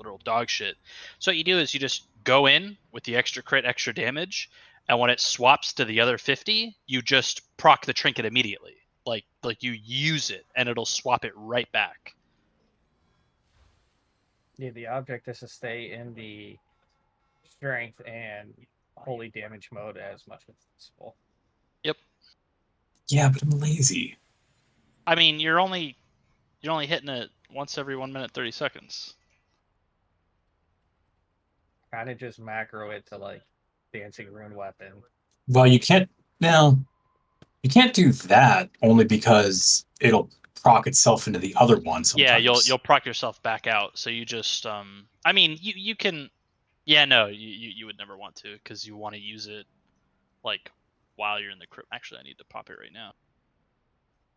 literal dog shit. So what you do is you just go in with the extra crit, extra damage, and when it swaps to the other 50, you just proc the trinket immediately. Like you use it, and it'll swap it right back. Yeah, the object is to stay in the strength and holy damage mode as much as possible. Yep. Yeah, but I'm lazy. I mean, you're only hitting it once every 1 minute 30 seconds. Kind of just macro it to like dancing rune weapon. Well, you can't. No, you can't do that only because it'll proc itself into the other one sometimes. Yeah, you'll proc yourself back out. So you just I mean, you can. Yeah, no, you would never want to, because you want to use it like while you're in the crypt. Actually, I need to pop it right now.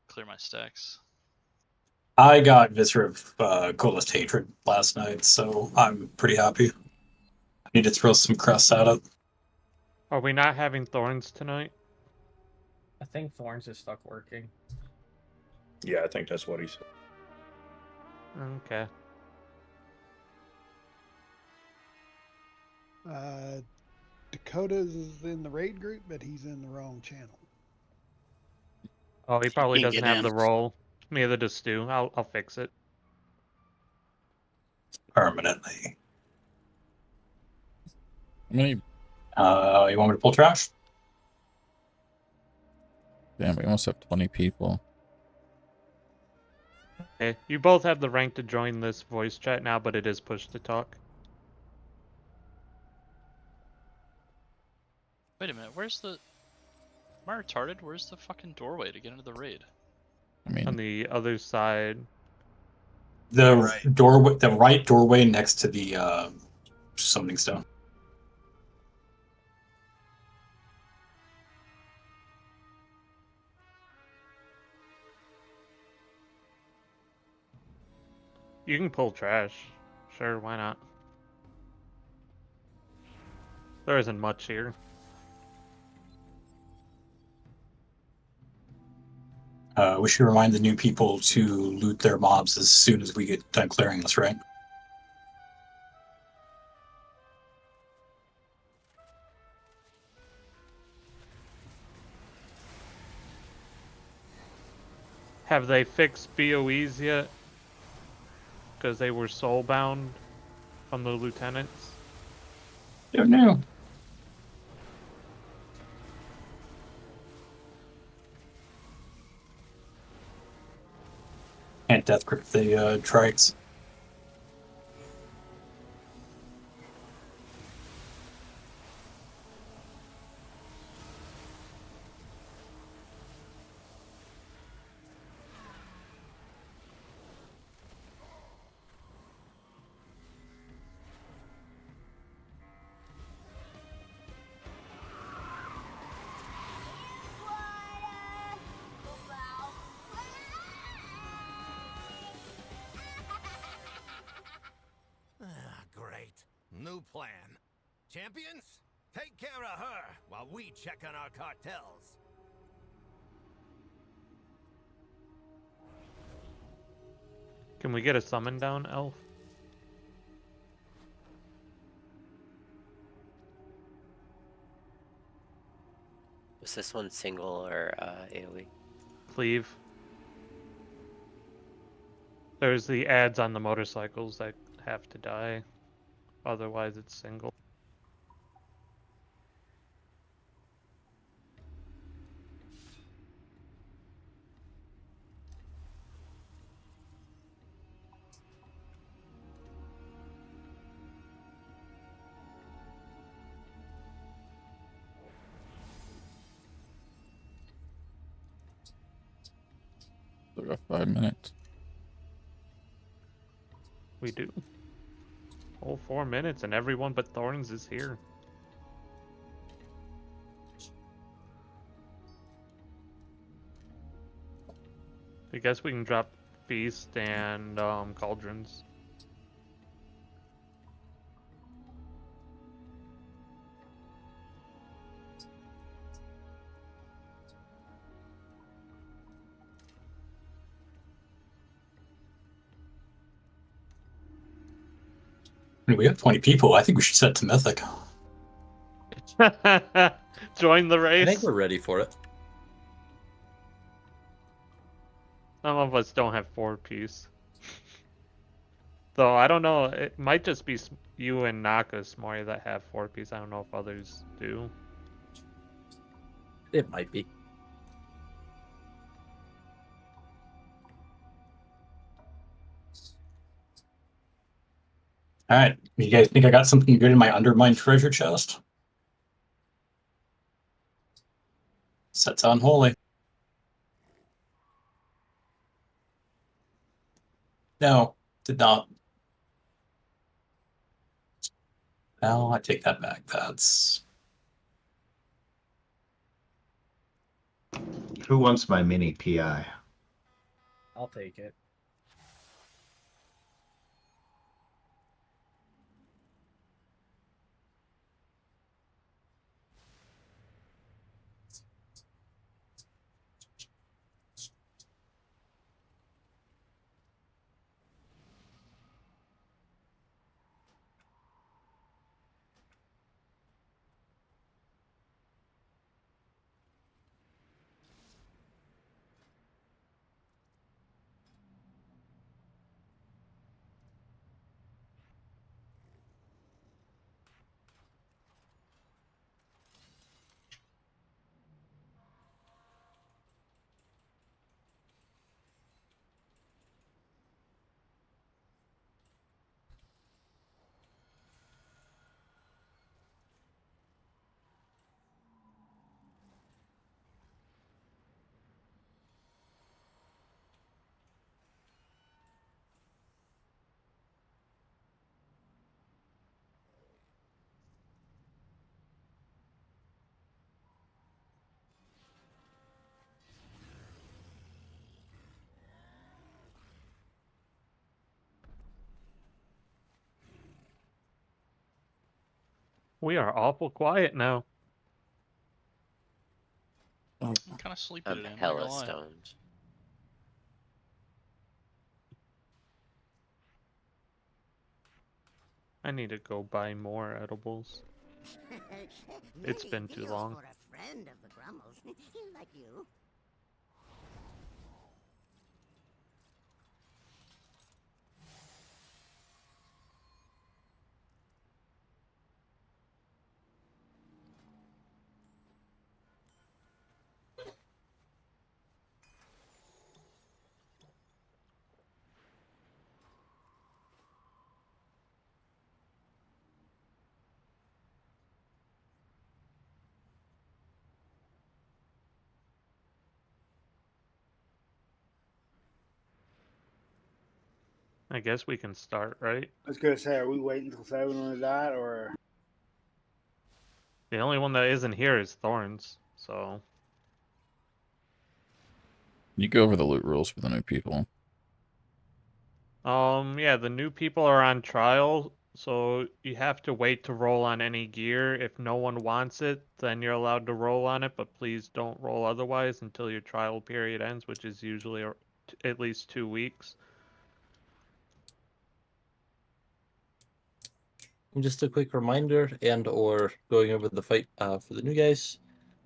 Clear my stacks. I got Viscera of Coolest Hatred last night, so I'm pretty happy. I need to throw some crests at it. Are we not having thorns tonight? I think Thorns is stuck working. Yeah, I think that's what he said. Okay. Dakota's is in the raid group, but he's in the wrong channel. Oh, he probably Can't doesn't get have in. the roll. Neither does Stu. I'll fix it. Permanently. How many? You want me to pull trash? Damn, we almost have 20 people. Okay. You both have the rank to join this voice chat now, but it is push to talk. Wait a minute, where's the... Am I retarded? Where's the fucking doorway to get into the raid? I mean, On the other side. The doorway, the right doorway next to the summoning stone. You can pull trash. Sure, why not? There isn't much here. We should remind the new people to loot their mobs as soon as we get done clearing this, right? Have they fixed BOEs yet? Because they were soulbound from the lieutenants. Don't know. Can't death grip the trikes. Great. New plan. Champions, take care of her while we check on our cartels. Can we get a summon down, Elf? Was this one single or AoE? Cleave. There's the ads on the motorcycles that have to die. Otherwise, it's single. still got 5 minutes. We do. Whole 4 minutes and everyone but Thorns is here. I guess we can drop Feast and Cauldrons. I mean, we have 20 people. I think we should set to Mythic. Join the I think race. we're ready for it. Some of us don't have 4-piece. Though I don't know, it might just be you and Nakas more that have 4-piece. I don't know if others do. It might be. All right. You guys think I got something good in my Undermine treasure chest? Sets unholy. No, did not. No, I take that back. That's Who wants my mini PI? I'll take it. We are awful quiet now. I'm kind of sleepy I'm today. I'm not hella gonna lie. stoned. I need to go buy more edibles. It's been too long. For a friend of the Grummles, like you. I guess we can start, right? I was gonna say, are we waiting until 7 on that, or? The only one that isn't here is Thorns, so... You go over the loot rules for the new people. Yeah, the new people are on trial, so you have to wait to roll on any gear. If no one wants it, then you're allowed to roll on it, but please don't roll otherwise until your trial period ends, which is usually at least 2 weeks. And just a quick reminder and/or going over the fight for the new guys.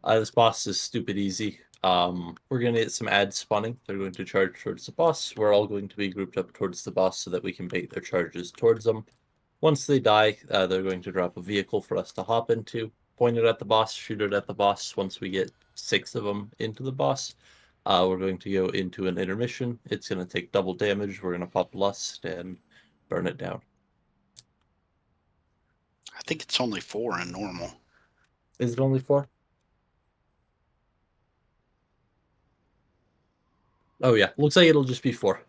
This boss is stupid easy. We're going to get some ads spawning. They're going to charge towards the boss. We're all going to be grouped up towards the boss so that we can bait their charges towards them. Once they die, they're going to drop a vehicle for us to hop into, point it at the boss, shoot it at the boss. Once we get 6 of them into the boss, we're going to go into an intermission. It's going to take double damage. We're going to pop Lust and burn it down. I think it's only 4 in normal. Is it only 4? Oh yeah, looks like it'll just be 4.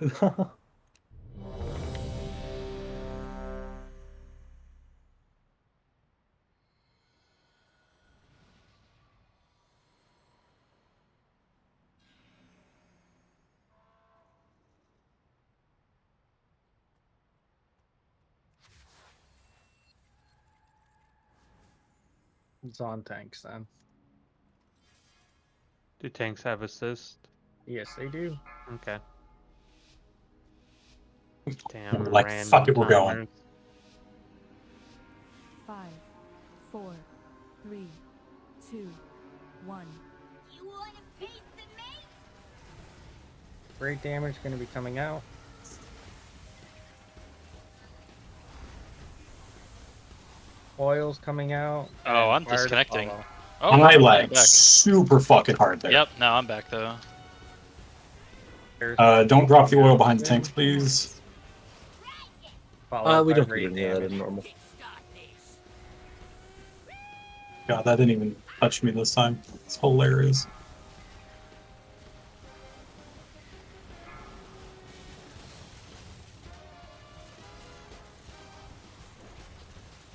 It's on tanks then. Do tanks have assist? Yes, they do. Okay. Damn, like, random fuck it, we're going. timers. 5, 4, 3, 2, 1. You want a piece of me? Great damage going to be coming out. Oil's coming out. Oh, and I'm fire to disconnecting. follow. Oh, I I'm lagged back. super fucking hard there. Yep, now I'm back though. Don't drop the oil behind the tanks, please. Followed We by don't rate do any of that damage. in normal. God, that didn't even touch me this time. It's hilarious.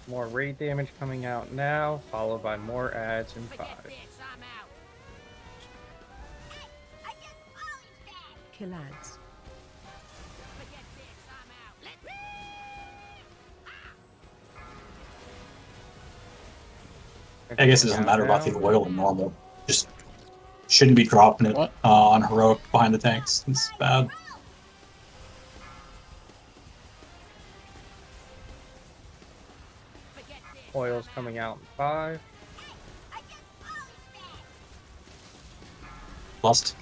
More rate damage coming out now, followed by more ads in 5. Kill ads. I guess it doesn't matter about the oil in normal. Just shouldn't be dropping it on heroic behind the tanks. It's bad. Oil's coming out in 5. Lost.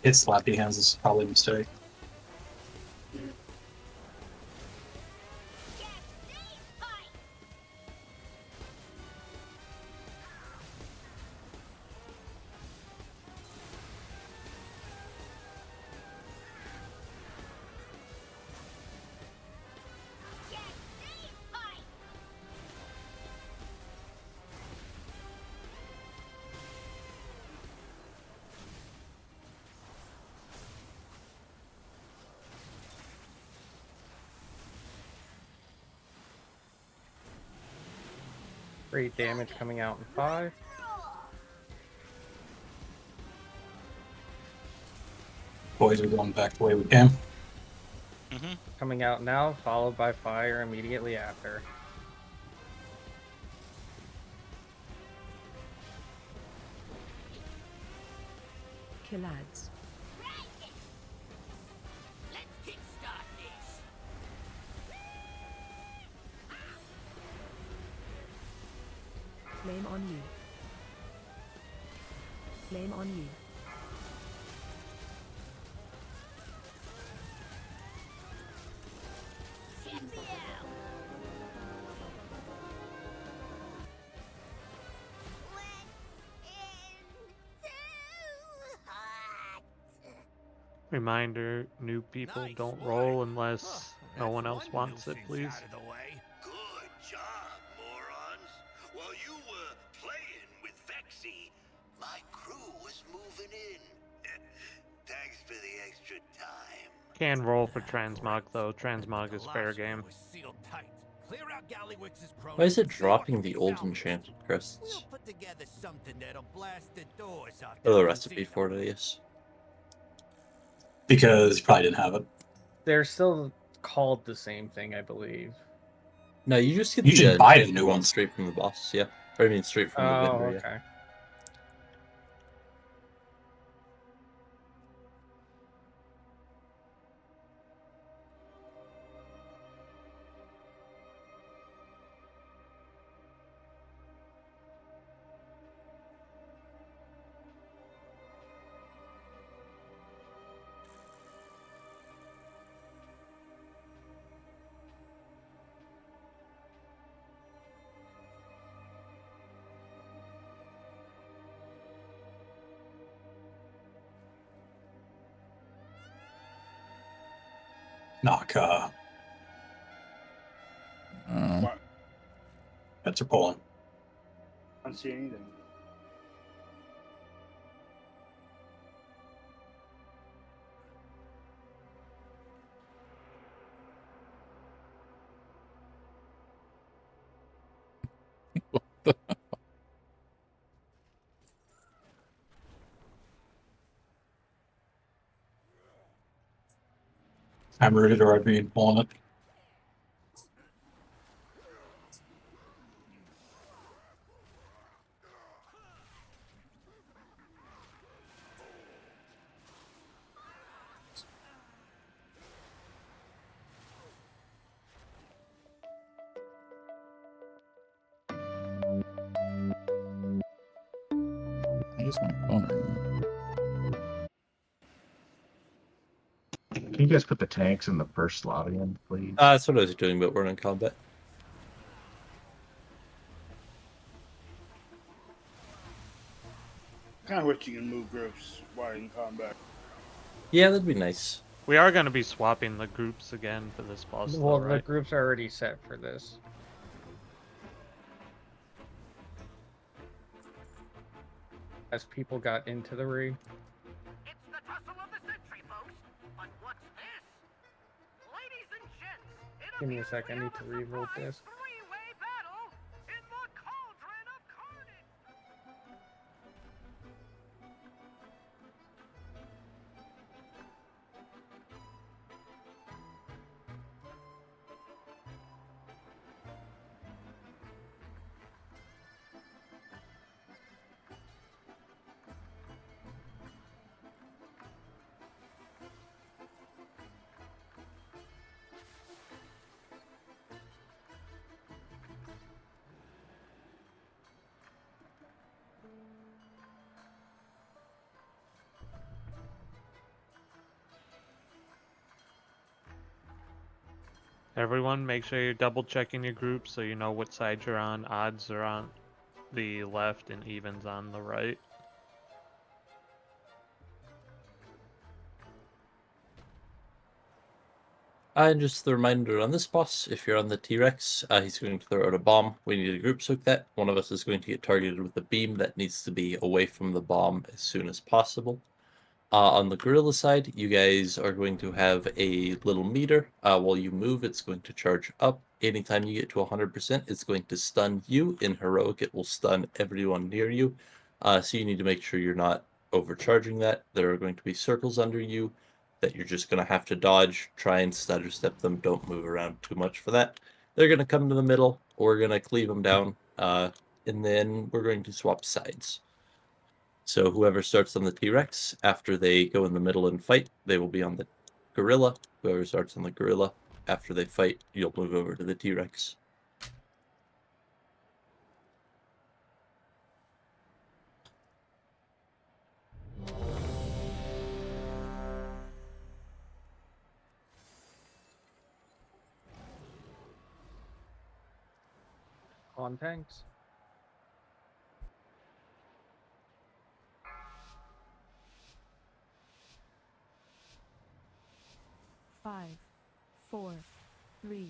Hit slappy hands is probably a mistake. Rate damage coming out in 5. Boys are going back the way we came. Coming out now, followed by fire immediately after. Kill ads. Flame on you. Flame on you. Reminder, new people don't roll unless no one else wants it, please. Good job, morons. While you were playing with Vexy, my crew was moving in. Thanks for the extra time. Can roll for transmog though. Transmog is fair game. Why is it dropping the old enchanted crests? Oh, the recipe for it, I guess. Because you probably didn't have it. They're still called the same thing, I believe. No, you just get You the should buy the enchanted new one ones. straight from the boss, yeah. Or I mean, straight from the vendor, yeah. Okay. Knock, Bets are pulling. I don't see anything. I'm rooted or I'd be pulling it. Where's my phone ringing? Can you guys put the tanks in the first slot again, please? That's what I was doing, but we're in combat. Kind of wish you can move groups while in combat. Yeah, that'd be nice. We are going to be swapping the groups again for this boss, Well, though, the right? groups are already set for this. As people got into the ring. It's the tussle of the century, folks. But what's this? Ladies and gents, it Give me a sec, I need to reload this. three-way battle in the cauldron of carnage. Everyone, make sure you're double checking your group so you know what side you're on. Odds are on the left and evens on the right. And just the reminder on this boss, if you're on the T-Rex, he's going to throw out a bomb. We need to group soak that. One of us is going to get targeted with a beam that needs to be away from the bomb as soon as possible. On the gorilla side, you guys are going to have a little meter. While you move, it's going to charge up. Anytime you get to 100%, it's going to stun you. In Heroic, it will stun everyone near you. So you need to make sure you're not overcharging that. There are going to be circles under you that you're just going to have to dodge. Try and stutter step them. Don't move around too much for that. They're going to come to the middle. We're going to cleave them down. And then we're going to swap sides. So whoever starts on the T-Rex, after they go in the middle and fight, they will be on the gorilla. Whoever starts on the gorilla, after they fight, you'll move over to the T-Rex. On tanks. Five, 4, 3,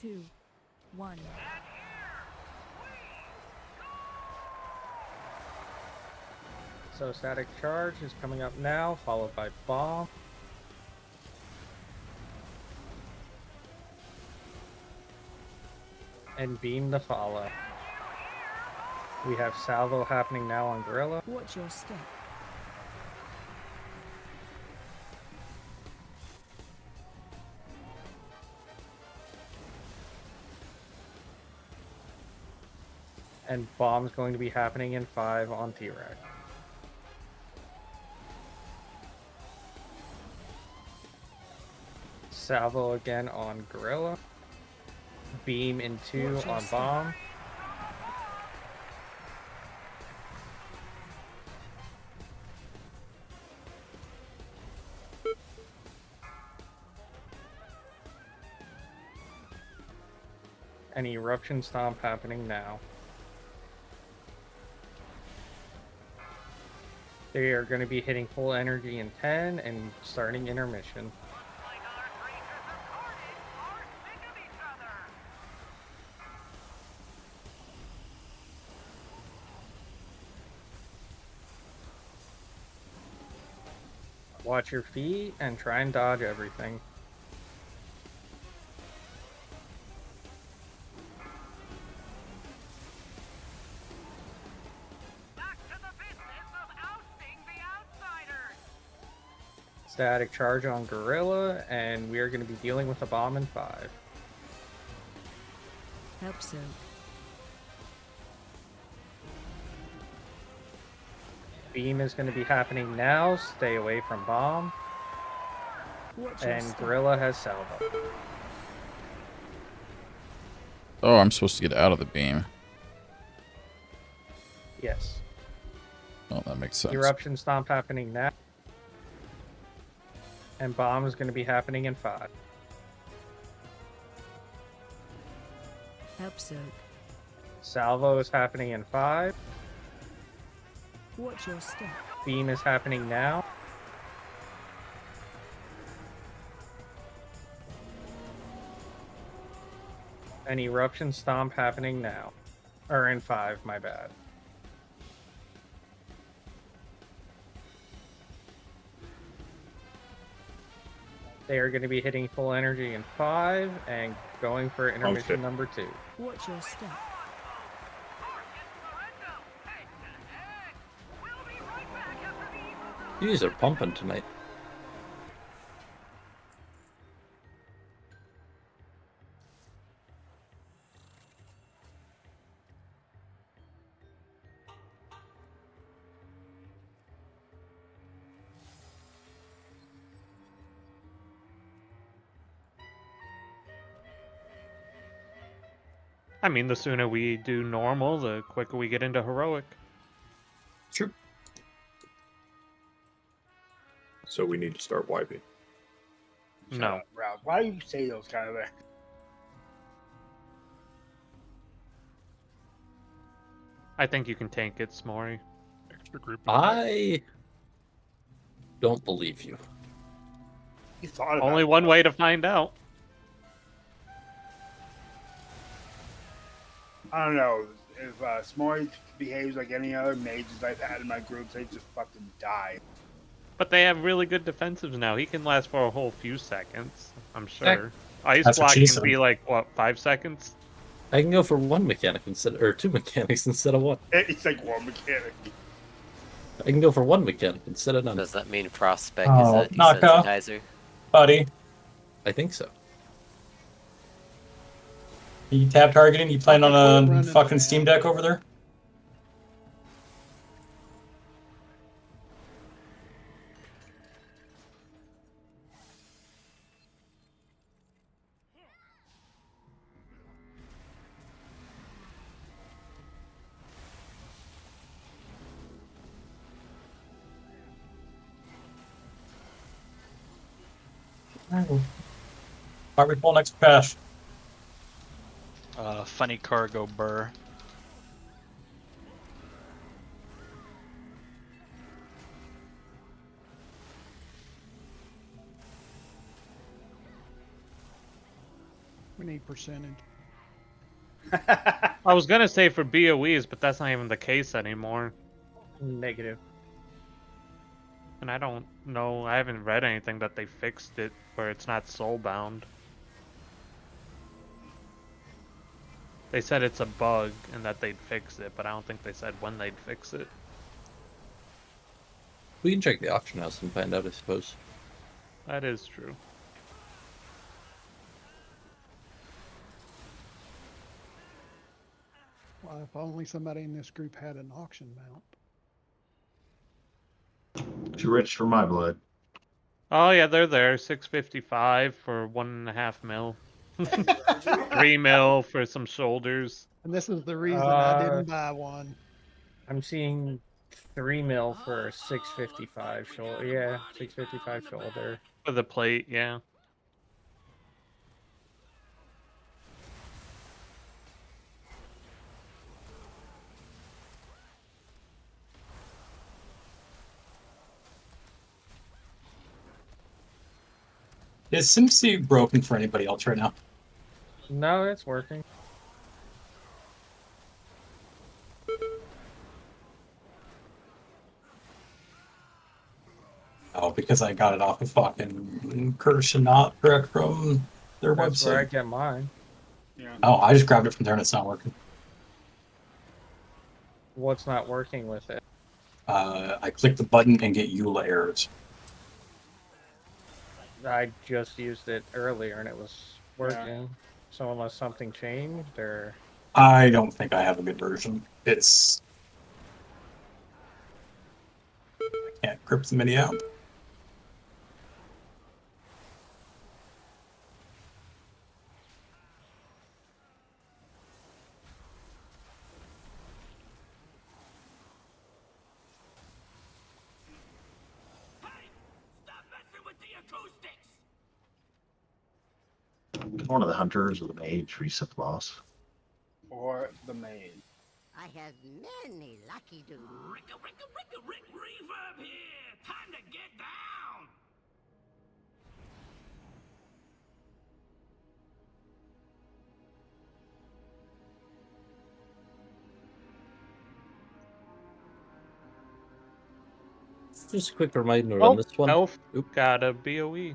2, 1. So static charge is coming up now, followed by bomb. And beam to follow. We have salvo happening now on gorilla. Watch your step. And bomb's going to be happening in 5 on T-Rex. Salvo again on gorilla. Beam in 2 Watch your on step. bomb. An eruption stomp happening now. They are going to be hitting full energy in 10 and starting intermission. Watch your feet and try and dodge everything. Static charge on gorilla, and we are going to be dealing with a bomb in 5. Help soak. Beam is going to be happening now. Stay away from bomb. Watch your And step. gorilla has salvo. Oh, I'm supposed to get out of the beam. Yes. Oh, that makes sense. Eruption Stomp happening now. And Bomb is going to be happening in 5. Help soak. Salvo is happening in 5. Watch your step. Beam is happening now. An Eruption Stomp happening now. Or in 5, my bad. They are going to be hitting full energy in 5 and going for intermission number 2. Watch your step. You guys are pumping tonight. I mean, the sooner we do normal, the quicker we get into heroic. True. So we need to start wiping. Shut No. up, Ralph. Why do you say those kind of things? I think you can tank it, Smori. Extra group. I don't believe you. You thought about Only it. one way to find out. I don't know. If S'more behaves like any other mages I've had in my groups, they just fucking die. But they have really good defensives now. He can last for a whole few seconds, I'm Heck, sure. Ice that's what block she can said. be like, what, 5 seconds? I can go for 1 mechanic instead, or 2 mechanics instead of 1. It's like one mechanic. I can go for 1 mechanic instead of none. Does that mean Frostspec Oh, is a knock off. desensitizer? Buddy, I think so. you tab targeting? You playing on a Running fucking it Steam now. Deck over there? Are we full next cash? Funny cargo burr. We need percentage. I was gonna say for BOEs, but that's not even the case anymore. Negative. And I don't know, I haven't read anything that they fixed it where it's not soulbound. They said it's a bug and that they'd fix it, but I don't think they said when they'd fix it. We can check the auction house and find out, I suppose. That is true. Well, if only somebody in this group had an auction mount. Too rich for my blood. Oh yeah, they're there. 655 for 1.5 mil. 3 mil for some shoulders. And this is the reason I didn't buy one. I'm seeing 3 mil for 655 shoulder. Yeah, 655 shoulder. For the plate, yeah. Is SimC broken for anybody else right now? No, it's working. Oh, because I got it off of fucking Curse and not direct from their That's where I website. get mine. Yeah. Oh, I just grabbed it from there and it's not working. What's not working with it? I click the button and get EULA errors. I just used it earlier and it was working. So unless something changed or... I don't think I have a good version. It's... I can't grip the mini out. One of the hunters or the mage reset the boss. Or the maid. I have many lucky dudes. Reverb here! Time to get down! Just a quick reminder Oh, on this one. Elf Oop. got a BOE.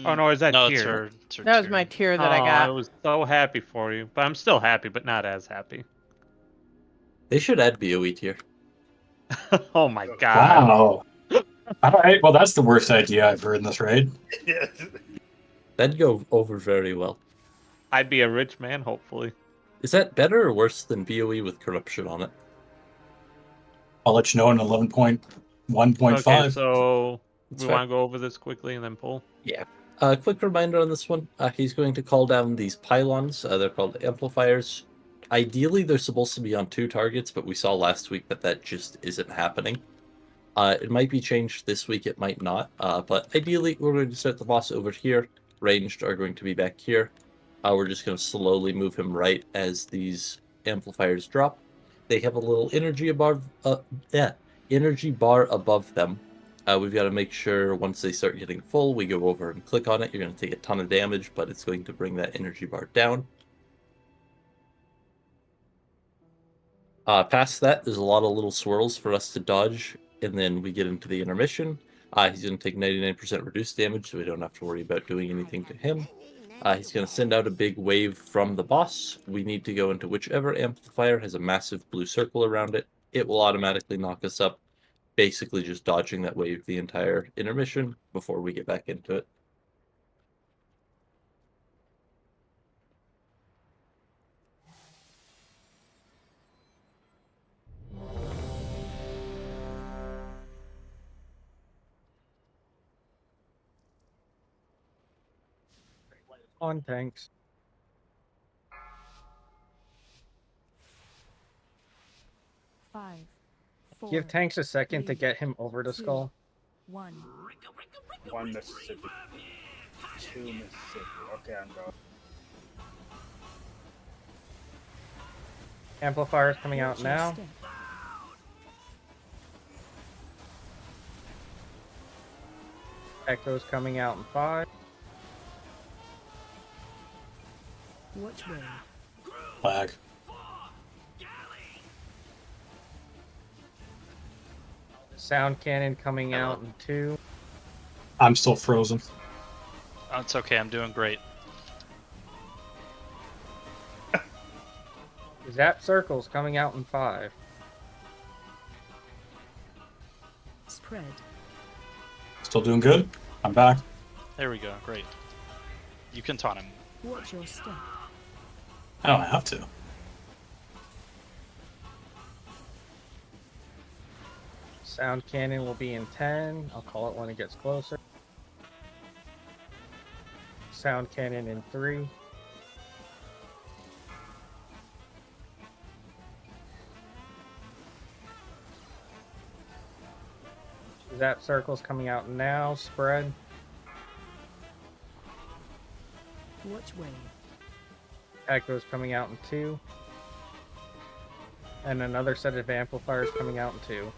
Oh no, is that no, tier? it's her. It's her That was tier. my tier that I Oh, got. I was so happy for you, but I'm still happy, but not as happy. They should add BOE tier. Oh my god. Wow. All right. Well, that's the worst idea I've heard in this raid. That'd go over very well. I'd be a rich man, hopefully. Is that better or worse than BOE with corruption on it? I'll let you know in 11.1.5. Okay, so That's we fair. want to go over this quickly and then pull. Yeah. Quick reminder on this one. He's going to call down these pylons. They're called amplifiers. Ideally, they're supposed to be on 2 targets, but we saw last week that that just isn't happening. It might be changed this week, it might not. But ideally, we're going to start the boss over here. Ranged are going to be back here. We're just going to slowly move him right as these amplifiers drop. They have a little energy bar above them. We've got to make sure once they start getting full, we go over and click on it. You're going to take a ton of damage, but it's going to bring that energy bar down. Past that, there's a lot of little swirls for us to dodge, and then we get into the intermission. He's going to take 99% reduced damage, so we don't have to worry about doing anything to him. He's going to send out a big wave from the boss. We need to go into whichever amplifier has a massive blue circle around it. It will automatically knock us up, basically just dodging that wave the entire intermission before we get back into it. On tanks. Five, four, Give tanks a second to three, get him over to 2, skull. 1. 1 Mississippi. 2 Mississippi. Okay, I'm going. Amplifiers coming out Watch your now. step. Echoes coming out in 5. Watch wave. Flag. Sound cannon coming out in 2. I'm still frozen. Oh, it's okay. I'm doing great. Zap circles coming out in 5. Spread. Still doing good. I'm back. There we go. Great. You can taunt him. Watch your step. I don't have to. Sound cannon will be in 10. I'll call it when it gets closer. Sound cannon in 3. Zap circles coming out now. Spread. Watch wave. Echoes coming out in 2. And another set of amplifiers coming out in 2.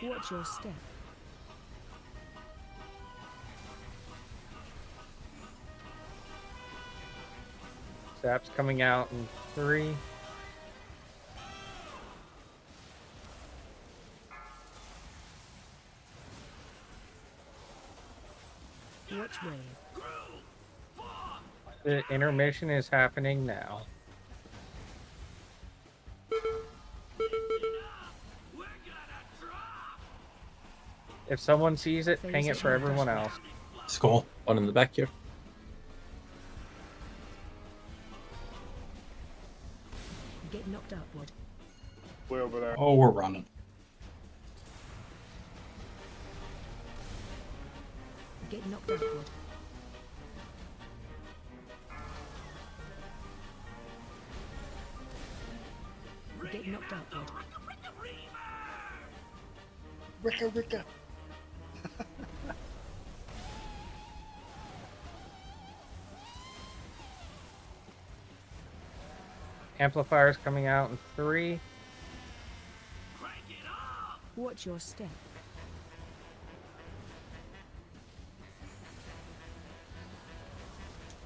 Watch your step. Zaps coming out in 3. Watch wave. The intermission is happening now. If someone sees it, ping it for everyone else. Skull. One in the back here. Get knocked upward. Way over there. Oh, we're running. Get knocked upward. Get knocked upward. Ricka. Amplifiers coming out in 3. Watch your step.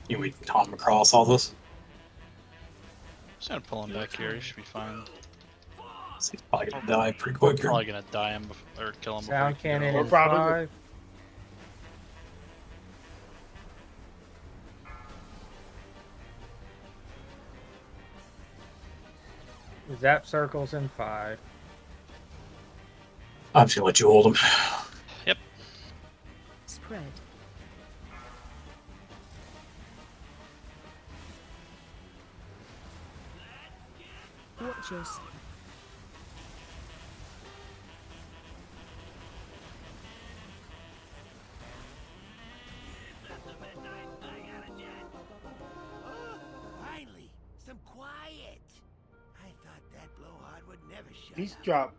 You we Tom across all this? Just gonna pull him back here. He should be fine. So he's probably gonna die pretty quick here. Probably gonna die him or kill him. Sound before he can cannon go. in 5. Zap circles in 5. I'm just gonna let you hold him. Yep. Spread. Watch your step. Finally, some quiet. I thought that blowhard would never shut He's up. dropped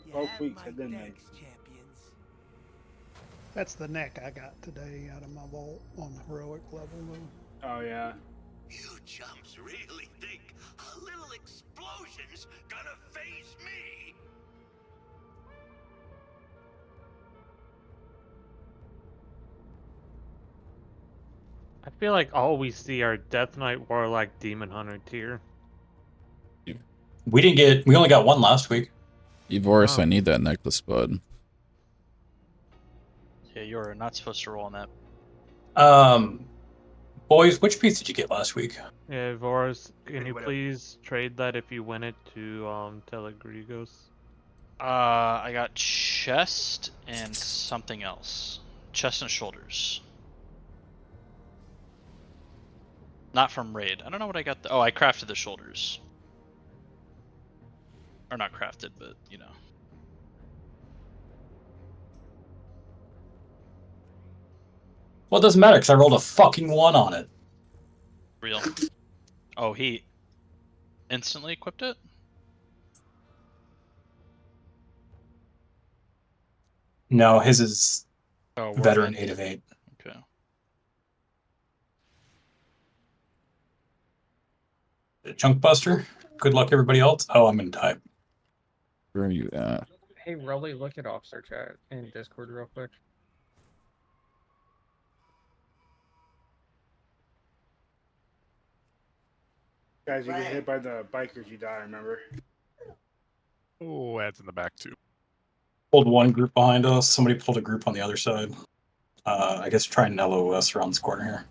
You both have weeks, my didn't they? thanks, champions. That's the neck I got today out of my vault on the heroic level. Though. Oh yeah. You chumps really think a little explosion's gonna phase me? I feel like all we see are Death Knight, Warlock, Demon Hunter tier. We only got one last week. Evoris, Oh. I need that necklace, bud. Yeah, you're not supposed to roll on that. Boys, which piece did you get last week? Yeah, Voros, can you Whatever. please trade that if you win it to Telegrigos? I got chest and something else. Chest and shoulders. Not from raid. I don't know what I got. Oh, I crafted the shoulders. Or not crafted, but you know. Well, it doesn't matter because I rolled a fucking 1 on it. Real. Oh, he instantly equipped it? No, his is Oh, veteran Warband. 8 of 8. Okay. Chunk Buster. Good luck, everybody else. Oh, I'm gonna die. Where are you at? Hey, Rolly, look at officer chat in Discord real quick. Guys, you get hit by the bikers, you die, remember? Oh, ads in the back too. Pulled one group behind us. Somebody pulled a group on the other side. I guess try and LOS around this corner here.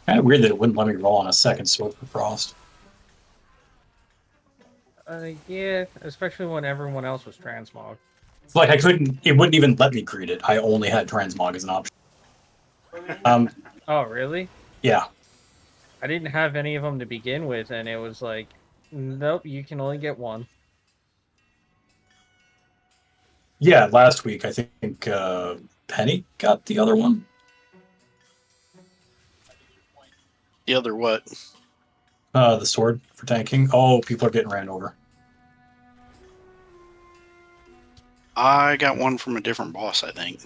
Kind of weird that it wouldn't let me roll on a second sword for Frost. Yeah, especially when everyone else was transmog. Like it wouldn't even let me greet it. I only had transmog as an option. Oh, really? Yeah. I didn't have any of them to begin with, and it was like, nope, you can only get one. Yeah, last week I think Penny got the other one. The other what? The sword for tanking. Oh, people are getting ran over. I got one from a different boss, I think.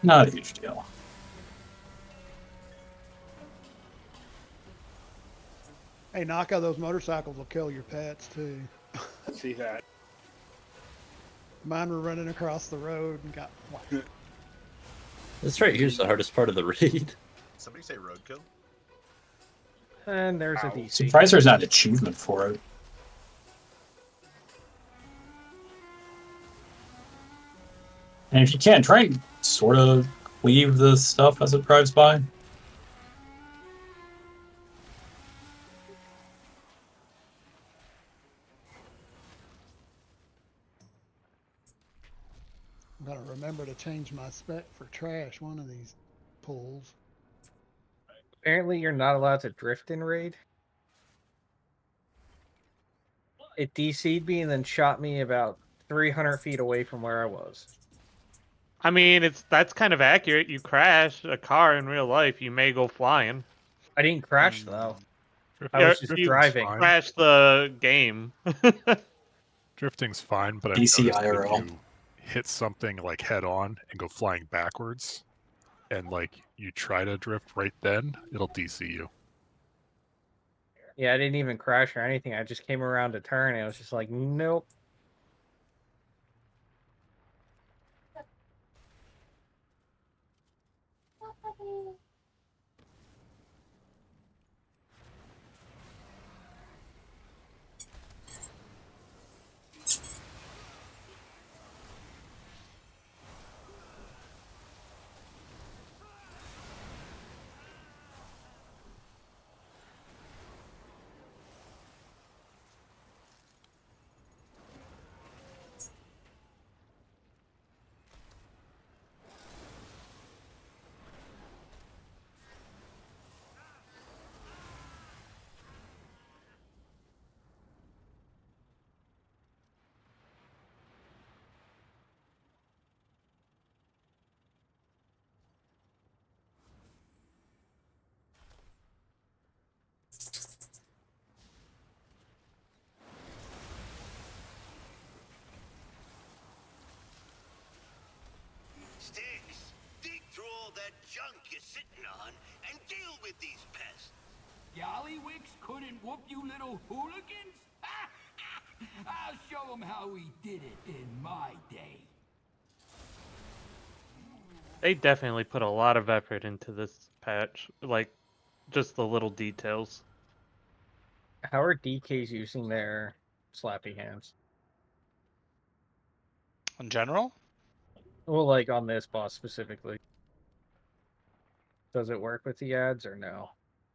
Not a huge deal. Hey, knock out those motorcycles will kill your pets too. See that. Mine were running across the road and got whacked. This right here's the hardest part of the raid. Somebody say roadkill? And there's a DC. Surprised there's not an achievement for it. And if you can, try and sort of leave the stuff as it drives by. I'm gonna remember to change my spec for trash one of these pulls. Apparently, you're not allowed to drift in raid. It DC'd me and then shot me about 300 feet away from where I was. I mean, that's kind of accurate. You crash a car in real life, you may go flying. I didn't crash though. I Yeah, was just you driving. crash the game. Drifting's fine, but I've DC noticed that IRL. if you hit something like head on and go flying backwards, and like you try to drift right then, it'll DC you. Yeah, I didn't even crash or anything. I just came around to turn and I was just like, nope. Sticks, dig through all that junk you're sitting on and deal with these pests. Gollywicks couldn't whoop you little hooligans? I'll show them how we did it in my day. They definitely put a lot of effort into this patch, like just the little details. How are DKs using their slappy hands? In general? Well, like on this boss specifically. Does it work with the ads or no?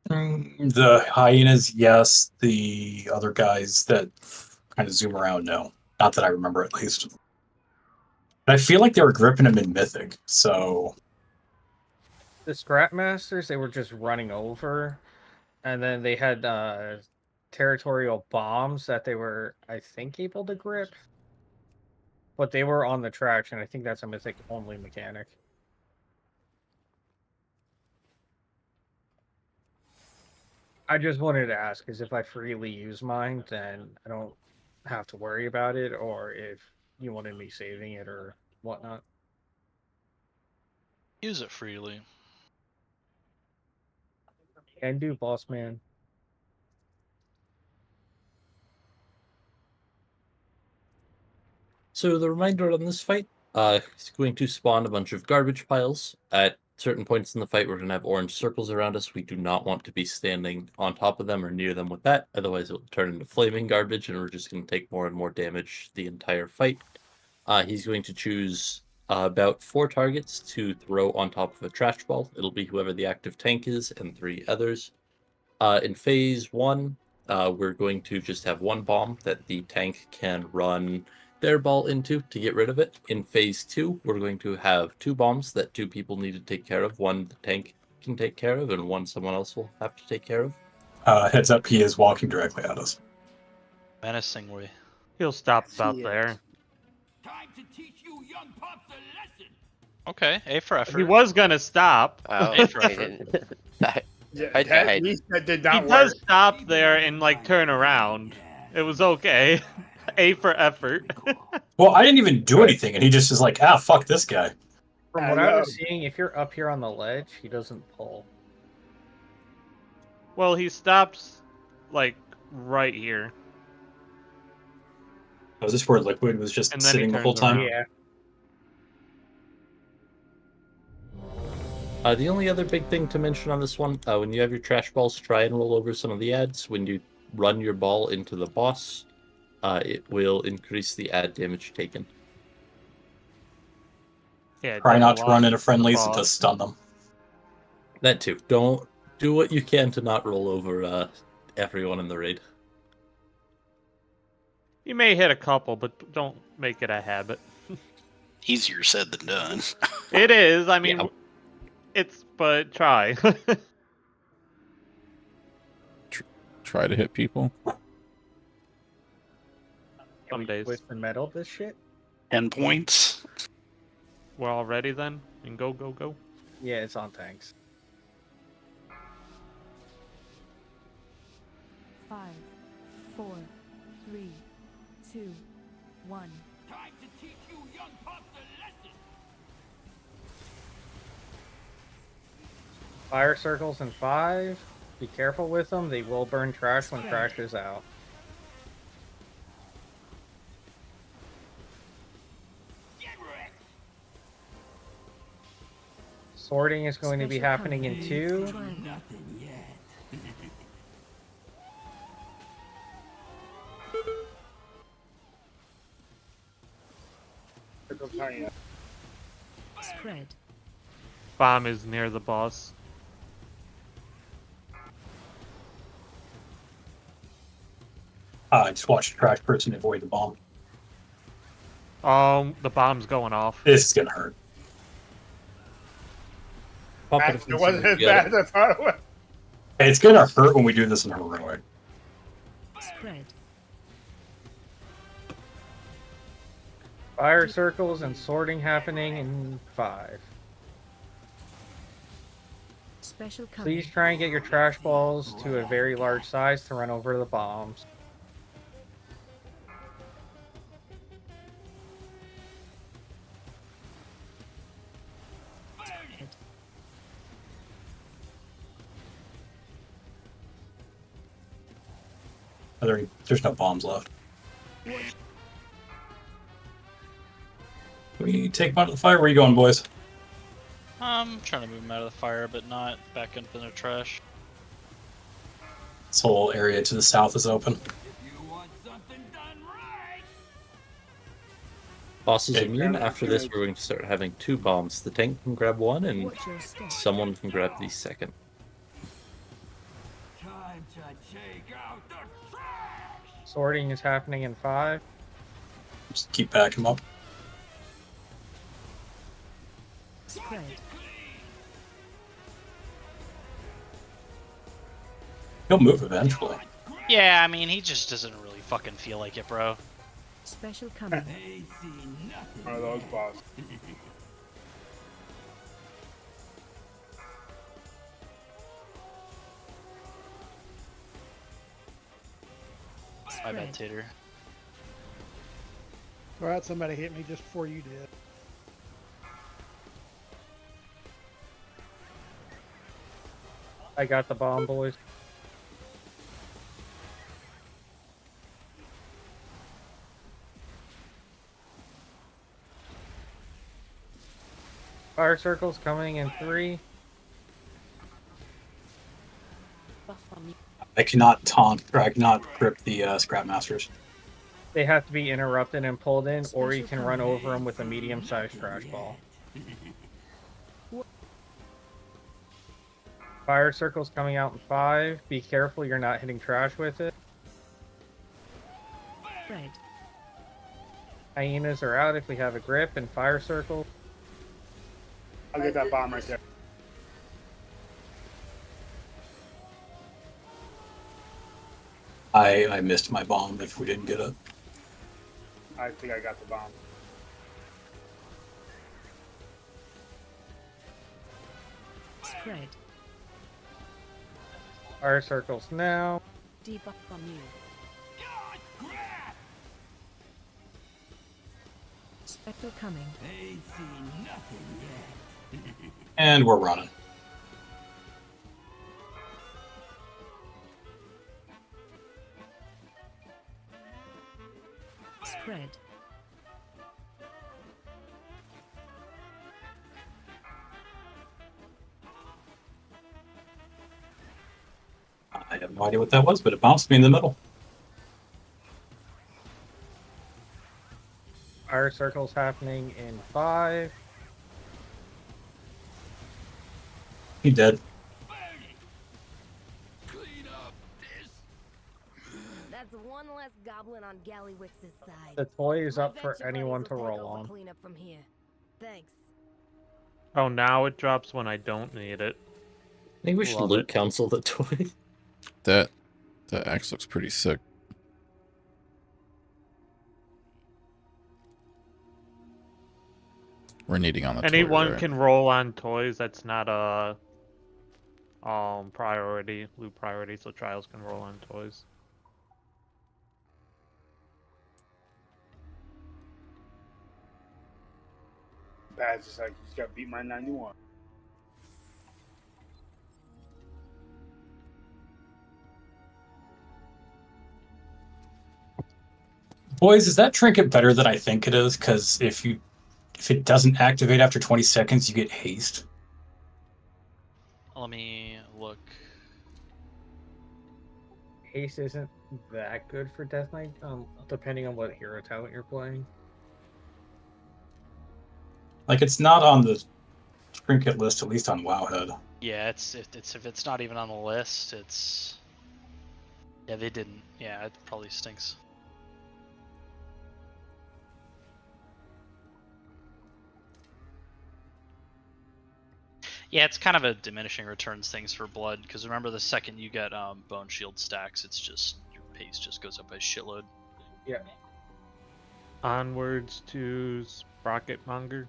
The hyenas, yes. The other guys that kind of zoom around, no. Not that I remember, at least. But I feel like they were gripping him in Mythic, so... The Scrap Masters, they were just running over. And then they had territorial bombs that they were, I think, able to grip. But they were on the traction. I think that's a Mythic-only mechanic. I just wanted to ask, because if I freely use mine, then I don't have to worry about it, or if you wanted me saving it or whatnot. Use it freely. Can do, boss man. So the reminder on this fight, is going to spawn a bunch of garbage piles. At certain points in the fight, we're going to have orange circles around us. We do not want to be standing on top of them or near them with that. Otherwise, it will turn into flaming garbage, and we're just going to take more and more damage the entire fight. He's going to choose about 4 targets to throw on top of a trash ball. It'll be whoever the active tank is and 3 others. In phase 1, we're going to just have 1 bomb that the tank can run their ball into to get rid of it. In phase 2, we're going to have 2 bombs that 2 people need to take care of. 1 the tank can take care of, and 1 someone else will have to take care of. Heads up, he is walking directly at us. Menacingly. He'll stop about there. Time to teach you young pups a lesson. Okay, A for effort. He was gonna stop. Oh, A for he effort. didn't. I That died. did He not does work. stop there and like turn around. It was okay. A for effort. Well, I didn't even do anything, and he just is like, fuck this guy. From what I was seeing, if you're up here on the ledge, he doesn't pull. Well, he stops like right here. Was this where Liquid was just And then he sitting the whole turns time? around. Yeah. The only other big thing to mention on this one, when you have your trash balls, try and roll over some of the ads. When you run your ball into the boss, it will increase the ad damage taken. Yeah, Try does not a to lot run into to the friendlies, it boss. does stun them. That too. Don't do what you can to not roll over everyone in the raid. You may hit a couple, but don't make it a habit. Easier said than done. It is. I mean, but try. try to hit people. Can we days. twist and metal this shit? 10 points. We're all ready then? And go, go, go. Yeah, it's on tanks. 5, 4, 3, 2, 1. Time to teach you young pups a lesson. Fire circles in 5. Be careful with them. They will burn trash when trash is out. Sorting is going to be happening in 2. Nothing yet. Spread. Bomb is near the boss. Just watch the trash person avoid the bomb. The bomb's going off. This is gonna hurt. It wasn't as bad as I thought it was. It's gonna hurt when we do this in heroic. Spread. Fire circles and sorting happening in 5. Special coming. Please try and get your trash balls to a very large size to run over the bombs. Spread. There's no bombs left. We take them out of the fire. Where are you going, boys? I'm trying to move them out of the fire, but not back into their trash. This whole area to the south is open. Boss is Okay. immune. After this, we're going to start having 2 bombs. The tank can grab 1, and someone can grab the second. Time to take out the trash. Sorting is happening in 5. Just keep backing them up. Spread. He'll move eventually. Yeah, I mean, he just doesn't really fucking feel like it, bro. Special coming. Ain't seen nothing. One of those balls. My bad, Tater. Alright, somebody hit me just before you did. I got the bomb, boys. Fire circles coming in 3. I cannot taunt, or I cannot grip the Scrap Masters. They have to be interrupted and pulled in, or you can run over them with a medium-sized trash ball. Fire circles coming out in 5. Be careful you're not hitting trash with it. Spread. Hyenas are out if we have a grip, and fire circle. I'll get that bomb right there. I missed my bomb if we didn't get it. I think I got the bomb. Spread. Fire circles now. Debuff from you. Spectre coming. Ain't seen nothing yet. And we're running. Spread. I have no idea what that was, but it bounced me in the middle. Fire circles happening in 5. He dead. That's one less goblin on Gallywix's side. The toy is up for Venture anyone buddies to will take roll over on. cleanup from here. Thanks. Oh, now it drops when I don't need it. I think we should Love loot it. council the toy. That That axe looks pretty sick. We're needing on the Anyone toy, right? can roll on toys. That's not a priority, loot priority, so trials can roll on toys. Bad's just like, he's got to beat my 91. Boys, is that trinket better than I think it is? Because if it doesn't activate after 20 seconds, you get haste. Let me look. Haste isn't that good for Death Knight, depending on what hero talent you're playing. Like, it's not on the trinket list, at least on Wowhead. Yeah, if it's not even on the list, it's yeah, they didn't. Yeah, it probably stinks. Yeah, it's kind of a diminishing returns things for blood, because remember the second you get bone shield stacks, it's just your pace just goes up by a shitload. Yeah. Onwards to Sprocketmonger.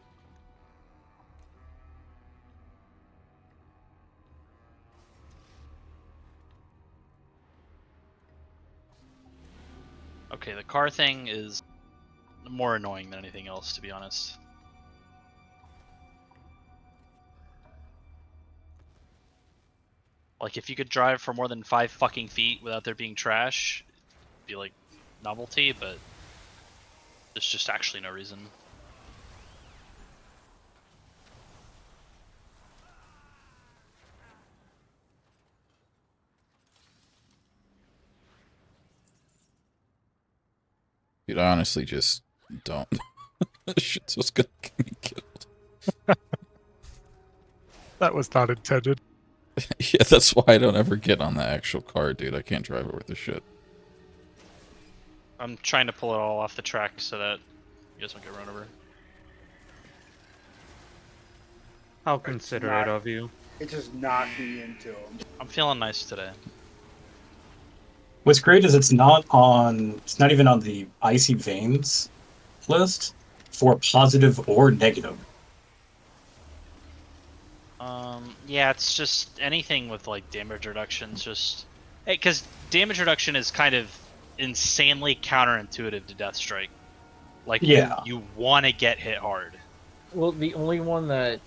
Okay, the car thing is more annoying than anything else, to be honest. Like, if you could drive for more than 5 fucking feet without there being trash, it'd be like novelty, but there's just actually no reason. Dude, I honestly just don't. This shit's just gonna get me killed. That was not intended. Yeah, that's why I don't ever get on the actual car, dude. I can't drive it worth a shit. I'm trying to pull it all off the track so that you guys don't get run over. How considerate of you. It's just not be into him. I'm feeling nice today. What's great is it's not even on the Icy Veins list for positive or negative. Yeah, it's just anything with like damage reductions, just because damage reduction is kind of insanely counterintuitive to Death Strike. Like, yeah, you want to get hit hard. Well, the only one that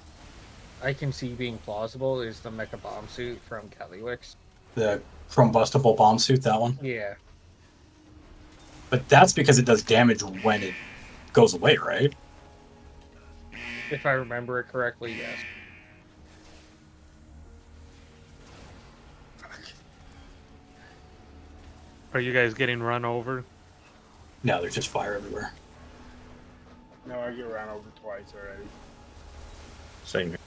I can see being plausible is the Mecha Bomb Suit from Caliwix. The Chrombustible bomb suit, that one. Yeah. But that's because it does damage when it goes away, right? If I remember it correctly, yes. Are you guys getting run over? No, there's just fire everywhere. No, I get ran over twice already. Same here.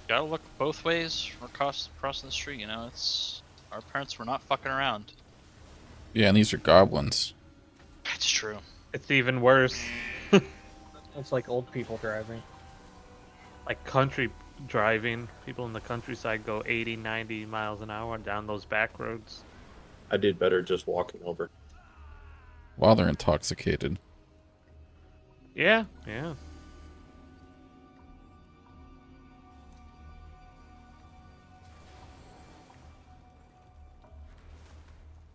Gotta look both ways crossing the street, you know, it's... Our parents were not fucking around. Yeah, and these are goblins. That's true. It's even worse. It's like old people driving. Like country driving. People in the countryside go 80, 90 miles an hour down those back roads. I did better just walking over. While they're intoxicated. Yeah, yeah.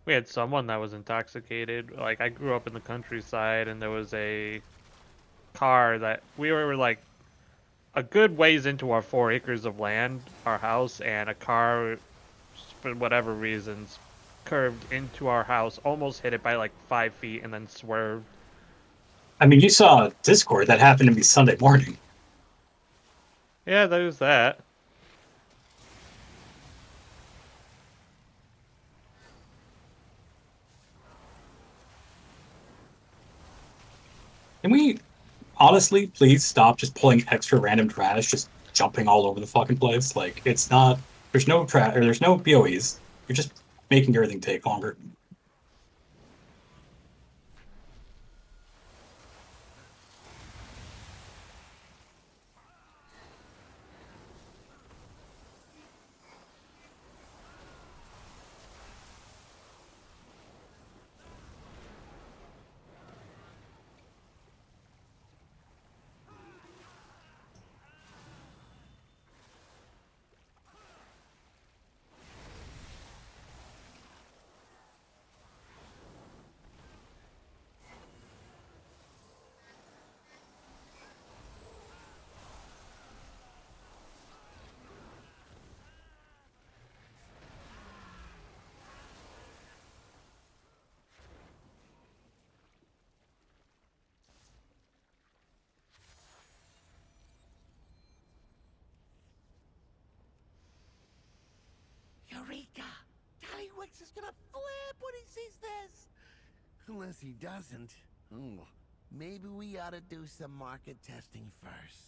We had someone that was intoxicated. Like, I grew up in the countryside, and there was a car that we were like a good ways into our 4 acres of land, our house, and a car, for whatever reasons, curved into our house, almost hit it by like 5 feet, and then swerved. I mean, you saw Discord. That happened to me Sunday morning. Yeah, there's that. Can we honestly please stop just pulling extra random trash, just jumping all over the fucking place? Like, it's not. There's no trash, or there's no BOEs. You're just making everything take longer. Eureka! Tallywix is gonna flip when he sees this! Unless he doesn't. Ooh, maybe we ought to do some market testing first.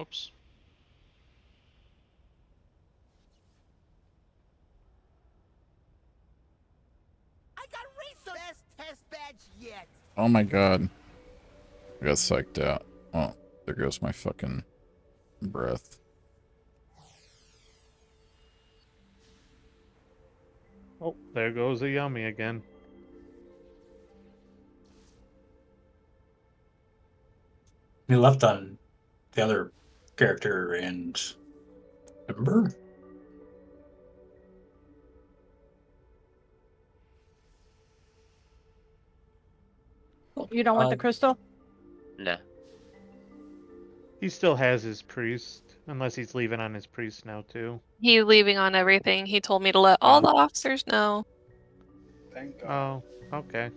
Oops. I got resource best test badge yet. Oh my god. I got psyched out. Oh, there goes my fucking breath. Oh, there goes a yummy again. He left on the other character and Ember? You don't want the crystal? No. He still has his priest, unless he's leaving on his priest now too. He's leaving on everything. He told me to let all the officers know. Thank God. Oh, okay.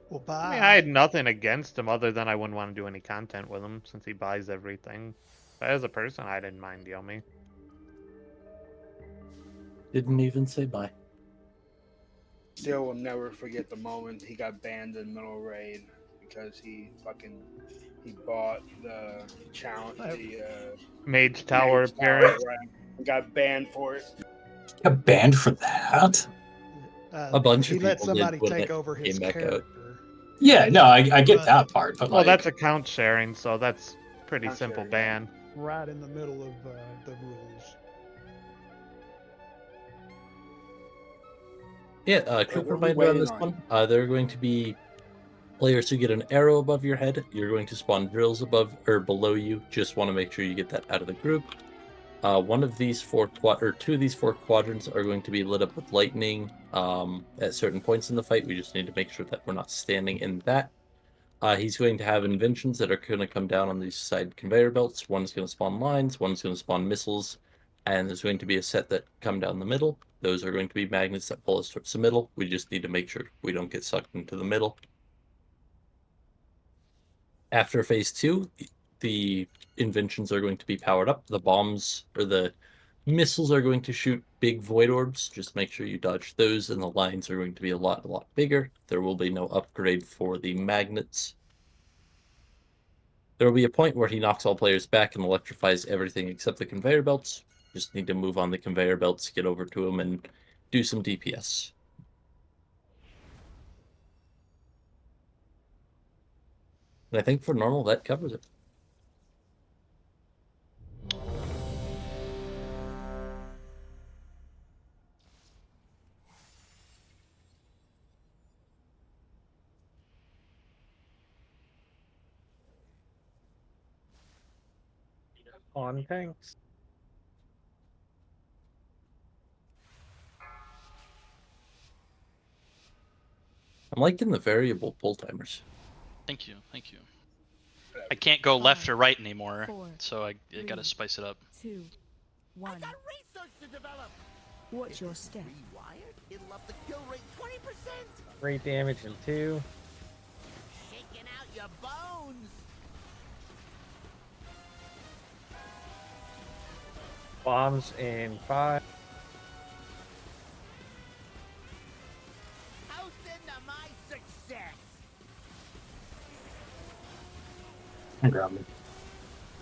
Well, I mean, bye. I had nothing against him other than I wouldn't want to do any content with him since he buys everything. But as a person, I didn't mind Yomi. Didn't even say bye. Still will never forget the moment he got banned in middle raid because he bought the challenge, the Mage Tower Mage Tower, appearance. right, and got banned for it. Got banned for that? A bunch he of let people somebody did when take it over his came back out. character. Yeah, no, I get that part, but Well, like, that's account sharing, so that's pretty Account simple sharing, ban. Right in the middle of the rules. Yeah, quick what are we reminder on waiting this on? one. There are going to be players who get an arrow above your head. You're going to spawn drills above or below you. Just want to make sure you get that out of the group. One of these two of these four quadrants are going to be lit up with lightning at certain points in the fight. We just need to make sure that we're not standing in that. He's going to have inventions that are going to come down on these side conveyor belts. One's going to spawn lines, one's going to spawn missiles, and there's going to be a set that come down the middle. Those are going to be magnets that pull us towards the middle. We just need to make sure we don't get sucked into the middle. After phase 2, the inventions are going to be powered up. The bombs or the missiles are going to shoot big void orbs. Just make sure you dodge those, and the lines are going to be a lot bigger. There will be no upgrade for the magnets. There will be a point where he knocks all players back and electrifies everything except the conveyor belts. Just need to move on the conveyor belts, get over to him, and do some DPS. And I think for normal, that covers it. On tanks. I'm liking the variable pull timers. Thank you, thank you. I can't go left or right anymore, so I gotta spice it up. 2, 1. I got research to develop. Watch your step. Rewired? It'll up the kill rate 20%. Rate damage in 2. Shaking out your bones. Bombs in 5. Toasting to my success. grab me.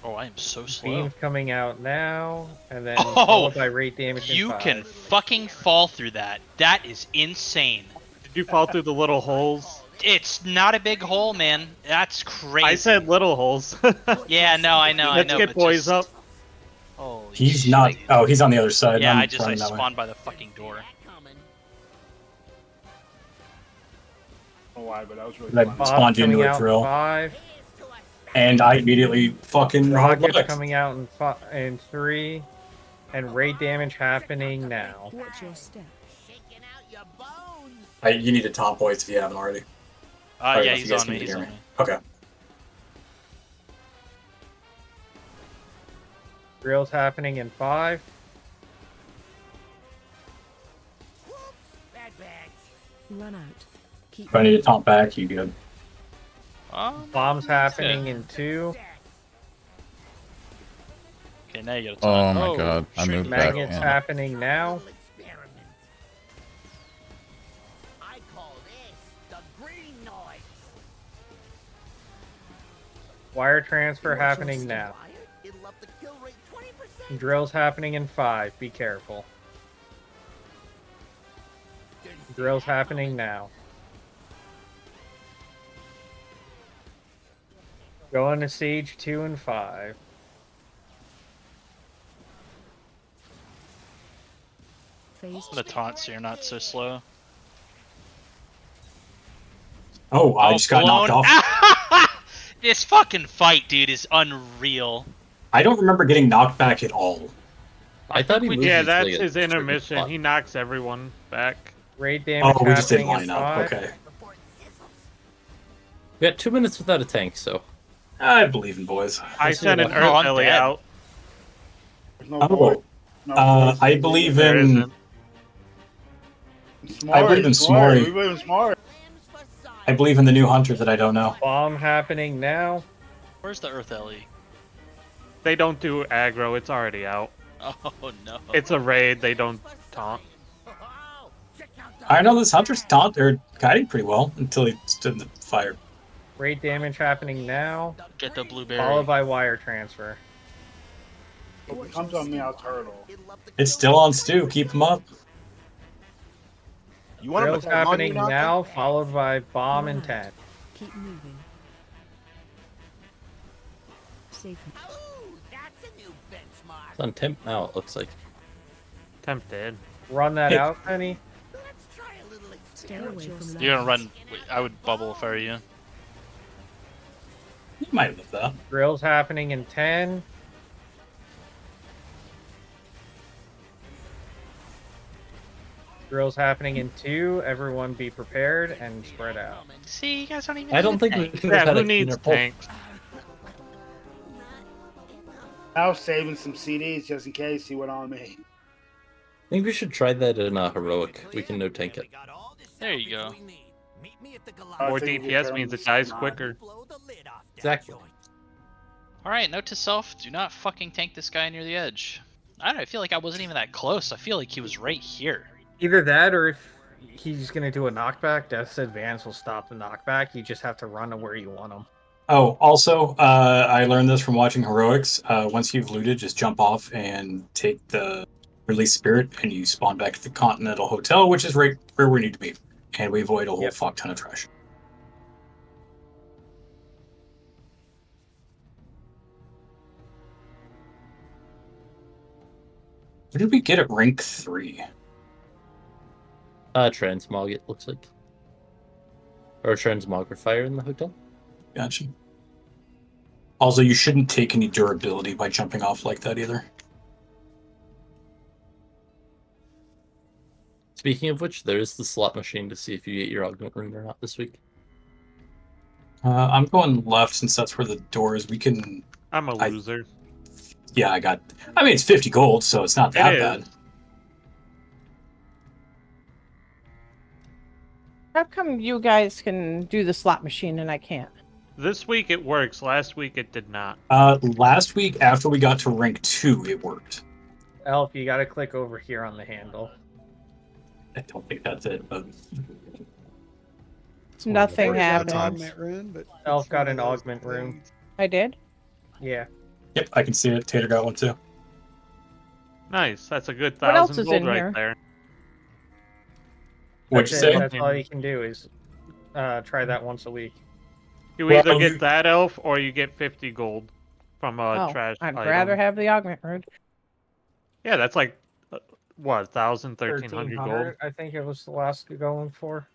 Oh, I am so slow. Beams coming out now, and then Oh, followed by rate damage in you 5. can fucking fall through that. That is insane. Did you fall through the little holes? It's not a big hole, man. That's crazy. I said little holes. Yeah, no, I know, Let's get but boys just... up. Holy He's shit. not. Oh, he's on the other side. Yeah, I'm I running that way. spawned by the fucking door. Oh, why? But that was really I fun. spawned you into coming a out drill, 5. and I immediately fucking Rockets rolled coming out in 3, and rate damage happening now. Watch your step. You need to top voice if you haven't already. Yeah, if he's you guys on me. can He's hear on me. Okay. Drills happening in 5. Run out. Keep If I need to moving. taunt back, you good. Bombs happening in 2. Okay, now you got a Oh ton. my god, I shit. moved back Magnets in. happening now. I call this the green noise. Wire transfer happening now. It'll up the kill rate 20%. Drills happening in 5. Be careful. Drills happening now. Going to Siege 2 and 5. I'm gonna taunt so you're not so slow. Oh, I just got knocked off. This fucking fight, dude, is unreal. I don't remember getting knocked back at all. I thought he moved Yeah, you to, that's like, a his certain intermission. spot. He knocks everyone back. Raid damage Oh, we just didn't happening in line up. 5. Okay. We got 2 minutes without a tank, so. I believe in boys. I sent an Oh, I'm Earth Ellie dead. out. There's no void. Oh, No voice. I believe There in. isn't. Smart, I believe in smart. Smorty. We believe in smart. I believe in the new hunter that I don't know. Bomb happening now. Where's the Earth Ellie? They don't do aggro. It's already out. Oh no. It's a raid. They don't taunt. I know this hunter's taunt or guiding pretty well until he stood in the fire. Raid damage happening now. Get the blueberry. Followed by wire transfer. If it comes on me, I'll turtle. It's still on Stu. Keep him up. You want Drills him to come on you, happening Naka? now, followed by bomb in 10. Keep moving. Safe. It's on temp now, it looks like. Tempted. Run that Hey. out, Penny. Stay away from You're gonna run. Wait, I would bubble if I were you. You might live that. Drills happening in 10. Drills happening in 2. Everyone be prepared and spread out. See, you guys don't even. I don't need think a we tank. could have Yeah, had who a needs cleaner pull. tanks? I was saving some CDs just in case he went on me. I think we should try that in heroic. We can no tank it. There you go. More DPS means it dies quicker. Exactly. All right, note to self: do not fucking tank this guy near the edge. I don't know. I feel like I wasn't even that close. I feel like he was right here. Either that, or if he's going to do a knockback, Death's Advance will stop the knockback. You just have to run to where you want him. Oh, also, I learned this from watching heroics. Once you've looted, just jump off and take the release spirit, and you spawn back at the Continental Hotel, which is right where we need to be, and we avoid a whole fuck ton of trash. What did we get at rank 3? Transmog, it looks like. Or transmogrifier in the hotel. Gotcha. Also, you shouldn't take any durability by jumping off like that either. Speaking of which, there is the slot machine to see if you get your augment rune or not this week. I'm going left since that's where the door is. We can. I'm a loser. Yeah, I got. I mean, it's 50 gold, so it's not that bad. How come you guys can do the slot machine and I can't? This week it works. Last week it did not. Last week after we got to rank 2, it worked. Elf, you got to click over here on the handle. I don't think that's it, but Nothing That's happened. augment rune, but Elf it's got one an of those augment rune. things. I did? Yeah. Yep, I can see it. Tater got one too. Nice. That's a good What else 1,000 is gold in right here? there. What'd you That's it. say? That's all you can do is try that once a week. You Well, either get that elf or you get 50 gold from a Oh, trash I'd item. rather have the augment rune. Yeah, that's like, what, 1,000, 1,300 gold? 1300, I think it was the last going for.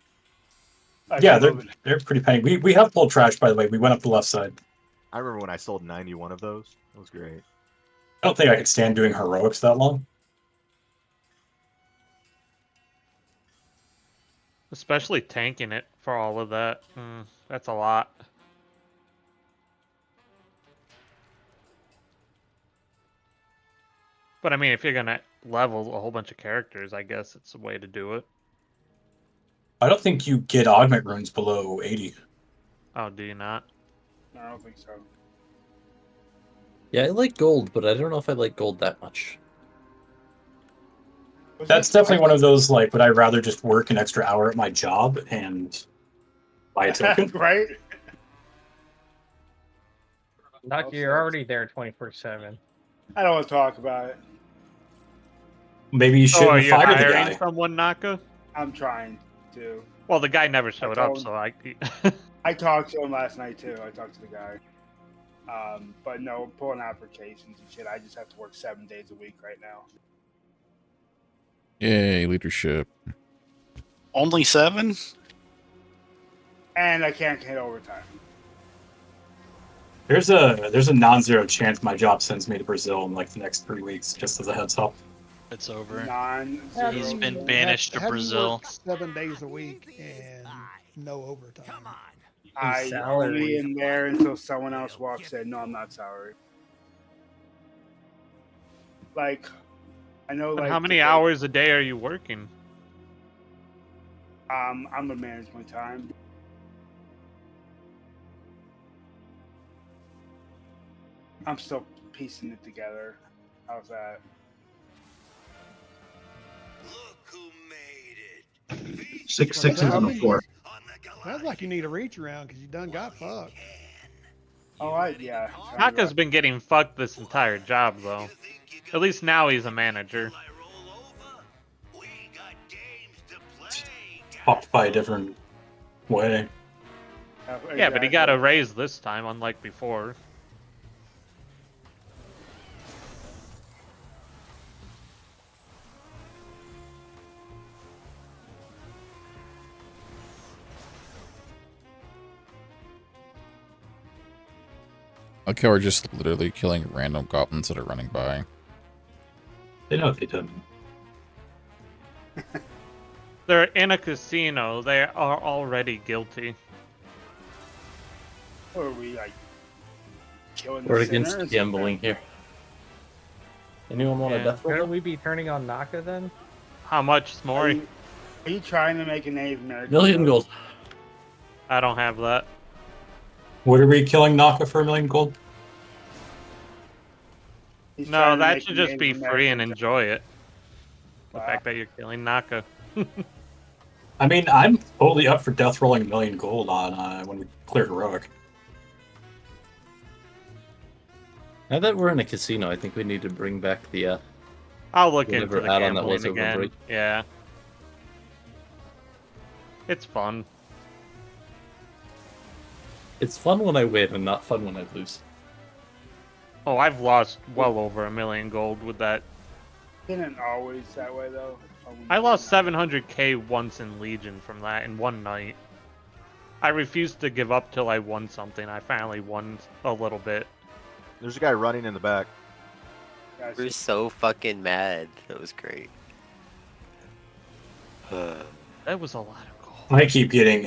Yeah, they're pretty penny. We have pulled trash, by the way. We went up the left side. I remember when I sold 91 of those. It was great. I don't think I could stand doing heroics that long. Especially tanking it for all of that. That's a lot. But I mean, if you're gonna level a whole bunch of characters, I guess it's a way to do it. I don't think you get augment runes below 80. Oh, do you not? No, I don't think so. Yeah, I like gold, but I don't know if I like gold that much. That's definitely one of those, like, would I rather just work an extra hour at my job and buy a token? Right? Lucky you're already there 24/7. I don't want to talk about it. Maybe you So shouldn't are have you fired the hiring guy. someone, Naka? I'm trying to. Well, the guy never showed up, told- so I. I talked to him last night too. I talked to the guy. But no, pulling applications and shit. I just have to work 7 days a week right now. Yay, leadership. Only 7? And I can't hit overtime. There's a non-zero chance my job sends me to Brazil in like the next 3 weeks, just as a heads up. It's over. Non-zero. He's been banished to How do you Brazil. work 7 days a week and no overtime? I only in there until someone else walks in. No, I'm not salary. Like, I know. But Like, how many today- hours a day are you working? I'm gonna manage my time. I'm still piecing it together. How's that? Six sixes on the floor. Sounds like you need a reach around because you done got fucked. Oh, yeah. Naka's been getting fucked this entire job, though. At least now he's a manager. Fucked by a different way. Yeah, but he got a raise this time, unlike before. Okay, we're just literally killing random goblins that are running by. They know what they did. They're in a casino. They are already guilty. Or are we like killing We're the against sinners? gambling here. Anyone want a death roll? Shouldn't we be turning on Naka then? How much, Smori? Are you trying to make a Native American? Million gold. I don't have that. What are we killing Naka for 1 million gold? He's No, trying to that make should a just be Native free and American enjoy it. The Wow. fact that you're killing Naka. I mean, I'm totally up for death rolling 1 million gold on when we clear heroic. Now that we're in a casino, I think we need to bring back the I'll look into whatever the add-on that was gambling over again. break. Yeah. It's fun. It's fun when I win and not fun when I lose. Oh, I've lost well over 1 million gold with that. Isn't always that way though? I lost 700k once in Legion from that in one night. I refused to give up till I won something. I finally won a little bit. There's a guy running in the back. We're so fucking mad. That was great. That was a lot of gold. I keep getting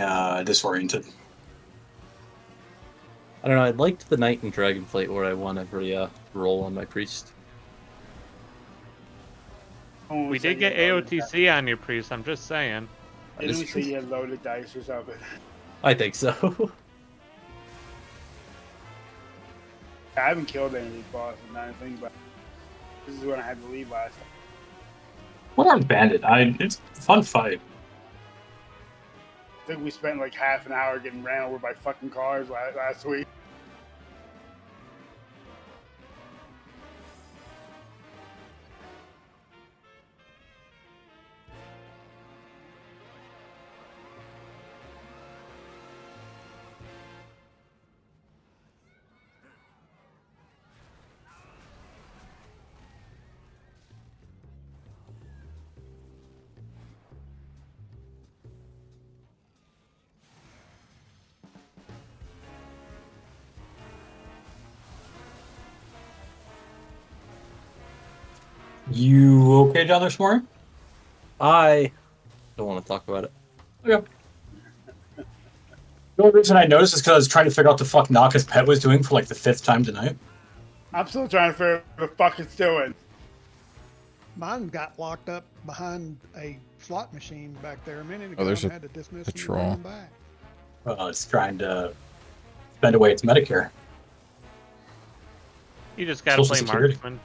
disoriented. I don't know, I liked the Knight and Dragonflight where I won every roll on my priest. We did get AOTC on your priest, I'm just saying. Didn't we say you had loaded dice or something? I think so. I haven't killed any of these bosses, now I think about it. This is when I had to leave last time. What on Bandit? It's a fun fight. I think we spent like half an hour getting ran over by fucking cars last week. You okay down there, Smori? I don't want to talk about it. Okay. The only reason I noticed is because I was trying to figure out what the fuck Naka's pet was doing for like the 5th time tonight. I'm still trying to figure out what the fuck it's doing. Mine got locked up behind a slot machine back there a minute ago. Oh, there's and a had to dismiss him and patrol. bring him back. Well, it's trying to spend away its Medicare. You just gotta Social play Security. marksman.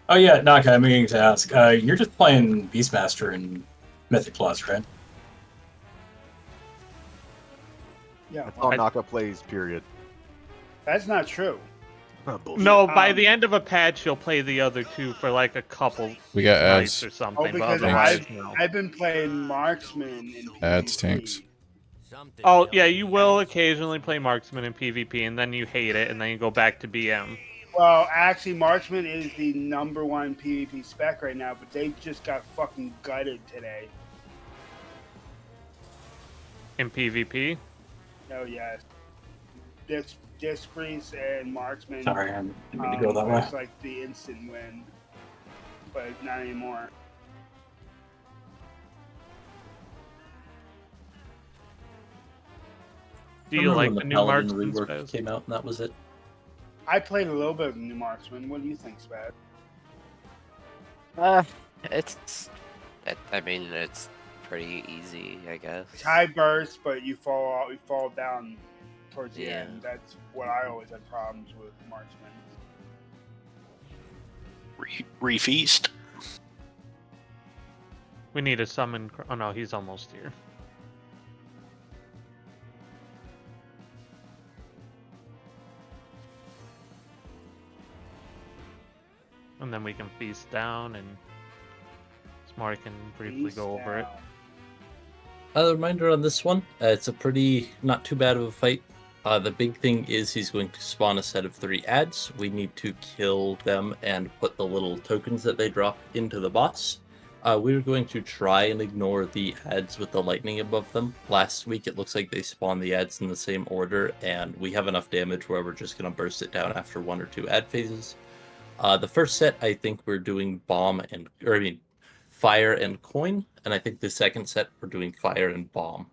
Oh yeah, Naka, I'm meaning to ask. You're just playing Beastmaster and Mythic Plus, right? Yeah. That's all Naka plays, period. That's not true. No, by the end of a patch, you'll play the other two for like a couple We got nights ads. or something. Oh, but because otherwise, no. I've been playing marksman in Ads tanks. Oh yeah, you will occasionally play marksman in PvP, and then you hate it, and then you go back to BM. Well, actually, marksman is the #1 PvP spec right now, but they just got fucking gutted today. In PvP? Oh yes. Discrease and marksman. Sorry, I didn't mean to go that way. It's like the instant win, but not anymore. Do you like when the new Paladin marksman rework spells? came out and that was it? I played a little bit of the new marksman. What do you think, Spad? I mean, it's pretty easy, I guess. It's high burst, but you fall down towards the Yeah. end. That's what I always had problems with marksman. Refeast. We need a summon. Oh no, he's almost here. And then we can feast down, and Smart can briefly go over it. A reminder on this one, it's a pretty, not too bad of a fight. The big thing is he's going to spawn a set of 3 ads. We need to kill them and put the little tokens that they drop into the boss. We're going to try and ignore the ads with the lightning above them. Last week it looks like they spawned the ads in the same order, and we have enough damage where we're just going to burst it down after 1 or 2 ad phases. The first set, I think we're doing fire and coin, and I think the second set we're doing fire and bomb.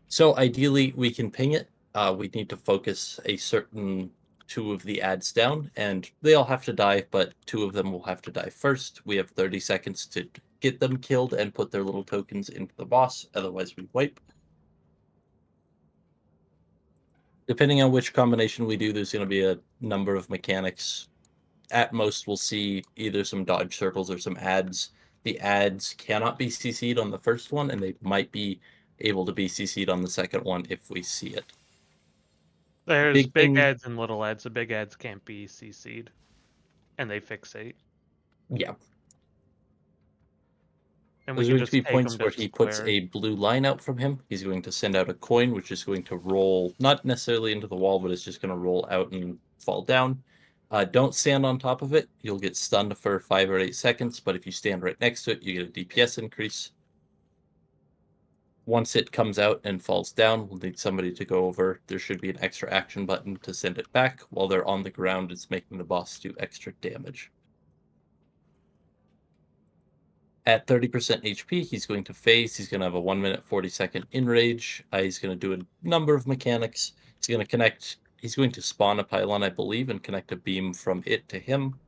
So ideally, we can ping it. We need to focus a certain 2 of the ads down, and they all have to die, but 2 of them will have to die first. We have 30 seconds to get them killed and put their little tokens into the boss, otherwise we wipe. Depending on which combination we do, there's going to be a number of mechanics. At most, we'll see either some dodge circles or some ads. The ads cannot be CC'd on the first one, and they might be able to be CC'd on the second one if we see it. There's big ads and little ads. The big ads can't be CC'd, and they fixate. Yeah. And There's we can going just to be take points them where to he puts square. a blue line out from him. He's going to send out a coin, which is going to roll, not necessarily into the wall, but it's just going to roll out and fall down. Don't stand on top of it. You'll get stunned for 5 or 8 seconds, but if you stand right next to it, you get a DPS increase. Once it comes out and falls down, we'll need somebody to go over. There should be an extra action button to send it back. While they're on the ground, it's making the boss do extra damage. At 30% HP, he's going to phase. He's going to have a 1 minute 40-second enrage. He's going to do a number of mechanics. He's going to connect. He's going to spawn a pylon, I believe, and connect a beam from it to him.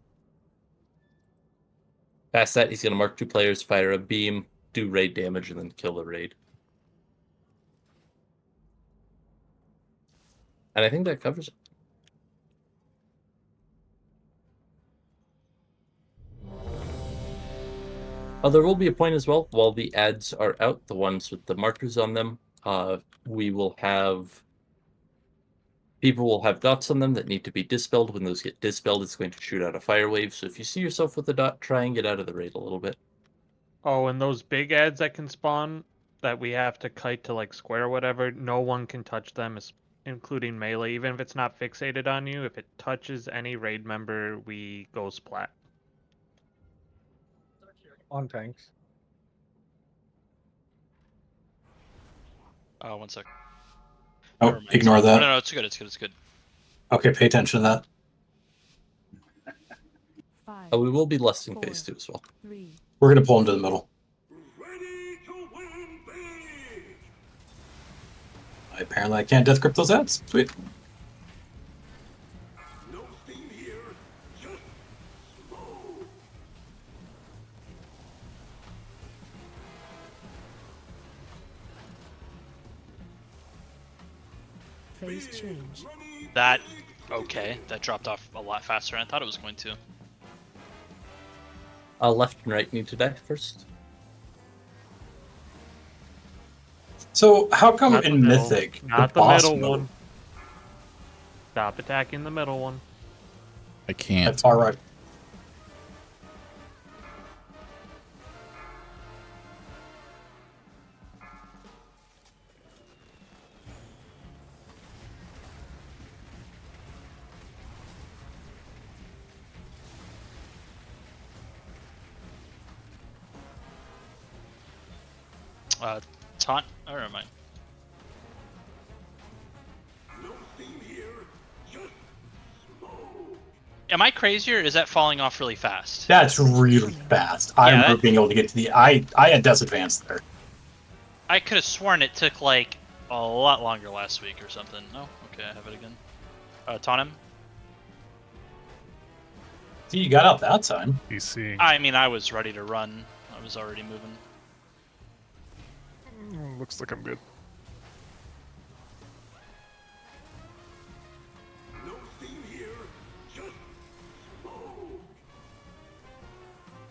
Past that, he's going to mark 2 players, fire a beam, do raid damage, and then kill the raid. And I think that covers it. There will be a point as well, while the ads are out, the ones with the markers on them, we will have... People will have dots on them that need to be dispelled. When those get dispelled, it's going to shoot out a fire wave. So if you see yourself with a dot, try and get out of the raid a little bit. Oh, and those big ads that can spawn, that we have to kite to like square or whatever, no one can touch them, including melee. Even if it's not fixated on you, if it touches any raid member, we go splat. On tanks. Oh, 1 sec. Oh, Never mind. ignore that. No, it's good. It's good. It's good. Okay, pay attention to that. We will be lusting phase 2 as well. We're going to pull him to the middle. Apparently I can't death grip those ads. Sweet. Phase change. That okay. That dropped off a lot faster than I thought it was going to. Left and right need to die first. So how come Not the in middle. Mythic Not the boss middle mode, one. Stop attacking the middle one. I can't. at far right? Taunt. Oh, never mind. Am I crazy or is that falling off really fast? That's really fast. I Yeah, remember being able to get to the. I had Death Advance there. I could have sworn it took like a lot longer last week or something. No? Okay, I have it again. Taunt him. See, you got out that time. He's seeing. I mean, I was ready to run. I was already moving. Looks like I'm good.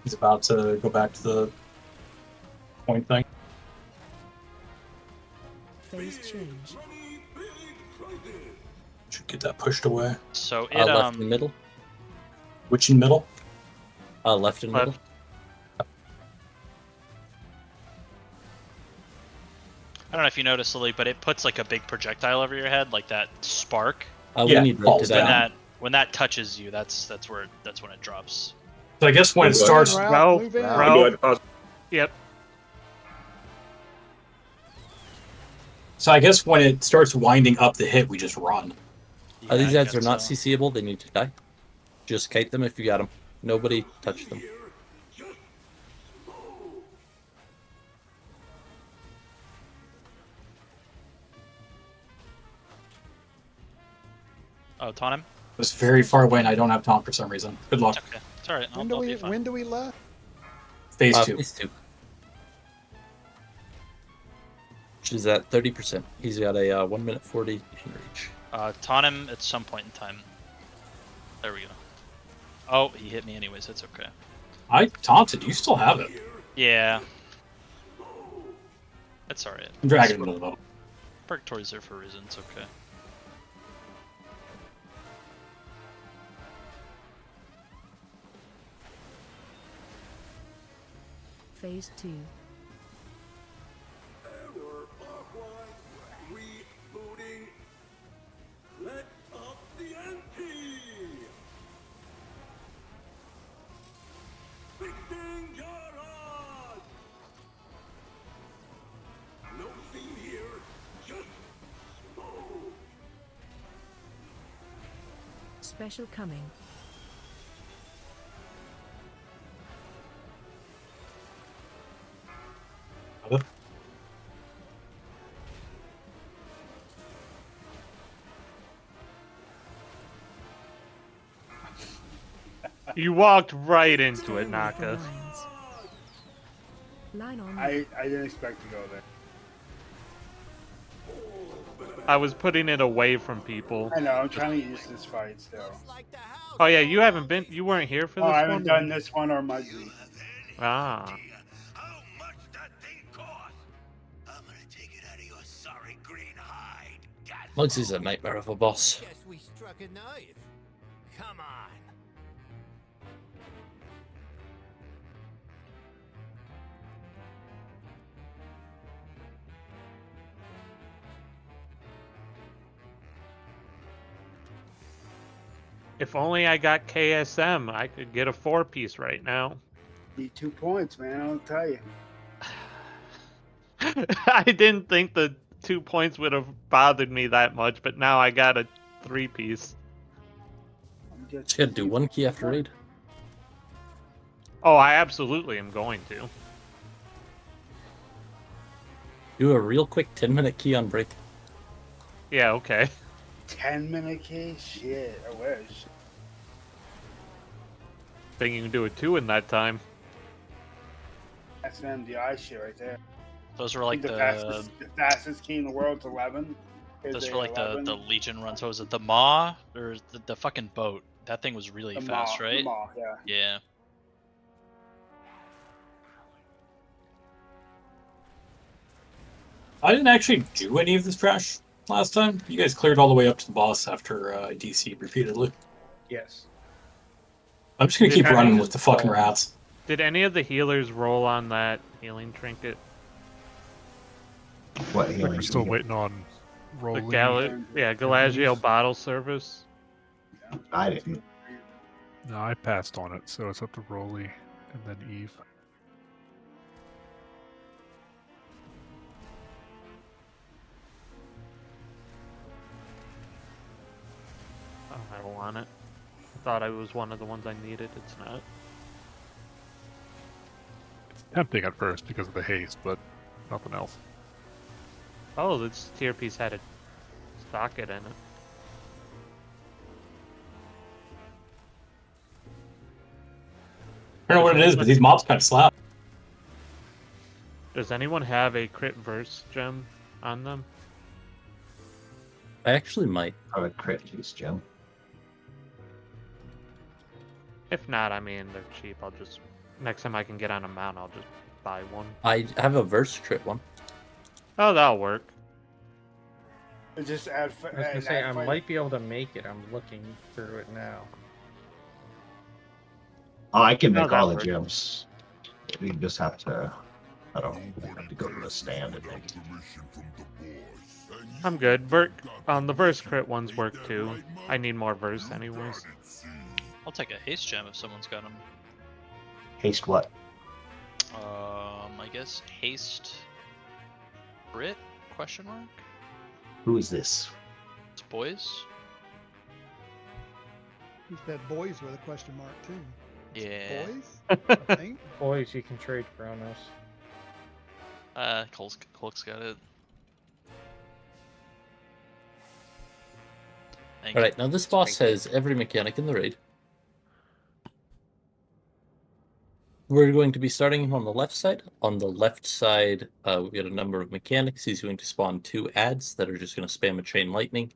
He's about to go back to the point thing. Phase change. Should get that pushed away. So it Left and middle. Which in middle? Left and middle. I don't know if you noticed, Lily, but it puts like a big projectile over your head, like that spark. We need right to die. When that touches you, that's when it drops. So I guess when it starts. Yep. So I guess when it starts winding up the hit, we just run. These ads are not CCable. They need to die. Just kite them if you got them. Nobody touch them. Oh, taunt him? It was very far away and I don't have taunt for some reason. Good luck. Okay, it's alright. When do we left? Phase 2. Phase 2. Which is at 30%. He's got a 1 minute 40 in reach. Taunt him at some point in time. There we go. Oh, he hit me anyways. It's okay. I taunted. You still have it. Yeah. That's alright. I'm dragging him to the boat. Purgatory's there for a reason. It's okay. Phase 2. Let up the ante! Fixing your odds! No theme here, just smoke! Special coming. You walked right into it, Naka. Line on. I didn't expect to go there. I was putting it away from people. I know, I'm trying to use this fight still. Oh yeah, you weren't here for this I one? haven't done this one or Muggsy. Ah. Muggsy's a nightmare of a boss. Guess we struck a knife. Come on. If only I got KSM, I could get a 4-piece right now. Need 2 points, man, I'll tell you. I didn't think the 2 points would have bothered me that much, but now I got a 3-piece. Just gotta do 1 key after raid. Oh, I absolutely am going to. Do a real quick 10-minute key on break. Yeah, okay. 10-minute key? Shit, I wish. Think you can do a 2 in that time. That's an MDI shit right there. Those were like the fastest key in the world is 11. Those it for like the 11? Legion runs. What was it? The Maw or the fucking boat? That thing was really The fast, Maw, right? the Maw, yeah. Yeah. I didn't actually do any of this trash last time. You guys cleared all the way up to the boss after DC repeatedly. Yes. I'm just gonna Did keep any- running with the fucking Go. rats. Did any of the healers roll on that healing trinket? What? We're still waiting on The Rolly. Galagio bottle service. I didn't. No, I passed on it, so it's up to Rolly and then Eve. Oh, I don't want it. I thought I was one of the ones I needed. It's not. It's tempting at first because of the haste, but nothing else. Oh, this tier piece had a socket in it. I don't know what it is, but these mobs kind of slap. Does anyone have a crit verse gem on them? I actually might. I would crit use gem. If not, I mean, they're cheap. I'll just... Next time I can get on a mount, I'll just buy one. I have a verse crit one. Oh, that'll work. Just add. I was gonna say I might be able to make it. I'm looking through it now. Oh, I can No, make that all the works. gems. You just have to. I don't know. You have to go to the stand and make it. I'm good. The verse crit ones work too. I need more verse anyways. I'll take a haste gem if someone's got them. Haste what? I guess haste. Brit? Question mark. Who is this? It's boys. He said boys with a question mark too. Yeah. Boys? I think. Boys, you can trade Chronos. Colk's got it. Alright, now this boss has every mechanic in the raid. We're going to be starting him on the left side. On the left side, we've got a number of mechanics. He's going to spawn 2 adds that are just going to spam a chain lightning.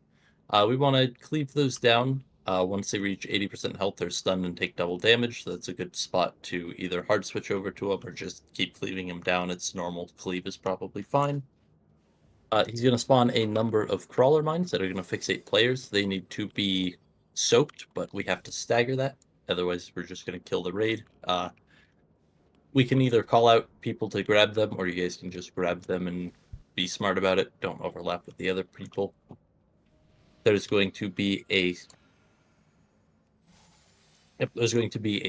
We want to cleave those down. Once they reach 80% health, they're stunned and take double damage. So that's a good spot to either hard switch over to him or just keep cleaving him down. Its normal cleave is probably fine. He's going to spawn a number of crawler mines that are going to fixate players. They need to be soaked, but we have to stagger that. Otherwise, we're just going to kill the raid. We can either call out people to grab them, or you guys can just grab them and be smart about it. Don't overlap with the other people. There's going to be a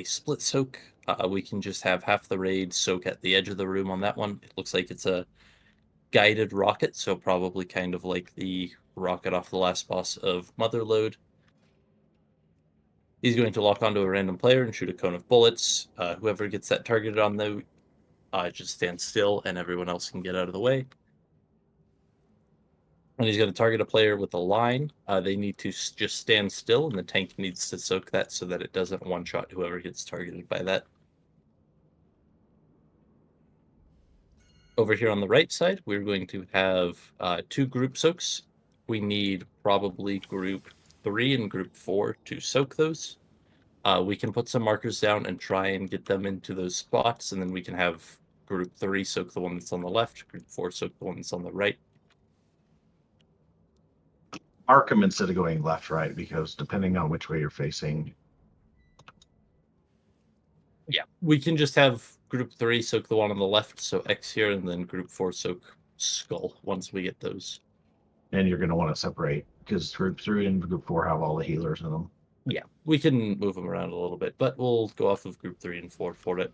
split soak. We can just have half the raid soak at the edge of the room on that one. It looks like it's a guided rocket, so probably kind of like the rocket off the last boss of Motherlode. He's going to lock onto a random player and shoot a cone of bullets. Whoever gets that targeted on them just stand still and everyone else can get out of the way. And he's going to target a player with a line. They need to just stand still, and the tank needs to soak that so that it doesn't one-shot whoever gets targeted by that. Over here on the right side, we're going to have 2 group soaks. We need probably group 3 and group 4 to soak those. We can put some markers down and try and get them into those spots, and then we can have group 3 soak the one that's on the left, group 4 soak the one that's on the right. Mark them instead of going left, right, because depending on which way you're facing. Yeah, we can just have group 3 soak the one on the left, so X here, and then group 4 soak skull once we get those. And you're going to want to separate because group 3 and group 4 have all the healers in them. Yeah, we can move them around a little bit, but we'll go off of group 3 and 4 for it.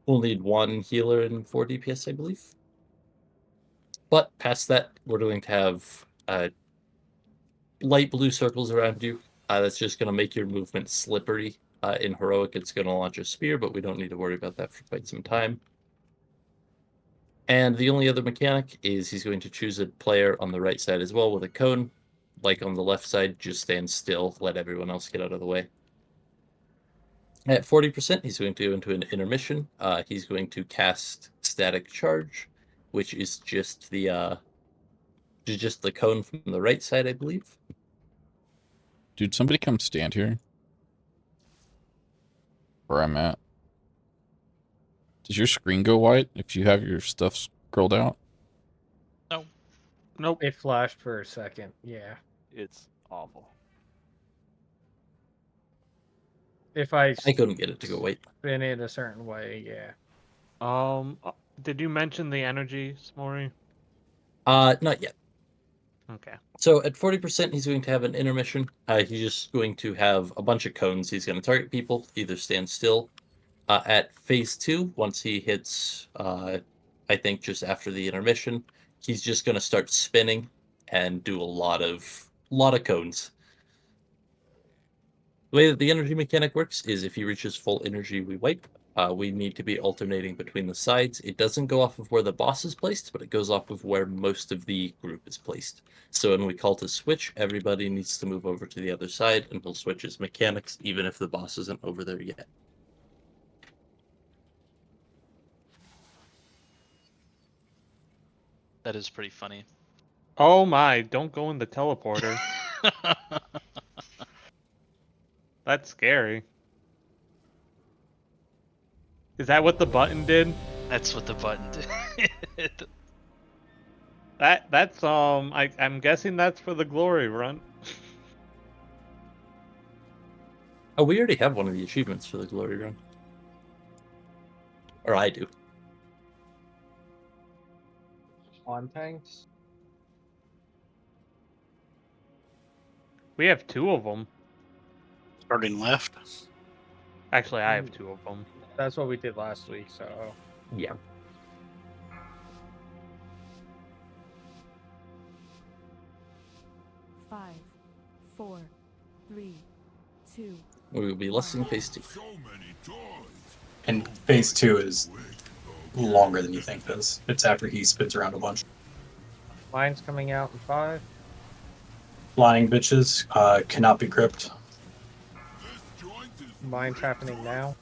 We'll need 1 healer and 4 DPS, I believe. But past that, we're going to have light blue circles around you. That's just going to make your movement slippery. In Heroic, it's going to launch a spear, but we don't need to worry about that for quite some time. And the only other mechanic is he's going to choose a player on the right side as well with a cone. Like on the left side, just stand still, let everyone else get out of the way. At 40%, he's going to go into an intermission. He's going to cast Static Charge, which is just the which is just the cone from the right side, I believe. Dude, somebody come stand here. Where I'm at. Does your screen go white if you have your stuff scrolled out? No. Nope. It flashed for a second. Yeah. It's awful. If I couldn't get it to go white. spin it a certain way, yeah. Did you mention the energy, Smori? Not yet. Okay. So at 40%, he's going to have an intermission. He's just going to have a bunch of cones. He's going to target people, either stand still. At phase 2, once he hits, I think just after the intermission, he's just going to start spinning and do a lot of cones. The way that the energy mechanic works is if he reaches full energy, we wipe. We need to be alternating between the sides. It doesn't go off of where the boss is placed, but it goes off of where most of the group is placed. So when we call to switch, everybody needs to move over to the other side, and he'll switch his mechanics, even if the boss isn't over there yet. That is pretty funny. Oh my, don't go in the teleporter. That's scary. Is that what the button did? That's what the button did. That's I'm guessing that's for the glory run. Oh, we already have one of the achievements for the glory run. Or I do. On tanks. We have 2 of them. Starting left. Actually, I have 2 of them. That's what we did last week, so. Yeah. Five, 4, 3, 2. We will be listening phase 2. And phase 2 is longer than you think it is. It's after he spins around a bunch. Mine's coming out in 5. Flying bitches cannot be gripped. Mine's happening now.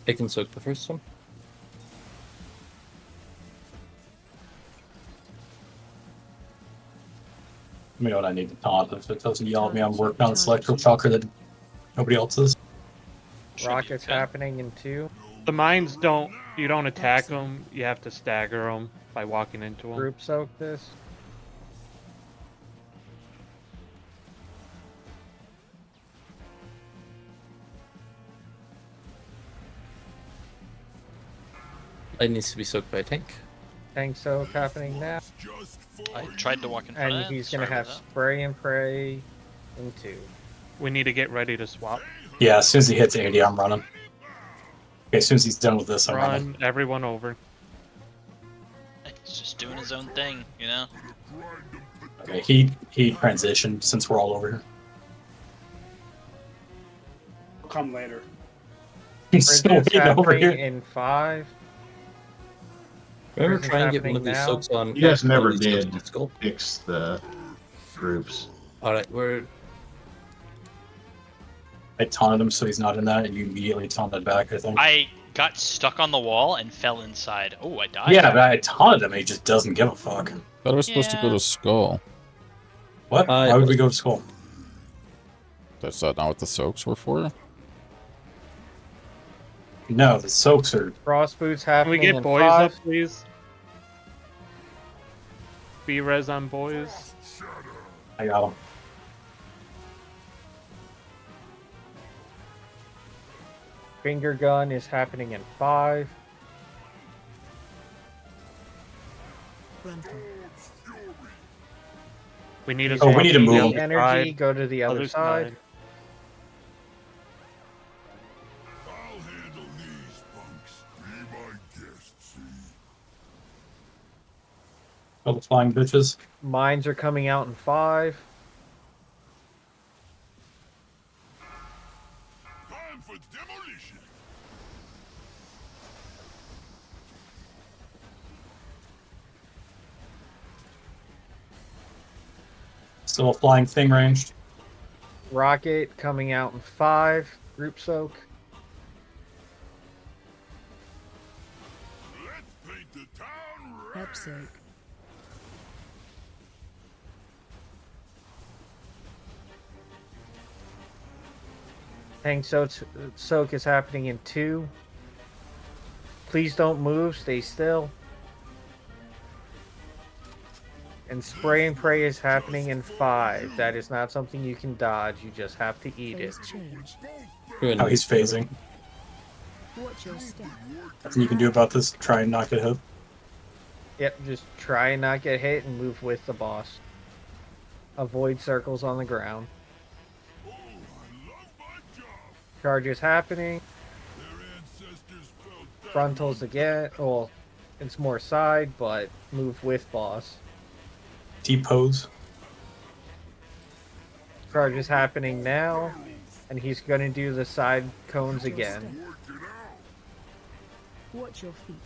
I can soak the first one. You know what I need to taunt if it doesn't yell at me. I'm working on this electro shocker that nobody else is. Rocket's happening in 2. The mines you don't attack them, you have to stagger them by walking into them. Group soak this. It needs to be soaked by a tank. Tank soak happening now. I tried to walk in front of And that. he's going to Sorry have about that. spray and pray in 2. We need to get ready to swap. Yeah, as soon as he hits 80, I'm running. Okay, as soon as he's done with this, I'm running. Run everyone over. He's just doing his own thing, you know? Okay, he transitioned since we're all over here. Come later. He's still Bridges waiting over happening here. in 5. Remember Prison's trying to get one of happening these now. soaks on. You guys one of never these soaks did on skull? fix the groups. Alright, we're. I taunted him so he's not in that, and you immediately taunted back, I think. I got stuck on the wall and fell inside. Oh, I died. Yeah, but I taunted him and he just doesn't give a fuck. Thought I was supposed to go Yeah. to Skull. What? Why would we go to school? That's not what the soaks were for? No, the soaks are... Frost boots Can we happening get in boys 5. up, please? B-res on boys. I got him. Finger gun is happening in 5. We need to Oh, we need to swap move the them. other Energy, side. go to the other side. Oh, the flying bitches. Mines are coming out in 5. Still a flying thing ranged. Rocket coming out in 5. Group soak. Pep soak. Hang Soak is happening in 2. Please don't move. Stay still. And Spray and Pray is happening in 5. That is not something you can dodge. You just have to eat it. How he's phasing. Watch your step. Nothing you can do about this. Try and not get hit. Yep, just try and not get hit and move with the boss. Avoid circles on the ground. Charge is happening. Frontals again. Well, it's more side, but move with boss. T-pose. Charge is happening now, and he's going to do the side cones again. Watch your feet.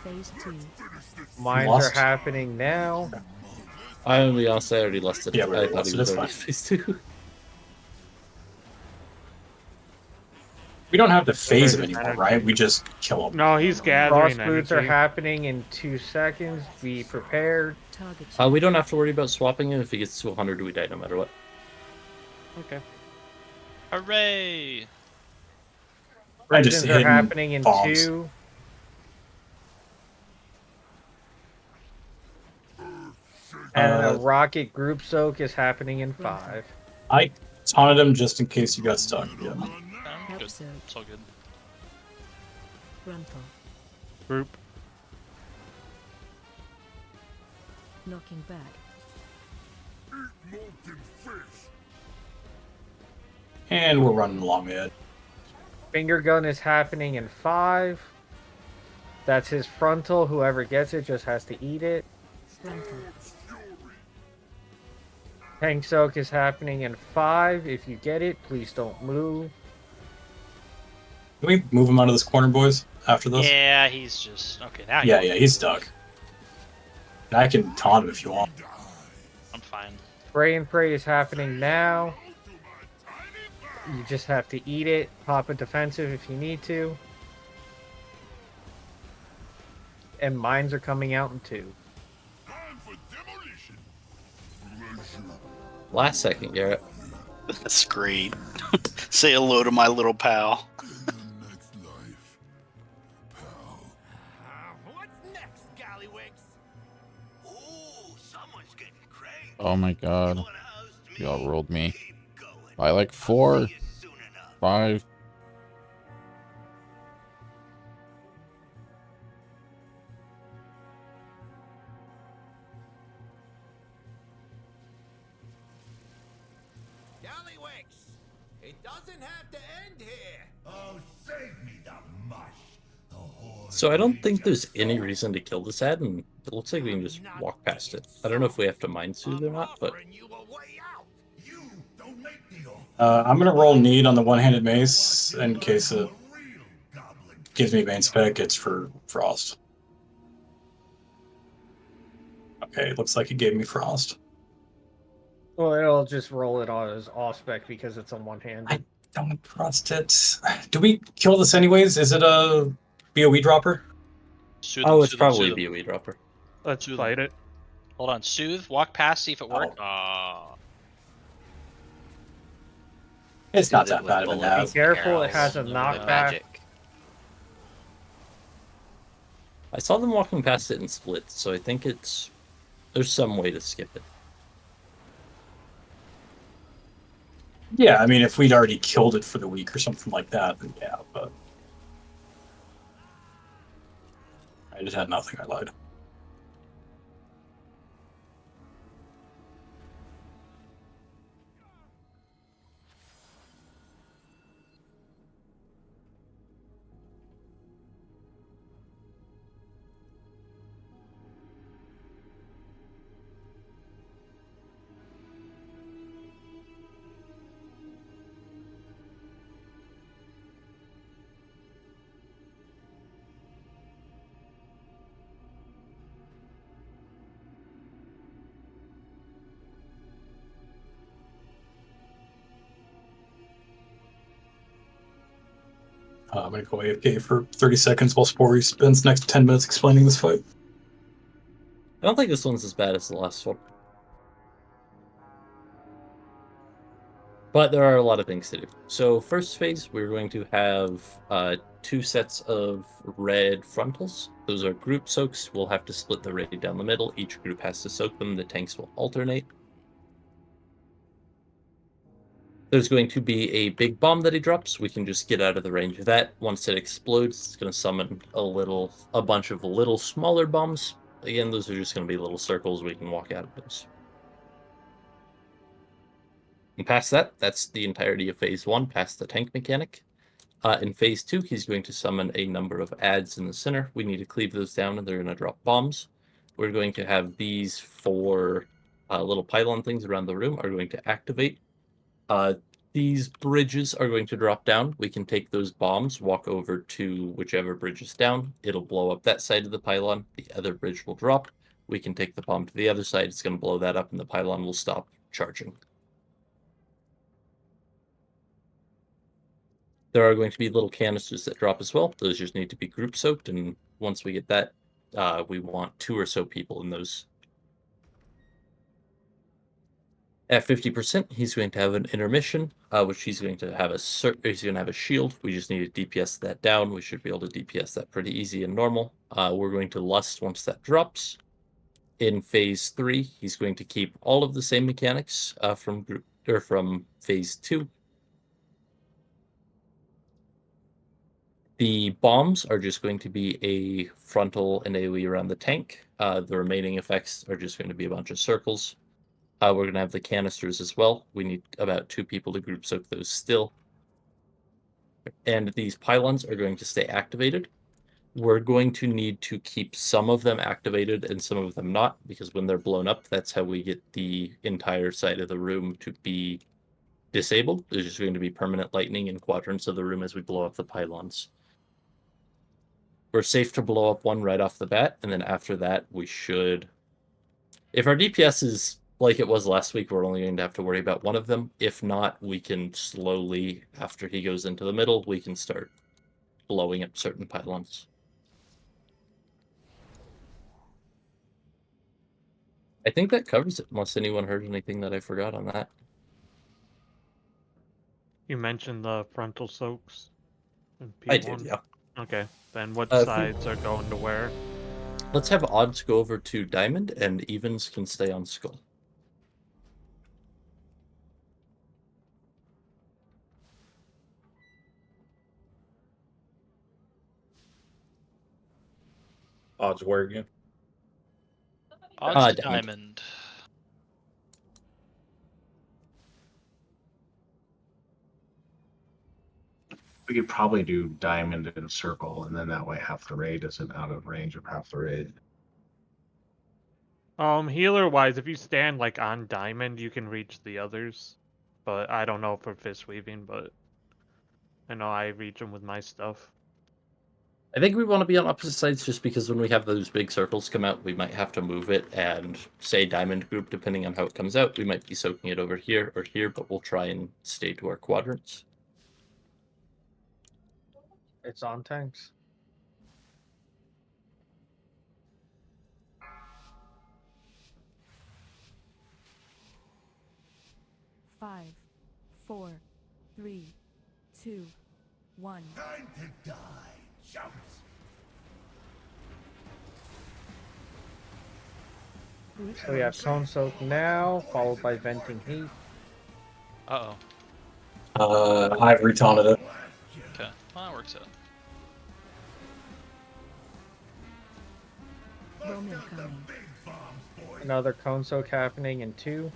Phase 2. Mines are happening now. I only honestly already lost it. Yeah, we I already thought lost he it, was it's already fine. phase 2. We don't have to phase him anymore, right? We just kill him. No, he's gathering Frost boots are energy. happening in 2 seconds. Be prepared. We don't have to worry about swapping him. If he gets to 100, we die no matter what. Okay. Hooray! I just Prisons are hit happening in bombs. 2. And a rocket group soak is happening in 5. I taunted him just in case you got stuck. Yeah. Good. It's all good. Frontal. Group. Knocking back. And we're running along the edge. Finger gun is happening in 5. That's his frontal. Whoever gets it just has to eat it. Frontal. Tank soak is happening in 5. If you get it, please don't move. Can we move him out of this corner, boys, after this? Yeah, he's just okay now. Yeah, he's stuck. And I can taunt him if you want. I'm fine. Spray and Pray is happening now. You just have to eat it. Pop a defensive if you need to. And mines are coming out in 2. Last second, Garrett. That's great. Say hello to my little pal. Oh my god. Y'all rolled me. By like 4, 5. It doesn't have to end here. Oh, save me the mush. So I don't think there's any reason to kill this ad, and it looks like we can just walk past it. I don't know if we have to mind soothe or not, but I'm gonna roll need on the one-handed mace in case it gives me main spec. It's for frost. Okay, it looks like it gave me frost. Well, it'll just roll it on as off spec because it's on one-handed. Don't trust it. Do we kill this anyways? Is it a BOE dropper? Soothe oh, him, it's soothe him, probably soothe a him. BOE dropper. Let's Soothe fight him. it. Hold on. Soothe. Walk past. See if it worked. It's not Soothe it that with bad of a bullets, nav. Be careful, it arrows, has a and knockback. magic. I saw them walking past it in split, so I think there's some way to skip it. Yeah, I mean, if we'd already killed it for the week or something like that, then yeah, but I just had nothing. I lied. I'm going to go AFK for 30 seconds while Spory spends the next 10 minutes explaining this fight. I don't think this one's as bad as the last one. But there are a lot of things to do. So first phase, we're going to have 2 sets of red frontals. Those are group soaks. We'll have to split the raid down the middle. Each group has to soak them. The tanks will alternate. There's going to be a big bomb that he drops. We can just get out of the range of that. Once it explodes, it's going to summon a bunch of little smaller bombs. Again, those are just going to be little circles. We can walk out of those. And past that, that's the entirety of phase 1, past the tank mechanic. In phase 2, he's going to summon a number of adds in the center. We need to cleave those down, and they're going to drop bombs. We're going to have these 4 little pylon things around the room are going to activate. These bridges are going to drop down. We can take those bombs, walk over to whichever bridge is down. It'll blow up that side of the pylon. The other bridge will drop. We can take the bomb to the other side. It's going to blow that up, and the pylon will stop charging. There are going to be little canisters that drop as well. Those just need to be group soaked, and once we get that, we want 2 or so people in those. At 50%, he's going to have an intermission, which he's going to have a shield. We just need to DPS that down. We should be able to DPS that pretty easy and normal. We're going to lust once that drops. In phase 3, he's going to keep all of the same mechanics from phase 2. The bombs are just going to be a frontal and AoE around the tank. The remaining effects are just going to be a bunch of circles. We're going to have the canisters as well. We need about 2 people to group soak those still. And these pylons are going to stay activated. We're going to need to keep some of them activated and some of them not, because when they're blown up, that's how we get the entire side of the room to be disabled. There's just going to be permanent lightning in quadrants of the room as we blow up the pylons. We're safe to blow up one right off the bat, and then after that, we should... If our DPS is like it was last week, we're only going to have to worry about one of them. If not, we can slowly, after he goes into the middle, we can start blowing up certain pylons. I think that covers it, unless anyone heard anything that I forgot on that. You mentioned the frontal soaks in P1? I did, yeah. Okay, then what If we- sides are going to where? Let's have odds go over to diamond, and evens can stay on skull. Odds where again? Odds to diamond. diamond. We could probably do diamond and circle, and then that way half the raid isn't out of range of half the raid. Healer wise, if you stand like on diamond, you can reach the others. But I don't know for fist weaving, but I know I reach them with my stuff. I think we want to be on opposite sides just because when we have those big circles come out, we might have to move it and say diamond group, depending on how it comes out. We might be soaking it over here or here, but we'll try and stay to our quadrants. It's on tanks. Five, 4, 3, 2, 1. Time to die, chumps. So we have cone soak now, followed by venting heat. Uh-oh. I've retaunted it. Okay. Well, that works out. Roman coming. Another cone soak happening in 2.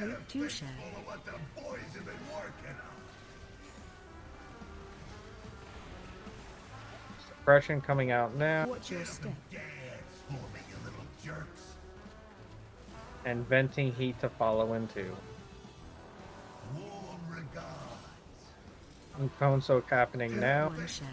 Route 2 shad. Suppression coming out now. Watch your step. And venting heat to follow into. And cone soak happening now. One shad.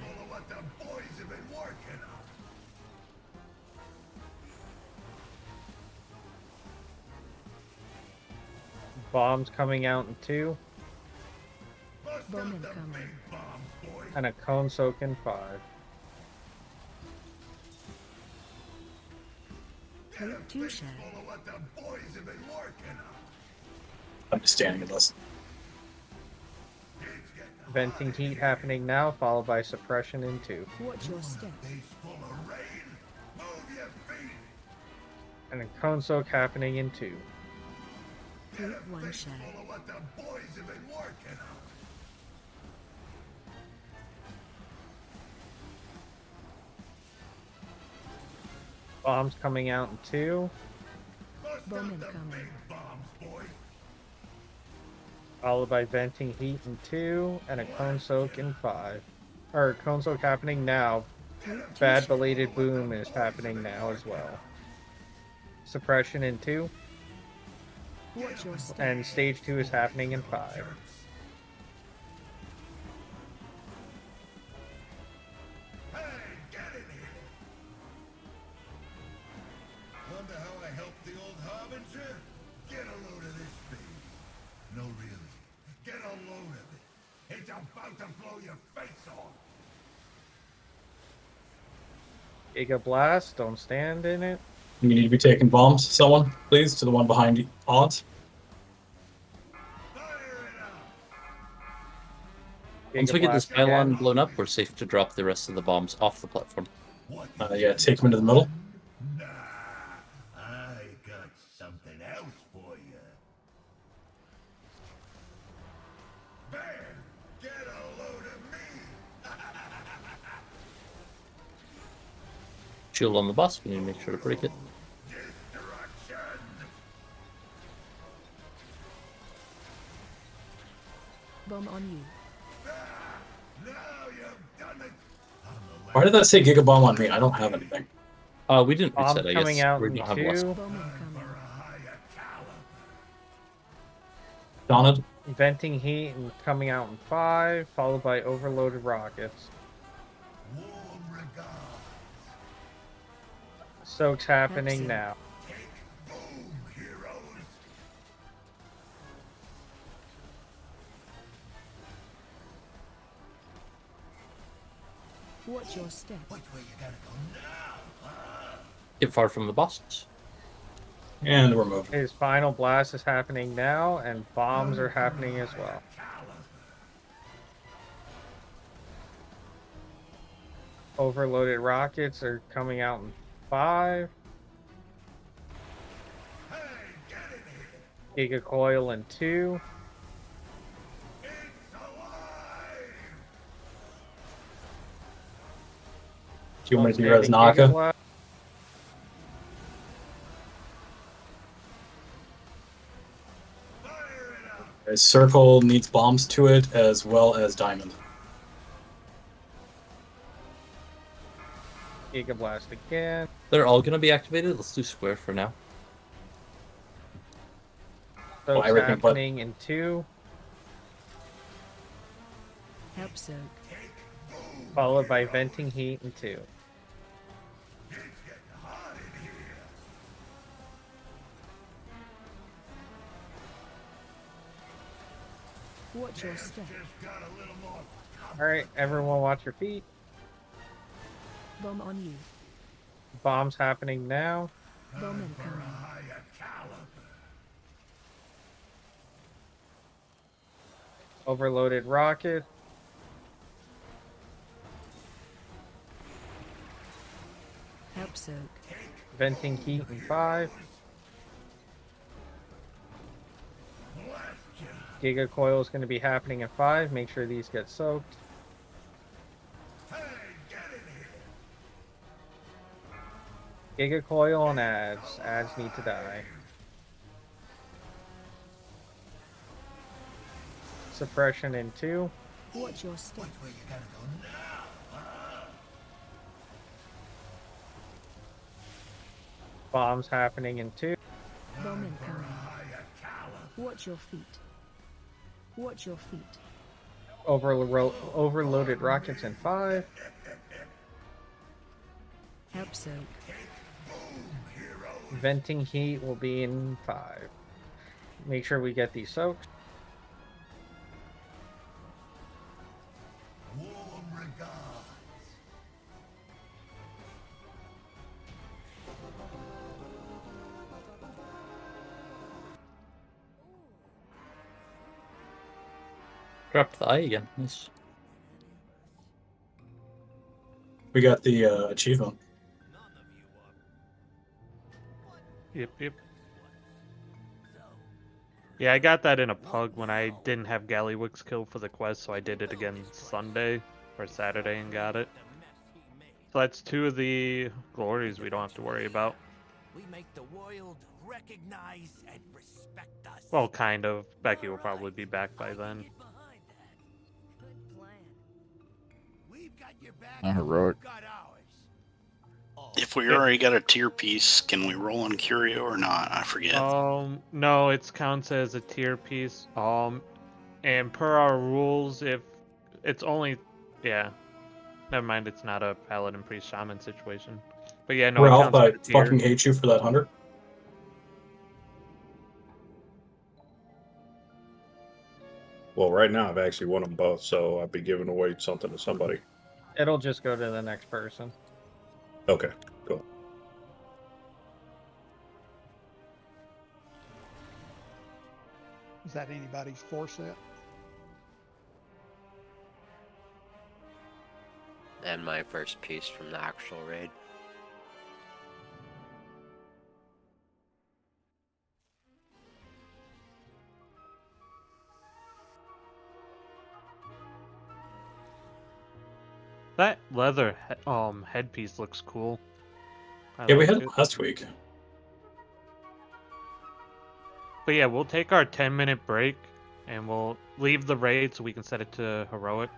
Bombs coming out in 2. Bowman coming. And a cone soak in 5. Group 2 share. I'm just standing in this. Venting heat happening now, followed by suppression in 2. Watch your step. And a cone soak happening in 2. Group 1 share. Bombs coming out in 2. Bomb incoming. Followed by venting heat in 2. And a cone soak in 5. Or cone soak happening now. Bad belated boom is happening now as well. Suppression in 2. Watch your step. And stage 2 is happening in 5. Wonder how I helped the old harbinger? Get a load of this thing. No, really. Get a load of it. It's about to blow your face off. Giga Blast, don't stand in it. You need to be taking bombs, someone, please, to the one behind odds. Once we get this pylon blown up, we're safe to drop the rest of the bombs off the platform. Yeah, take them into the middle. Nah, I got something else for you. Man, get a load of me. Shield on the boss, we need to make sure to break it. Bomb on you. Why did that say Gigabomb on me? I don't have anything. We didn't Bombs reset, I coming guess. out We in don't have 2. less. Donald? Venting heat and coming out in 5, followed by overloaded rockets. Soak's happening now. Watch your step. Get far from the boss. And we're moving. His final blast is happening now, and bombs are happening as well. Overloaded rockets are coming out in 5. Giga Coil in 2. Do you want me to do Outstanding Giga Reznaka? Blast. Circle needs bombs to it as well as diamond. Giga Blast again. They're all going to be activated. Let's do square for now. Soak's everything but- happening in 2. Help soak. Followed by venting heat in 2. Watch your step. Alright, everyone watch your feet. Bomb on you. Bombs happening now. Bomb incoming. Overloaded rocket. Help soak. Venting heat in 5. Giga Coil is going to be happening in 5. Make sure these get soaked. Giga Coil and ads. Ads need to die. Suppression in 2. Watch your step. Bombs happening in 2. Bomb incoming. Watch your feet. Watch your feet. Overloaded rockets in 5. Help soak. Venting heat will be in 5. Make sure we get these soaked. Grabbed the eye again. Nice. We got the achievement. Yep. Yeah, I got that in a pug when I didn't have Gallywix kill for the quest, so I did it again Sunday or Saturday and got it. So that's 2 of the glories we don't have to worry about. We make the world recognize and respect us. Well, kind of. Becky will probably be back by then. We've got your back. Not heroic. Got ours. If we already got a tier piece, can we roll on Curio or not? I forget. No, it counts as a tier piece. And per our rules, if it's only, yeah, never mind. It's not a paladin priest shaman situation. But yeah, no, it Ralph, counts I as a tier. fucking hate you for that 100. Well, right now I've actually won them both, so I'd be giving away something to somebody. It'll just go to the next person. Okay, cool. Is that anybody's 4 set? And my first piece from the actual raid. That leather headpiece looks cool. I Yeah, we like had it it. last week. But yeah, we'll take our 10-minute break and we'll leave the raid so we can set it to heroic.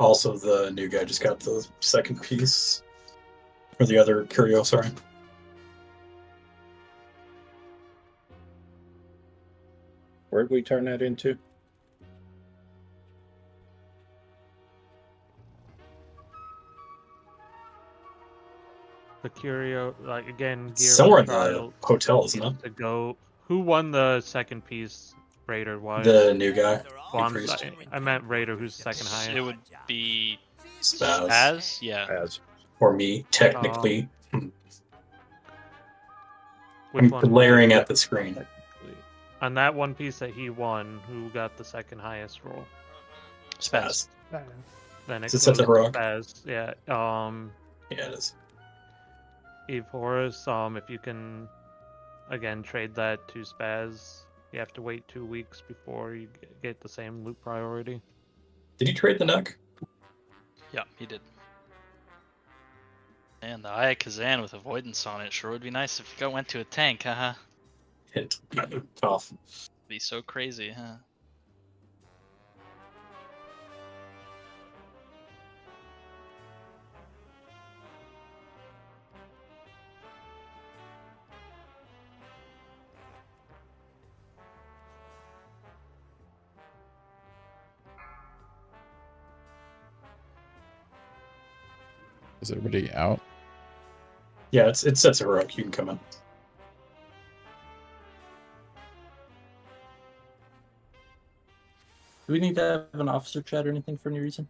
Also, the new guy just got the second piece. Or the other curio, sorry. Where'd we turn that into? The curio, like again, gear Somewhere on in the trial. hotel, isn't it? To go. Who won the second piece? Raider wise. The new guy. Well, New priest. I meant Raider, who's second highest. It would be Spaz. Spaz? Yeah. Spaz. Or me, technically. Which I'm one? glaring at the screen. On that one piece that he won, who got the second highest roll? Spaz. Then it Is it set to goes heroic? Spaz. Yeah. Yeah, it is. Eve Horus, if you can, again, trade that to Spaz, you have to wait 2 weeks before you get the same loot priority. Did he trade the neck? Yeah, he did. And the Eye of Kazan with avoidance on it sure would be nice if it went to a tank, haha. Hit. Tough. Be so crazy, huh? Is everybody out? Yeah, it's set to heroic. You can come in. Do we need to have an officer chat or anything for any reason?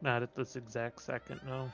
Not at this exact second, no.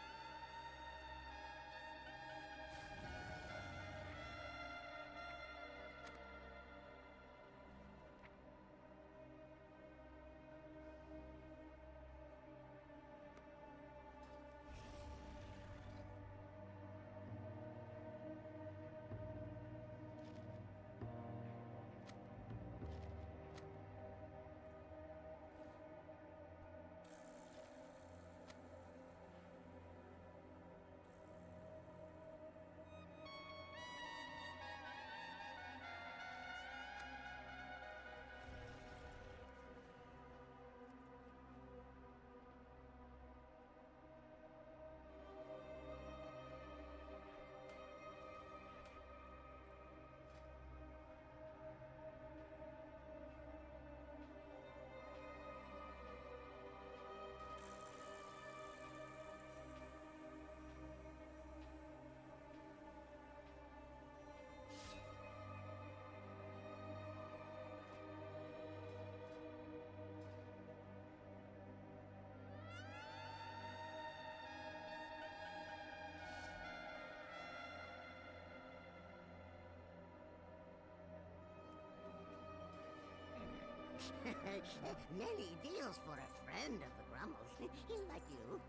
Many deals for a friend of the Grumbles. Like you.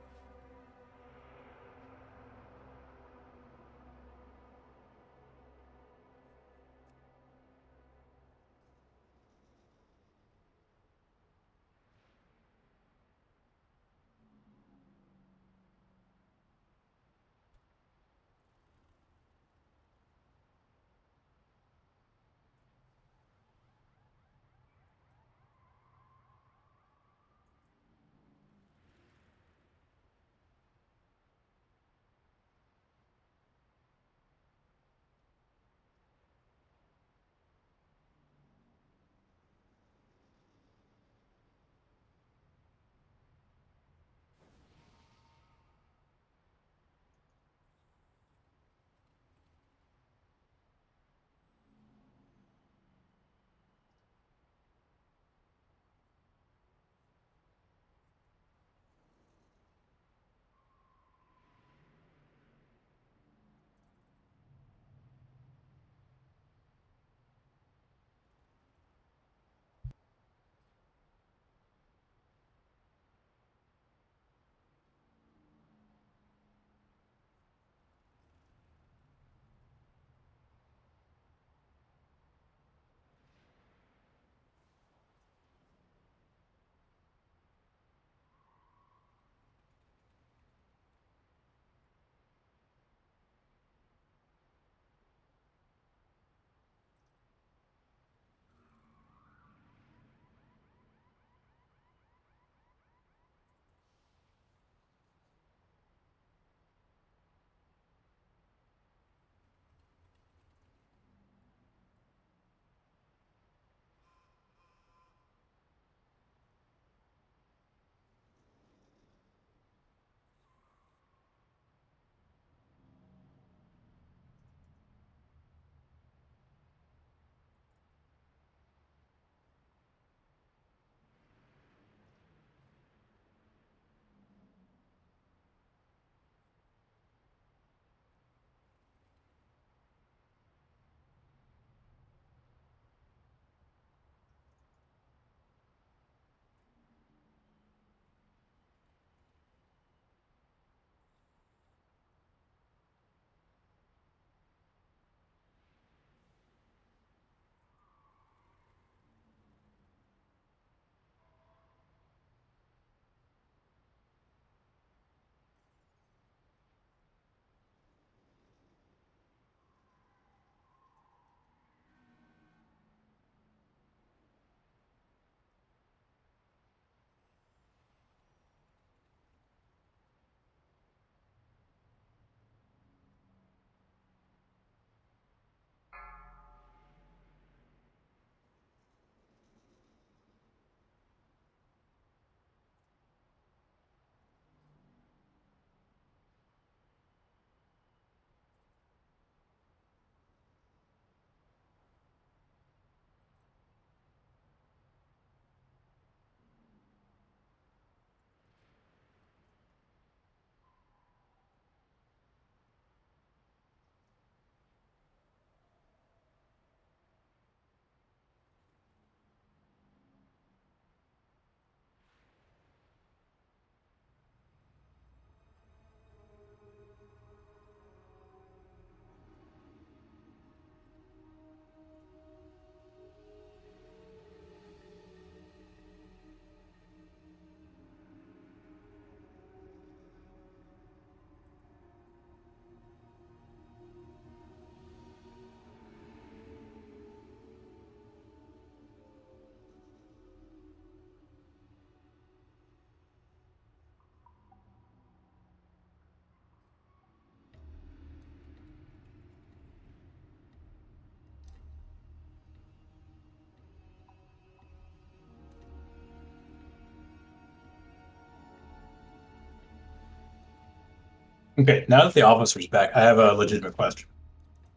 Okay, now that the officer's back, I have a legitimate question.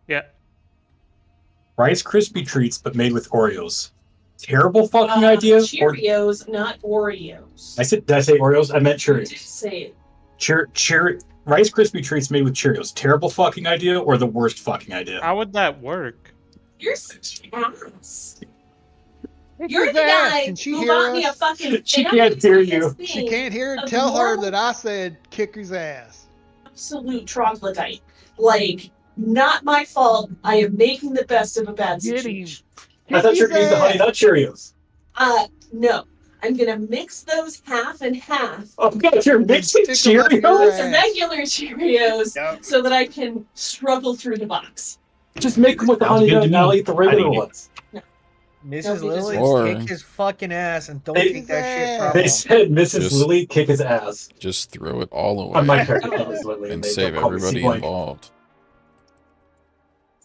Yeah. Rice Krispie treats, but made with Oreos. Terrible fucking idea. Cheerios, not Oreos. Did I say Oreos? I meant You did Cheerios. say it. Rice Krispie treats made with Cheerios. Terrible fucking idea, or the worst fucking idea? How would that work? You're such an ass. You're the guy Can she who hear bought me a us? fucking She fancy can't hear you. thing She can't hear. of Tell her normal that I said kick his ass. absolute troglodyte. Like, not my fault. I am making the best of a bad Get him. situation. I thought you were Kick going to use the Honey his Nut Cheerios. No. I'm gonna mix those half and half. Oh God, you're mixing Stick 'em up your Cheerios? With the ass. regular Cheerios Yep. so that I can struggle through the box. Just make them with the Sounds Honey good Nut to and I'll me. eat the regular I'd eat it. ones. Mrs. Nobody Lily, deserves Or- kick his fucking ass and don't They- take that shit from They him. said Mrs. Just- Lily kick his ass. Just throw it all away On my character, Mrs. Lily, and they save don't call me everybody C-Blank. involved.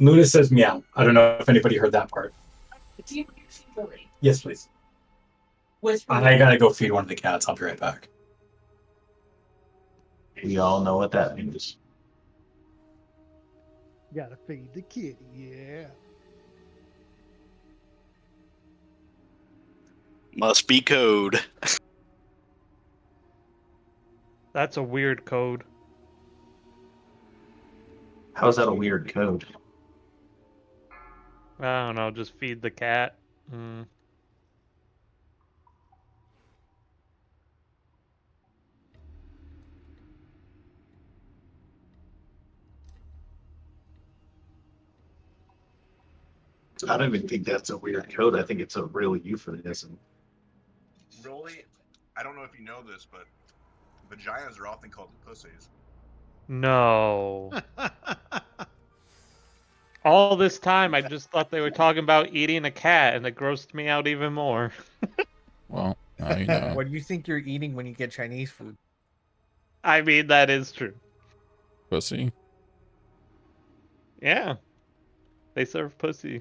Luna says meow. I don't know if anybody heard that part. Do you feed Lily? Yes, please. With her I gotta go feed one of the cats. I'll be right back. We all know what that means. Gotta feed the kitty, yeah. Must be code. That's a weird code. How's that a weird code? I don't know, just feed the cat. I don't even think that's a weird code. I think it's a real euphemism. Really, I don't know if you know this, but vaginas are often called pussies. No. All this time, I just thought they were talking about eating a cat, and it grossed me out even more. Well, now you know. What do you think you're eating when you get Chinese food? I mean, that is true. Pussy. Yeah. They serve pussy.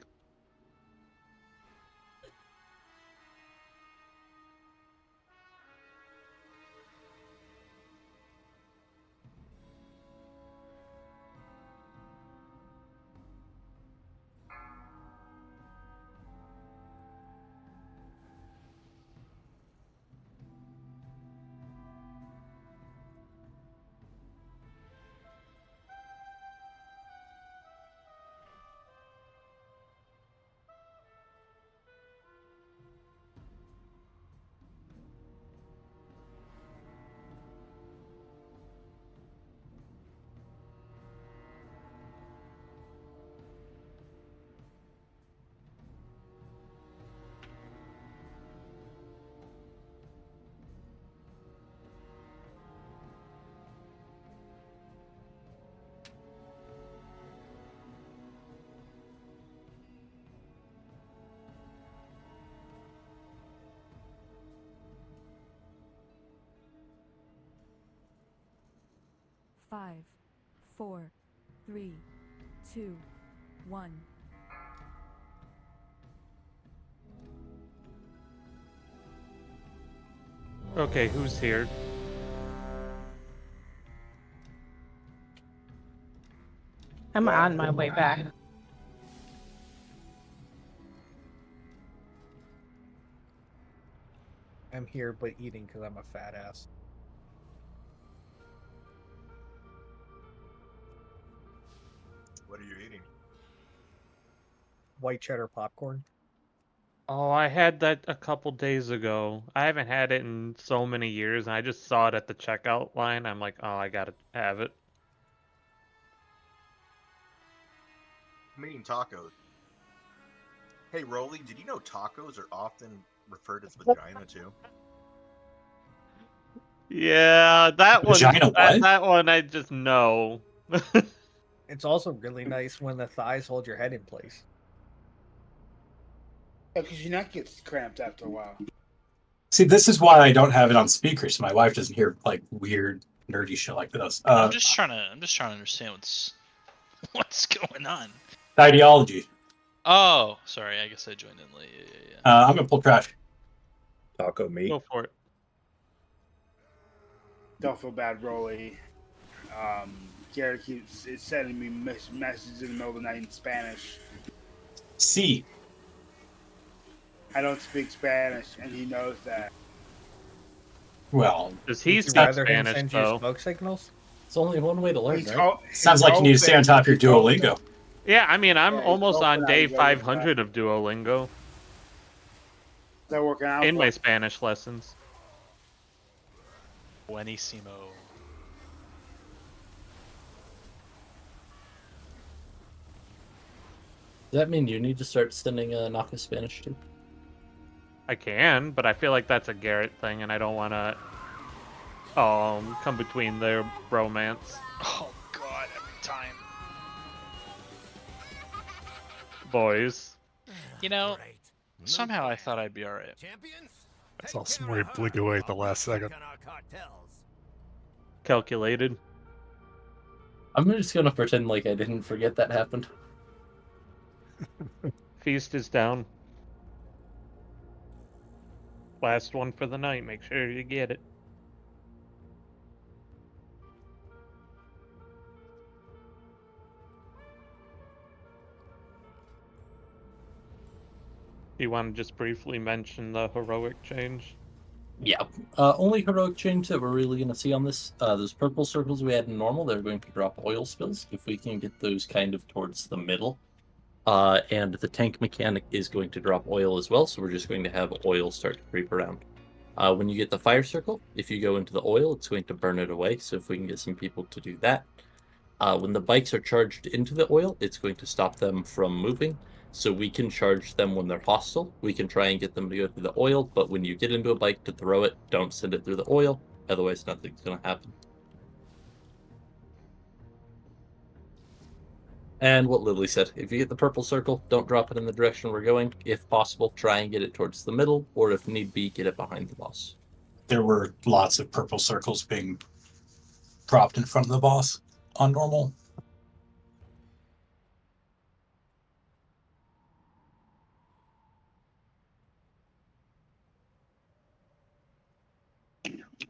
Five, 4, 3, 2, 1. Okay, who's here? I'm on my way back. I'm here, but eating because I'm a fat ass. What are you eating? White cheddar popcorn. Oh, I had that a couple days ago. I haven't had it in so many years, and I just saw it at the checkout line. I'm like, oh, I gotta have it. I'm eating tacos. Hey, Rolly, did you know tacos are often referred as vagina too? Yeah, that one. Vagina what? That one, I just know. It's also really nice when the thighs hold your head in place. Yeah, because your neck gets cramped after a while. See, this is why I don't have it on speaker, so my wife doesn't hear like weird, nerdy shit like this. I'm just trying to understand what's going on. Ideology. Oh, sorry. I guess I joined in late. Yeah. I'm gonna pull trash. Taco meat. Go for it. Don't feel bad, Rolly. Garrett keeps sending me messages in the middle of the night in Spanish. C. I don't speak Spanish, and he knows that. Well, does he Would you speak rather him Spanish send you though? smoke signals? It's only one way to learn, He's right? ho- Sounds he's like you need to stay on top of your hoping- Duolingo. Yeah, I mean, I'm Yeah, he's almost hoping on I day get it back. 500 of Duolingo. They're working out In for my it. Spanish lessons. Buenísimo. Does that mean you need to start sending Naka Spanish too? I can, but I feel like that's a Garrett thing, and I don't want to come between their romance. Oh god, every time. Boys. You know, somehow I thought I'd be alright. I saw somebody blink away at the last second. Calculated. I'm just gonna pretend like I didn't forget that happened. Feast is down. Last one for the night. Make sure you get it. Do you want to just briefly mention the heroic change? Yeah. Only heroic change that we're really going to see on this, those purple circles we had in normal, they're going to drop oil spills. If we can get those kind of towards the middle. And the tank mechanic is going to drop oil as well, so we're just going to have oil start to creep around. When you get the fire circle, if you go into the oil, it's going to burn it away, so if we can get some people to do that. When the bikes are charged into the oil, it's going to stop them from moving. So we can charge them when they're hostile. We can try and get them to go through the oil, but when you get into a bike to throw it, don't send it through the oil. Otherwise, nothing's going to happen. And what Lily said, if you get the purple circle, don't drop it in the direction we're going. If possible, try and get it towards the middle, or if need be, get it behind the boss. There were lots of purple circles being dropped in front of the boss on normal.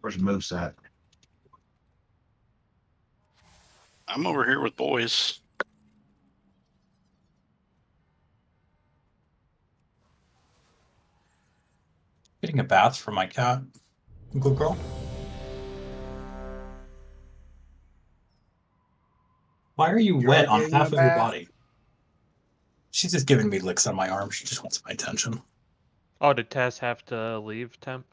Where's Moose at? I'm over here with boys. Getting a bath for my cat. Good girl. Why are you wet on getting half a of your bath? body? She's just giving me licks on my arm. She just wants my attention. Oh, did Tess have to leave, Temp?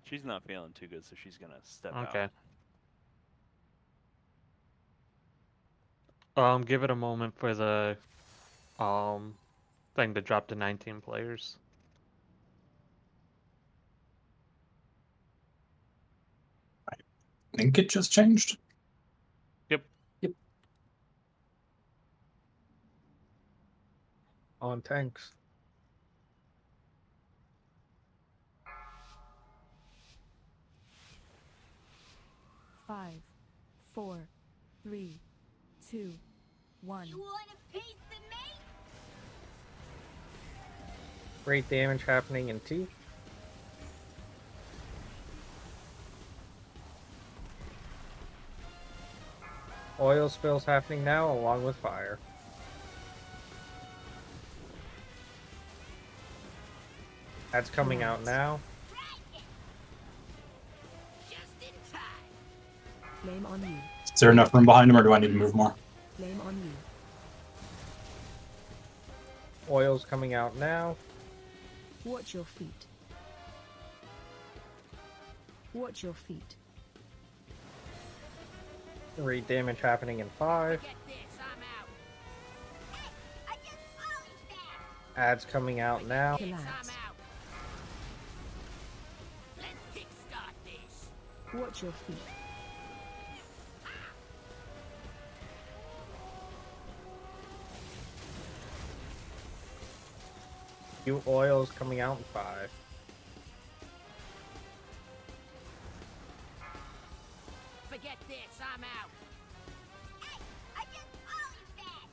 She's not feeling too good, so she's gonna step Okay. out. Give it a moment for the thing to drop to 19 players. I think it just changed. Yep. On tanks. Five, 4, 3, 2, 1. You want a piece of me? Great damage happening in 2. Oil spills happening now along with fire. That's coming out now. Blame on you. Is there enough room behind him, or do I need to move more? Blame on you. Oil's coming out now. Watch your feet. Watch your feet. Great damage happening in 5. Ads coming out now. Watch your feet. New oils coming out in 5. Forget this, I'm out. Hey, I just polished that.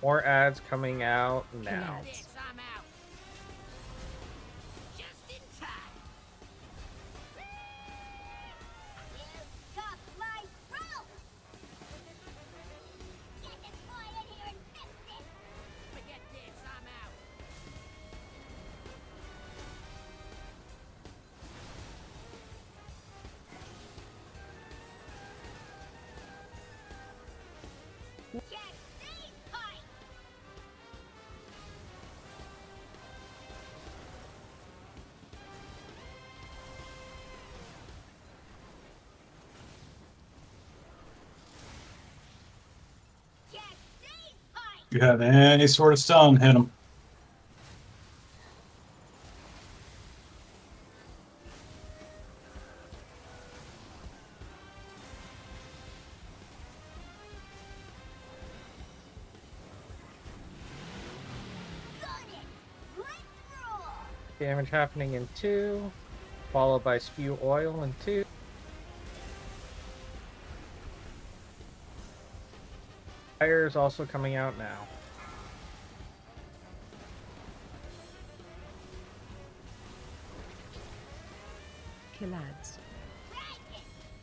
More ads coming out now. Forget this, I'm out. Just in time. You took my rope. Get this boy in here and fix this. Forget this, I'm out. Check these pipes. If you have any sort of stun, hit him. Damage happening in 2, followed by spew oil in 2. Fire is also coming out now. Kill ads.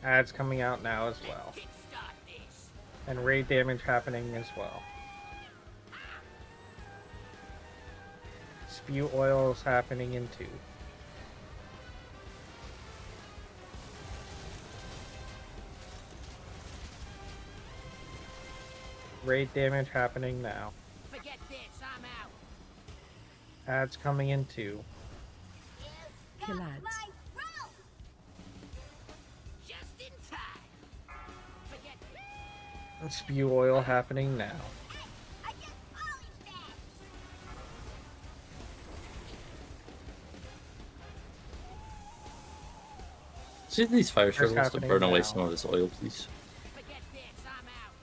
Ads coming out now as well. And raid damage happening as well. Spew oil is happening in 2. Raid damage happening now. Forget this, I'm out. Ads coming in 2. Kill ads. Just in time. Forget this. Spew oil happening now. See these fire What's shovels to happening burn away now? some of this oil, please. Forget this, I'm out.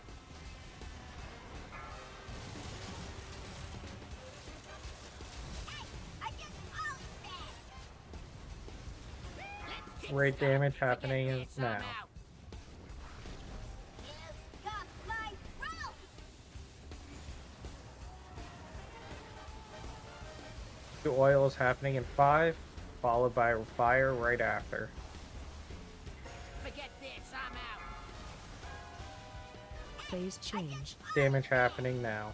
Raid damage happening now. The oil is happening in 5, followed by fire right after. Forget this, I'm out. Phase change. Damage happening now.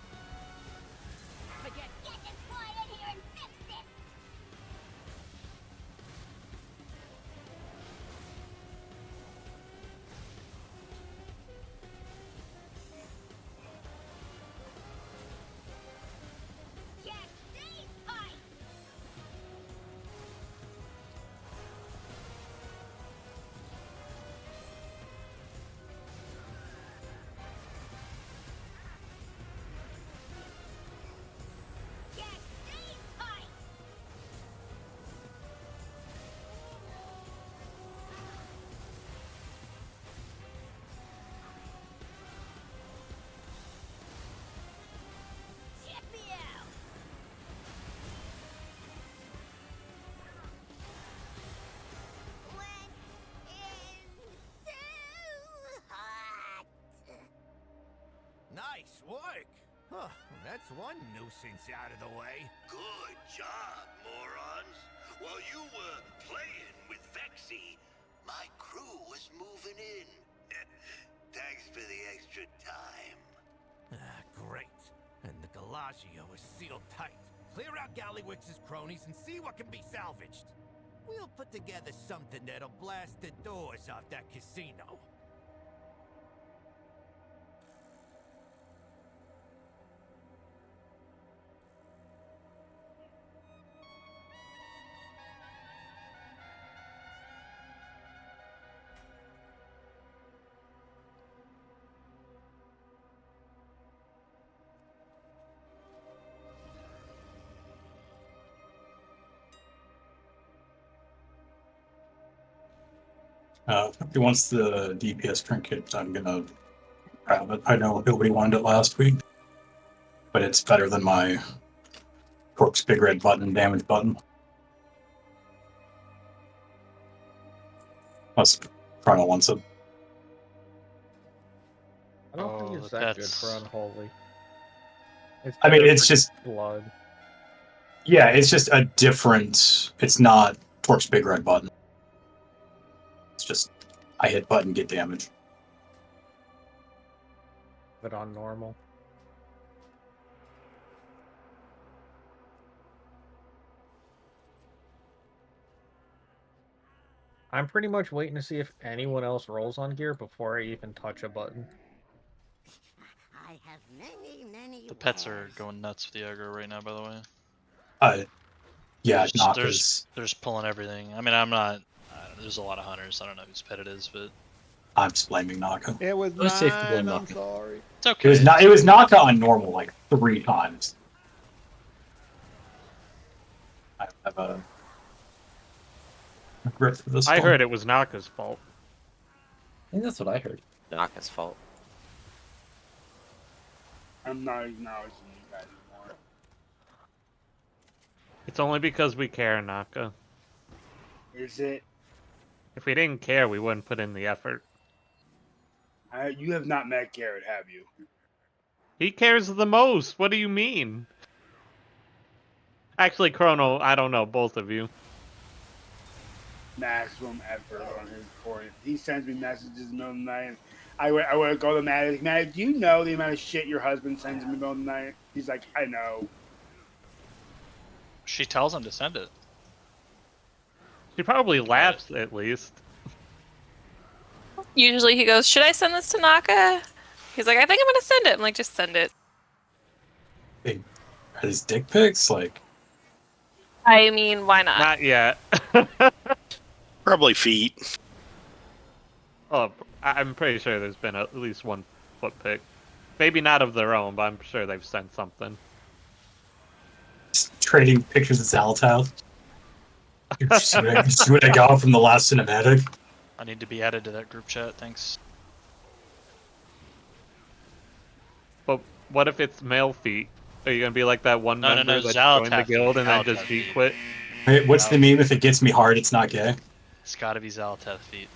Forget get this boy in here and fix this. Nice work! Huh, that's one nuisance out of the way. Good job, morons. While you were playing with Vexy, my crew was moving in. Thanks for the extra time. Ah, great. And the Galagio is sealed tight. Clear out Gallywix's cronies and see what can be salvaged. We'll put together something that'll blast the doors off that casino. If he wants the DPS trinket, I'm gonna grab it. I know nobody wanted it last week, but it's better than my Cork's Big Red Button damage button. Unless Chrono wants it. I don't think it's that good for Unholy. I mean, better it's for just blood. Yeah, it's just a different. It's not Torque's Big Red Button. It's just I hit button, get damage. But on normal. I'm pretty much waiting to see if anyone else rolls on gear before I even touch a button. I have many The pets are going nuts with the aggro right now, by the way. Yeah, they're just pulling everything. I mean, I'm not. There's a lot of hunters. I don't know whose pet it is, but I'm just blaming Naka. It was It was safe to mine. blame I'm Naka. sorry. it's okay. It was Naka on normal, like 3 times. I have a grip for this I one. heard it was Naka's fault. I think that's what I heard. Naka's fault. I'm not acknowledging you guys anymore. It's only because we care, Naka. Is it? If we didn't care, we wouldn't put in the effort. You have not met Garrett, have you? He cares the most. What do you mean? Actually, Chrono, I don't know. Both of you. Maximum effort on his point. He sends me messages in the middle of the night. I would go to Matt. Like, Matt, do you know the amount of shit your husband sends in the middle of the night? He's like, I know. She tells him to send it. She probably laughs at least. Usually he goes, should I send this to Naka? He's like, I think I'm going to send it. I'm like, just send it. Hey, are these dick pics? Like, I mean, why not? Not yet. Probably feet. Oh, I'm pretty sure there's been at least one foot pic. Maybe not of their own, but I'm sure they've sent something. just trading pictures of Zalatow. See what I got from the last cinematic? I need to be added to that group chat, thanks. But what if it's male feet? Are you gonna be like that one member that joined the guild and then just G-quit? Wait, what's the meme? If it gets me hard, it's not gay. It's gotta be Zalatath feet.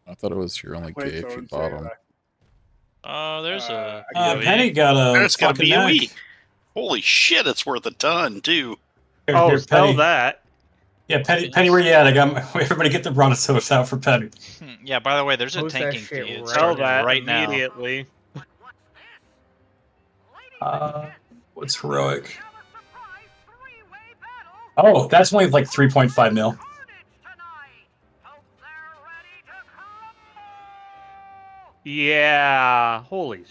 I thought it was you're only gay if you bought them. There's a... Penny got a There's got to fucking be a neck. week. Holy shit, it's worth a ton, too. Here, sell Penny. that. Yeah, Penny, where you at? I got everybody get the brontosaurus out for Penny. Yeah, by the way, there's a Post that tanking shit fee. It's right starting that right now. immediately. What's heroic? Oh, that's only like 3.5 mil. Yeah, holy.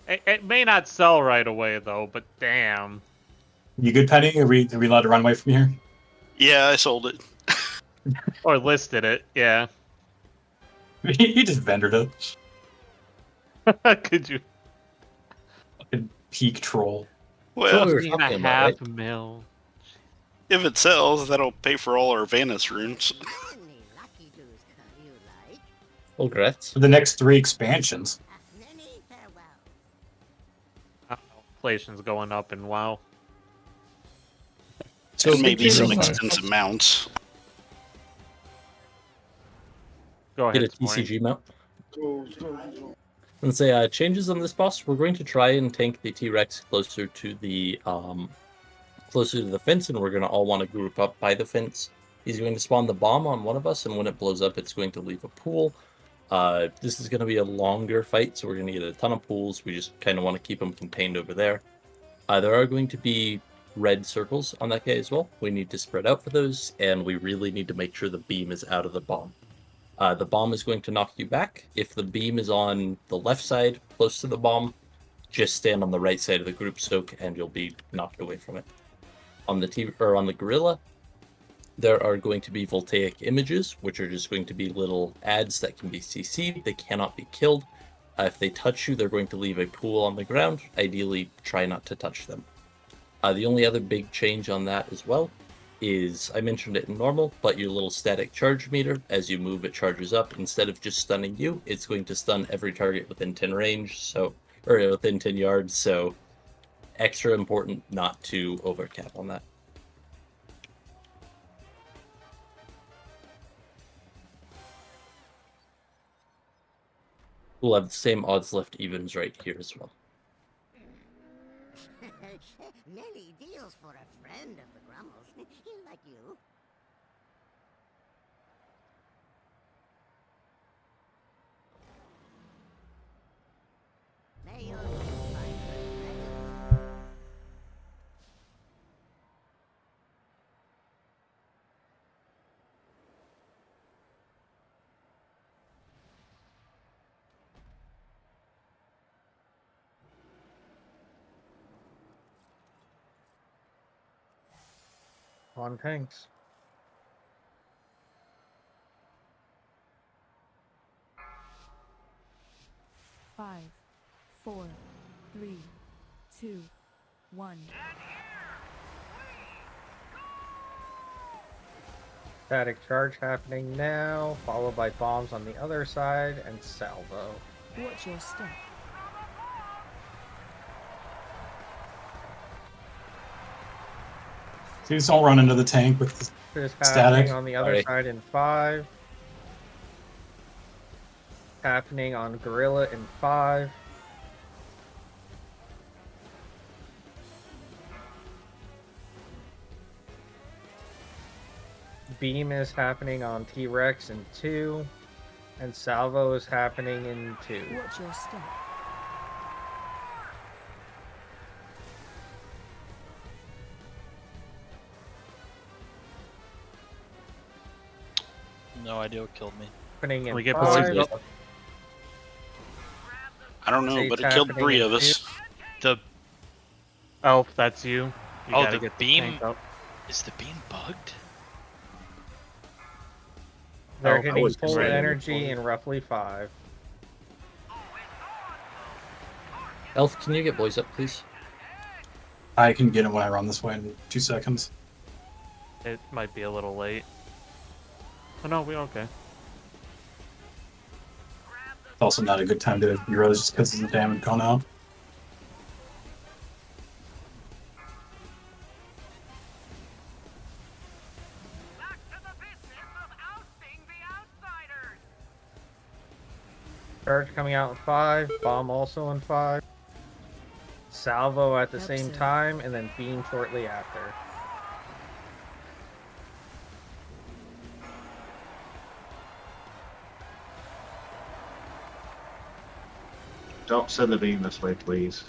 It may not sell right away though, but damn. You good, Penny? Are we allowed to run away from here? Yeah, I sold it. Or listed it, yeah. He just vendored it. Could you? Fucking peak troll. Well, 3.5 mil. If it sells, that'll pay for all our Vanus runes. Congrats. For the next 3 expansions. Inflation's going up in WoW. So And maybe some nice. expensive mounts. Go Get ahead, a TCG mount. Cool. And say changes on this boss. We're going to try and tank the T-Rex closer to the fence, and we're going to all want to group up by the fence. He's going to spawn the bomb on one of us, and when it blows up, it's going to leave a pool. This is going to be a longer fight, so we're going to get a ton of pools. We just kind of want to keep them contained over there. There are going to be red circles on that guy as well. We need to spread out for those, and we really need to make sure the beam is out of the bomb. The bomb is going to knock you back. If the beam is on the left side, close to the bomb, just stand on the right side of the group soak, and you'll be knocked away from it. On the gorilla, there are going to be voltaic images, which are just going to be little ads that can be CC'd. They cannot be killed. If they touch you, they're going to leave a pool on the ground. Ideally, try not to touch them. The only other big change on that as well is, I mentioned it in normal, but your little static charge meter, as you move, it charges up. Instead of just stunning you, it's going to stun every target within 10 range, or within 10 yards, so extra important not to overcap on that. We'll have the same odds left evens right here as well. Many deals for a friend of the Grummles, like you. May your wish find good friends. On tanks. 5, 4, 3, 2, 1. Static charge happening now, followed by bombs on the other side and salvo. Watch your step. Please don't run into the tank with the There's static. happening on the other side in 5. Happening on Gorilla in 5. Beam is happening on T-Rex in 2. And salvo is happening in 2. Watch your step. No idea what killed me. Happening in We get 5. boys I don't know, State's but it killed happening 3 in of us. The Elf, that's you. You oh, gotta the get beam. tank up. Is the beam bugged? They're I hitting was full ready energy before. in roughly 5. Elf, can you get boys up, please? I can get him when I run this way in 2 seconds. It might be a little late. Oh no, we're okay. It's also not a good time to Euros just because of the damage gone out. Charge coming out in 5. Bomb also in 5. Salvo at the same time, and then beam shortly after. Don't send the beam this way, please.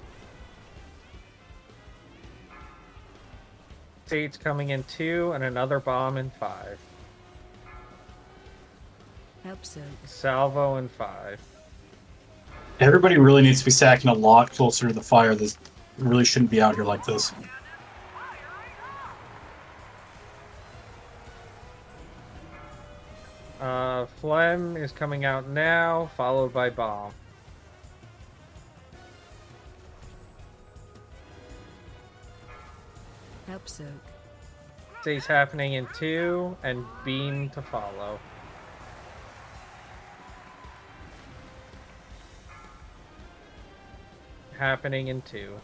State's coming in 2, and another bomb in 5. Help soak. Salvo in 5. Everybody really needs to be sacking a lot closer to the fire. This really shouldn't be out here like this. Phlegm is coming out now, followed by bomb. Help soak. State's happening in 2, and beam to follow. Happening in 2.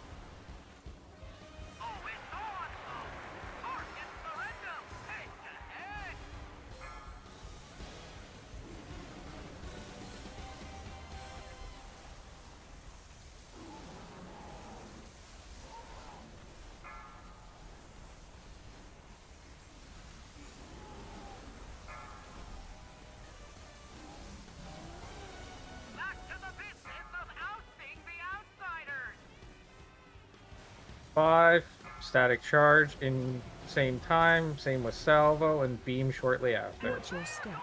Five, static charge in same time, same with salvo, and beam shortly after. Watch your step.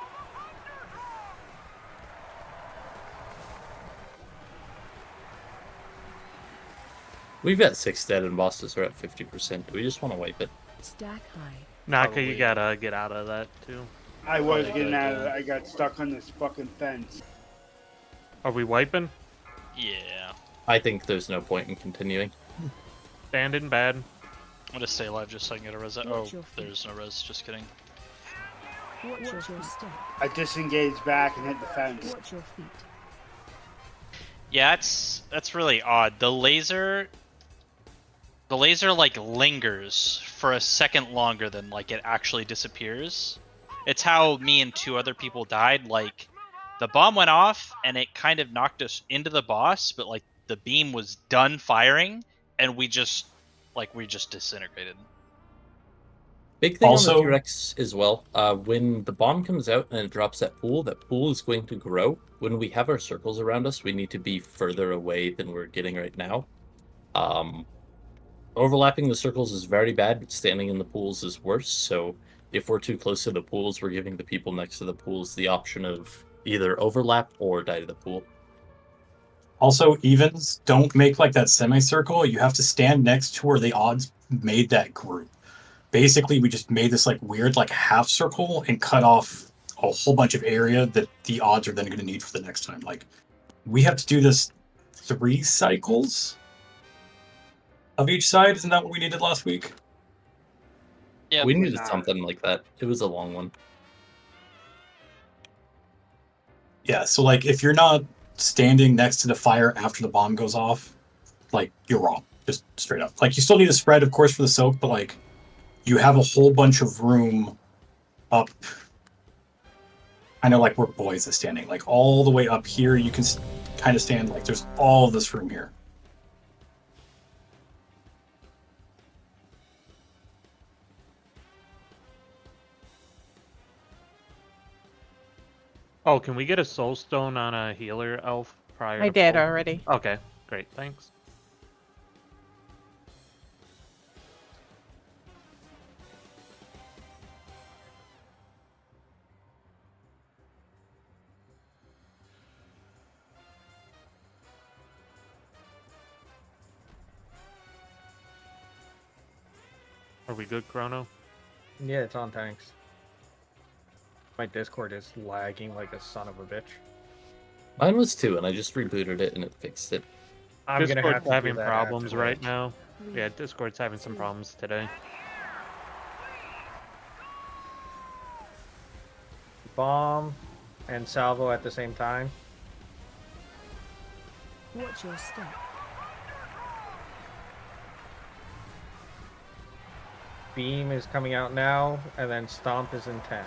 We've got 6 dead and bosses are at 50%. Do we just want to wipe it? Stack high. Naka, you gotta get out of that too. I was getting out of it. I got stuck on this fucking fence. Are we wiping? Yeah. I think there's no point in continuing. Standing bad. I'm gonna stay alive just so I can get a res. Oh, there's no res. Just kidding. Watch your step. I disengaged back and hit the fence. Watch your feet. Yeah, that's really odd. The laser like lingers for a second longer than like it actually disappears. It's how me and 2 other people died. Like the bomb went off and it kind of knocked us into the boss, but like the beam was done firing and we just disintegrated. Big thing Also- on the T-Rex as well, when the bomb comes out and it drops that pool is going to grow. When we have our circles around us, we need to be further away than we're getting right now. Overlapping the circles is very bad, but standing in the pools is worse. So if we're too close to the pools, we're giving the people next to the pools the option of either overlap or die to the pool. Also, evens don't make like that semicircle. You have to stand next to where the odds made that group. Basically, we just made this like weird like half circle and cut off a whole bunch of area that the odds are then going to need for the next time. Like, we have to do this 3 cycles of each side. Isn't that what we needed last week? Yeah, we needed something like that. It was a long one. Yeah, so like if you're not standing next to the fire after the bomb goes off, like you're wrong. Just straight up. Like you still need a spread, of course, for the soak, but like you have a whole bunch of room up. I know, like where boys is standing, like all the way up here. You can kind of stand like there's all this room here. Oh, can we get a soul stone on a healer elf prior I to did pull? already. Okay, great, thanks. Are we good, Chrono? Yeah, it's on tanks. My Discord is lagging like a son of a bitch. Mine was too, and I just rebooted it and it fixed it. I'm gonna have to do having that problems right afterwards. now. Yeah, Discord's having some problems today. Bomb and salvo at the same time. Watch your step. Beam is coming out now, and then Stomp is in 10.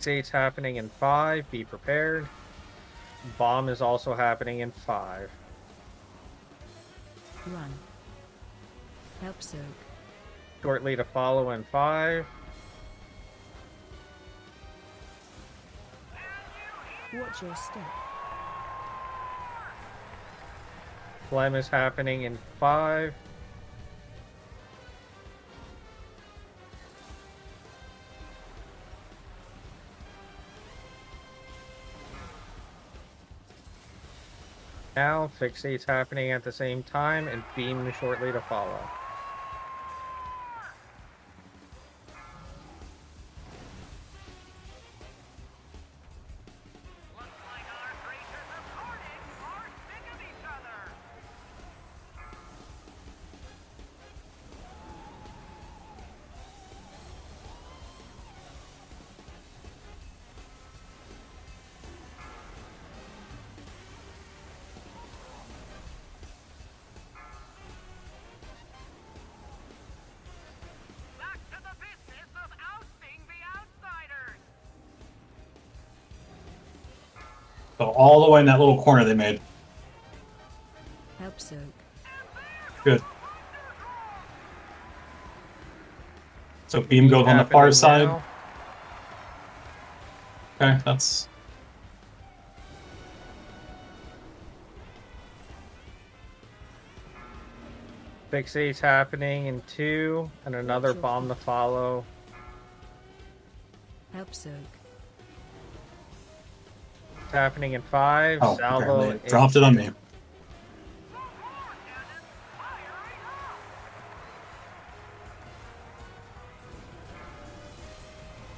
It's happening in 5. Be prepared. Bomb is also happening in 5. Run. Help soak. Shortly to follow in 5. Watch your step. Flem is happening in 5. Now, Fixate's happening at the same time, and Beam shortly to follow. So all the way in that little corner they made. Help soak. Good. So Beam goes on the far Happening side. now. Okay, that's... Fixate's happening in 2, and another bomb to follow. Help soak. It's happening in 5. Oh, Salvo apparently in it dropped it on 2. me.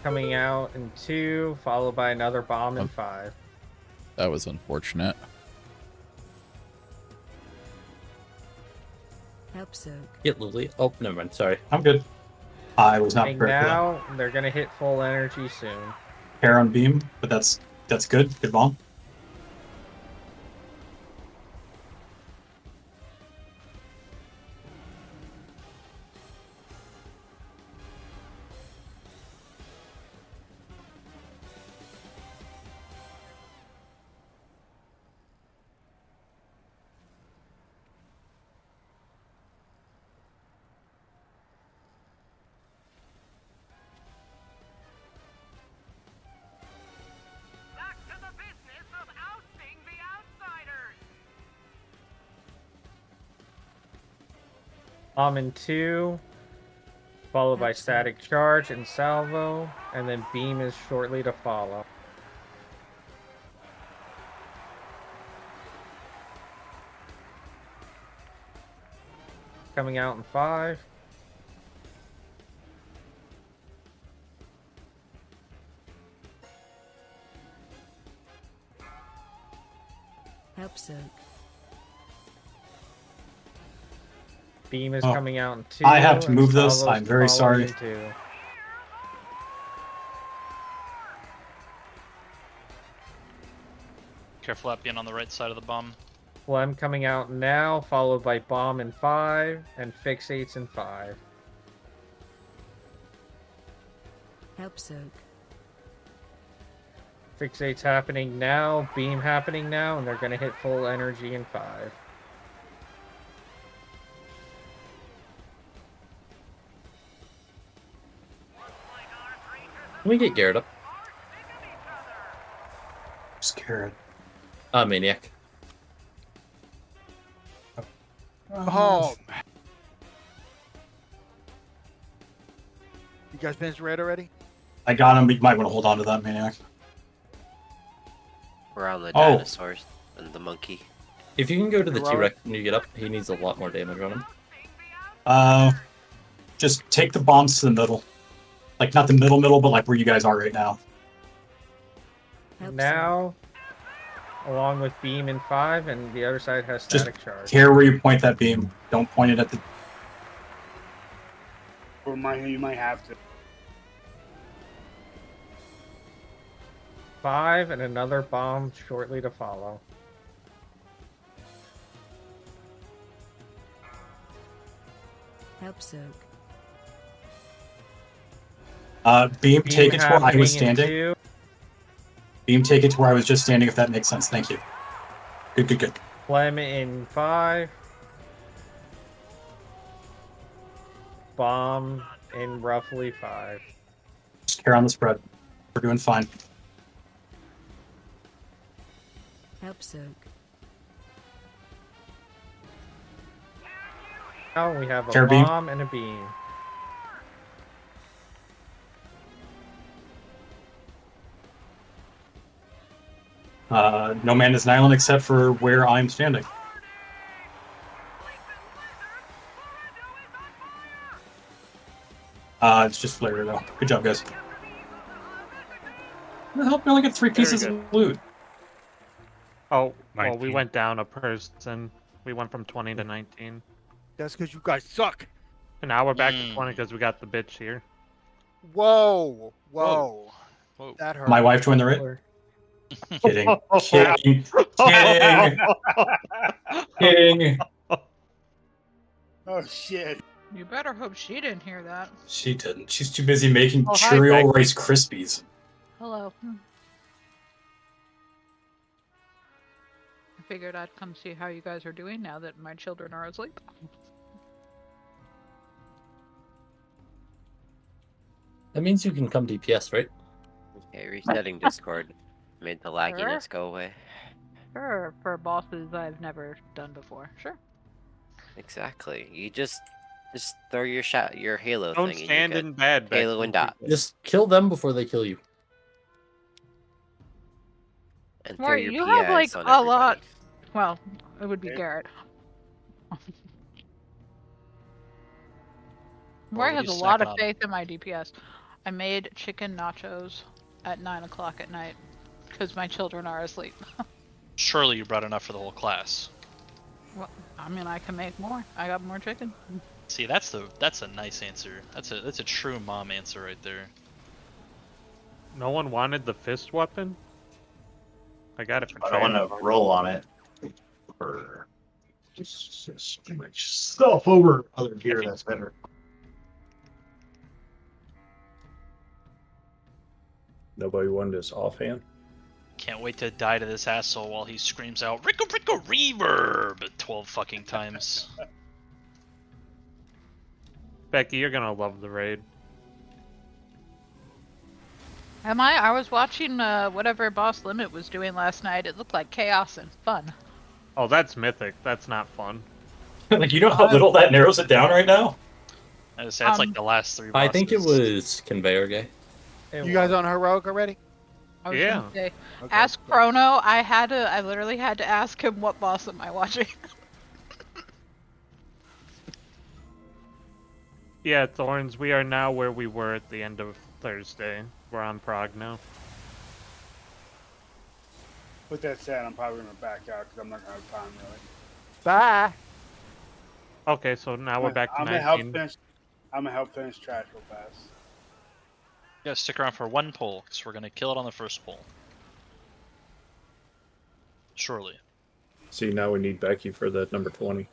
Coming out in 2, followed by another bomb in 5. That was unfortunate. Help soak. Get Lily. Oh, never mind. Sorry. I'm good. I was not And prepared for that. now, they're going to hit full energy soon. Hair on Beam, but that's good. Good bomb. Bomb in 2, followed by static charge and salvo, and then beam is shortly to follow. Coming out in 5. Help soak. Beam is Oh, coming out in 2. I have to and move this. Salvo's I'm very following sorry. in 2. Careful at being on the right side of the bomb. Phlegm coming out now, followed by Bomb in 5, and Fixates in 5. Help soak. Fixates happening now, Beam happening now, and they're going to hit full energy in 5. Can we get Garrett up? Scared. Maniac. Home. You guys finished red already? I got him, but you might want to hold on to that maniac. We're on the Oh. dinosaurs and the monkey. If you can go to the Heroic. T-Rex when you get up, he needs a lot more damage on him. Just take the bombs to the middle. Like, not the middle, but like where you guys are right now. Now, along with Beam in 5, and the other side has Just Static Charge. care where you point that beam. Don't point it at the... Or you might have to. 5, and another bomb shortly to follow. Help soak. Beam, take it to where I was happening in standing. 2. Beam, take it to where I was just standing, if that makes sense. Thank you. Good. Phlegm in 5. Bomb in roughly 5. Just care on the spread. We're doing fine. Help soak. Now we have a Care beam. bomb and a beam. No man is an island except for where I'm standing. It's just Flare though. Good job, guys. What the hell? We only get 3 pieces of loot. Oh, well, 19. we went down a person. We went from 20 to 19. That's because you guys suck. And now we're back to 20 because we got the bitch here. Whoa. That hurt. My wife joined the raid? Kidding. Kidding. Oh shit. You better hope she didn't hear that. She didn't. She's too busy making Oh, hi, Cheerio Becky. Rice Krispies. Hello. I figured I'd come see how you guys are doing now that my children are asleep. That means you can come DPS, right? Okay, resetting Discord made the lagginess go away. Sure, for bosses I've never done before. Sure. Exactly. You just throw your your Halo Don't thing. and stand you in bed, Halo Becky. and dot. Just kill them before they kill you. And throw Right, your you have like PIs on a lot. everybody. Well, it would be Garrett. Roy has a lot of faith in my DPS. I made chicken nachos at 9 o'clock at night because my children are asleep. Surely you brought enough for the whole class. Well, I mean, I can make more. I got more chicken. See, that's a nice answer. That's a true mom answer right there. No one wanted the fist weapon? I got it for I don't want training. to roll on it. Or just too much stuff over other gear that's better. Nobody won this offhand. Can't wait to die to this asshole while he screams out "Ricka Ricka Reverb" 12 fucking times. Becky, you're gonna love the raid. Am I? I was watching whatever Boss Limit was doing last night. It looked like chaos and fun. Oh, that's mythic. That's not fun. Like, you know how little that narrows it down right now? I would say it's like the last 3 bosses. I think it was Conveyor Guy. You guys on heroic already? I was gonna say, ask Chrono. I literally had to ask him what boss am I watching. Yeah, Thorns, we are now where we were at the end of Thursday. We're on Prague now. With that said, I'm probably gonna back out because I'm not gonna have time really. Bye. Okay, so now we're back to I'm gonna 19. help finish trash real fast. Yeah, stick around for one pull, because we're gonna kill it on the first pull. Surely. See, now we need Becky for the number 20.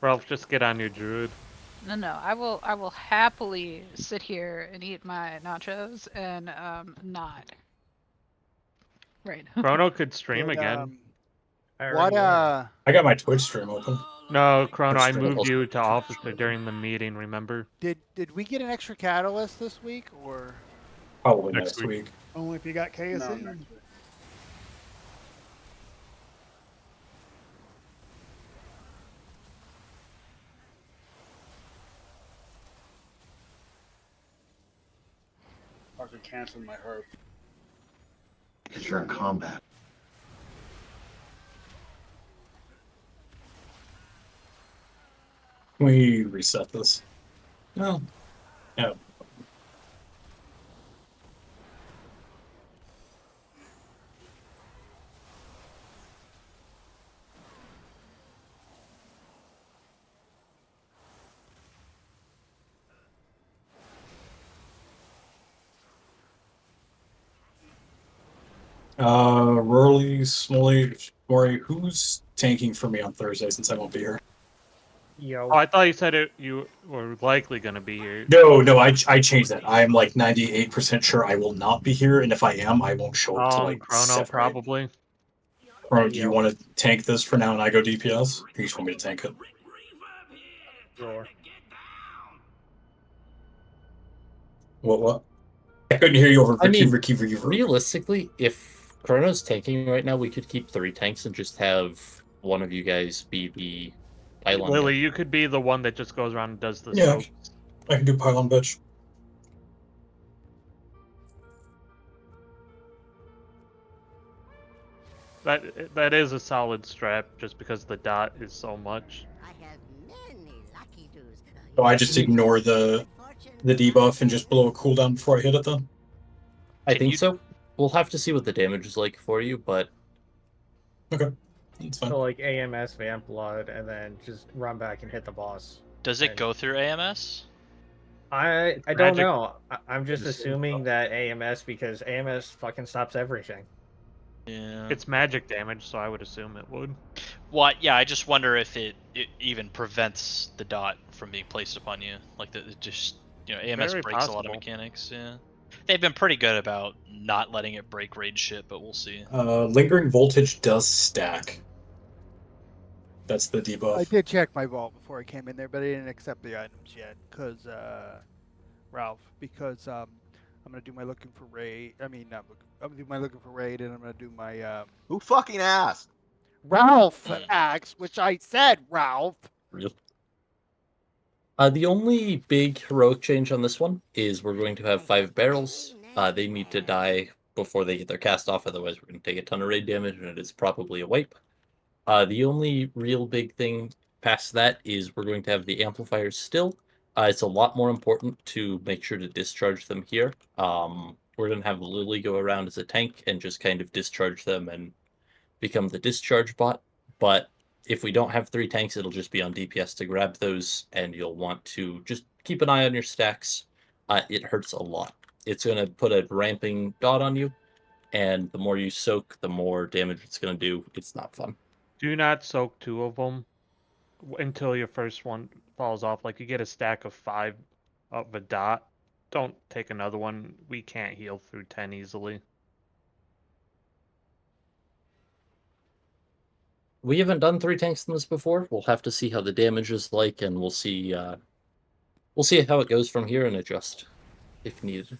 Ralph, just get on your druid. No, I will happily sit here and eat my nachos and not. Right. Chrono could stream Did, again. What I got my Twitch stream open. No, Chrono, I Twitch stream. moved you to officer during the meeting, remember? did we get an extra catalyst this week or? Probably next week. Only if you got KSE. No, next week. I could cancel my herb. Because you're in combat. Can we reset this? No. Yeah. Rory, Smolly, Maury, who's tanking for me on Thursday since I won't be here? Yo. Oh, I thought you said you were likely going to be here. No, I changed that. I'm like 98% sure I will not be here, and if I am, I won't show up till like Chrono 7. probably. Chrono, do you want to tank this for now and I go DPS? Or you just want me to tank it? Sure. What? I couldn't hear you over Ricky. Realistically, if Chrono's tanking right now, we could keep 3 tanks and just have one of you guys be the pylon. Lily, you could be the one that just goes around and does the Yeah, soak. I can do pylon bitch. That is a solid strat, just because the dot is so much. So I just ignore the debuff and just blow a cooldown before I hit it then? I think so. We'll have to see what the damage is like for you, but... Okay, that's fine. So like AMS Vamp Blood and then just run back and hit the boss. Does it go through AMS? I don't know. I'm just assuming that AMS because AMS fucking stops everything. Yeah. It's magic damage, so I would assume it would. Well, yeah, I just wonder if it even prevents the dot from being placed upon you. Like, it just, AMS Very breaks a lot of possible. mechanics, yeah. They've been pretty good about not letting it break raid shit, but we'll see. Lingering Voltage does stack. That's the debuff. I did check my vault before I came in there, but I didn't accept the items yet because Ralph, because I'm gonna do my looking for raid. I mean, not looking. I'm gonna do my looking for raid, and I'm gonna do my. Who fucking asked? Ralph asked, which I said, Ralph. The only big heroic change on this one is we're going to have 5 barrels. They need to die before they get their cast off, otherwise we're going to take a ton of raid damage, and it is probably a wipe. The only real big thing past that is we're going to have the amplifiers still. It's a lot more important to make sure to discharge them here. We're going to have Lily go around as a tank and just kind of discharge them and become the discharge bot. But if we don't have 3 tanks, it'll just be on DPS to grab those, and you'll want to just keep an eye on your stacks. It hurts a lot. It's going to put a ramping dot on you, and the more you soak, the more damage it's going to do. It's not fun. Do not soak 2 of them until your first one falls off. Like, you get a stack of 5 of a dot. Don't take another one. We can't heal through 10 easily. We haven't done 3 tanks in this before. We'll have to see how the damage is like, and we'll see how it goes from here and adjust if needed.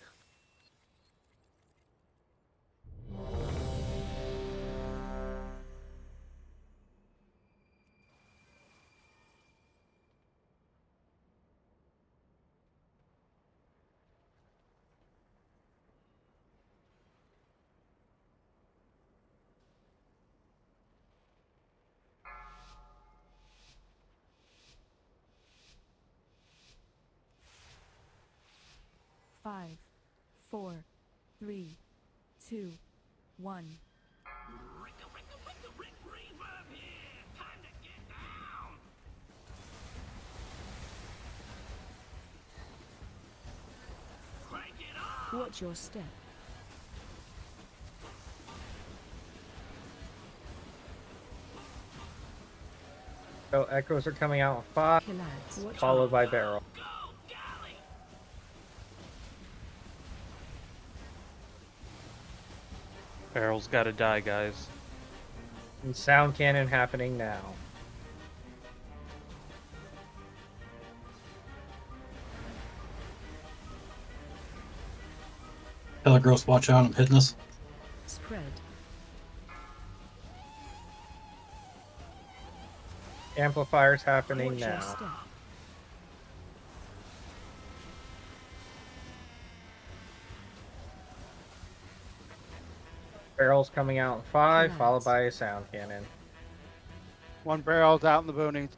Five, 4, 3, 2, 1. Watch your step. So echoes are coming out in 5, Watch followed by barrel. Barrel's gotta die, guys. And sound cannon happening now. Killer Gross, watch out, I'm hitting this. Spread. Amplifiers happening Watch your now. step. Barrels coming out in 5, followed by a sound cannon. One barrel's out in the boonies.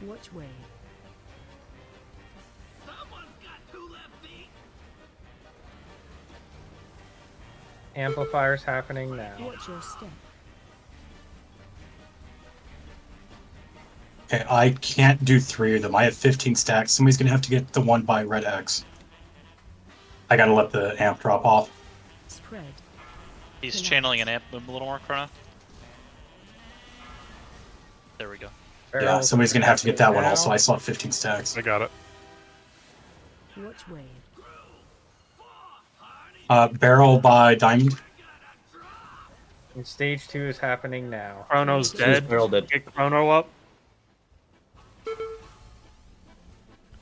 Watch wave. Amplifiers happening now. Watch your step. Okay, I can't do 3 of them. I have 15 stacks. Somebody's gonna have to get the one by red X. I gotta let the amp drop off. Spread. He's channeling an amp a little more, Chrono. There we go. Yeah, somebody's gonna have to get that one also. I still have 15 stacks. I got it. Watch wave. Barrel by diamond. And stage 2 is happening now. Chrono's dead. Barrel dead. Get Chrono up.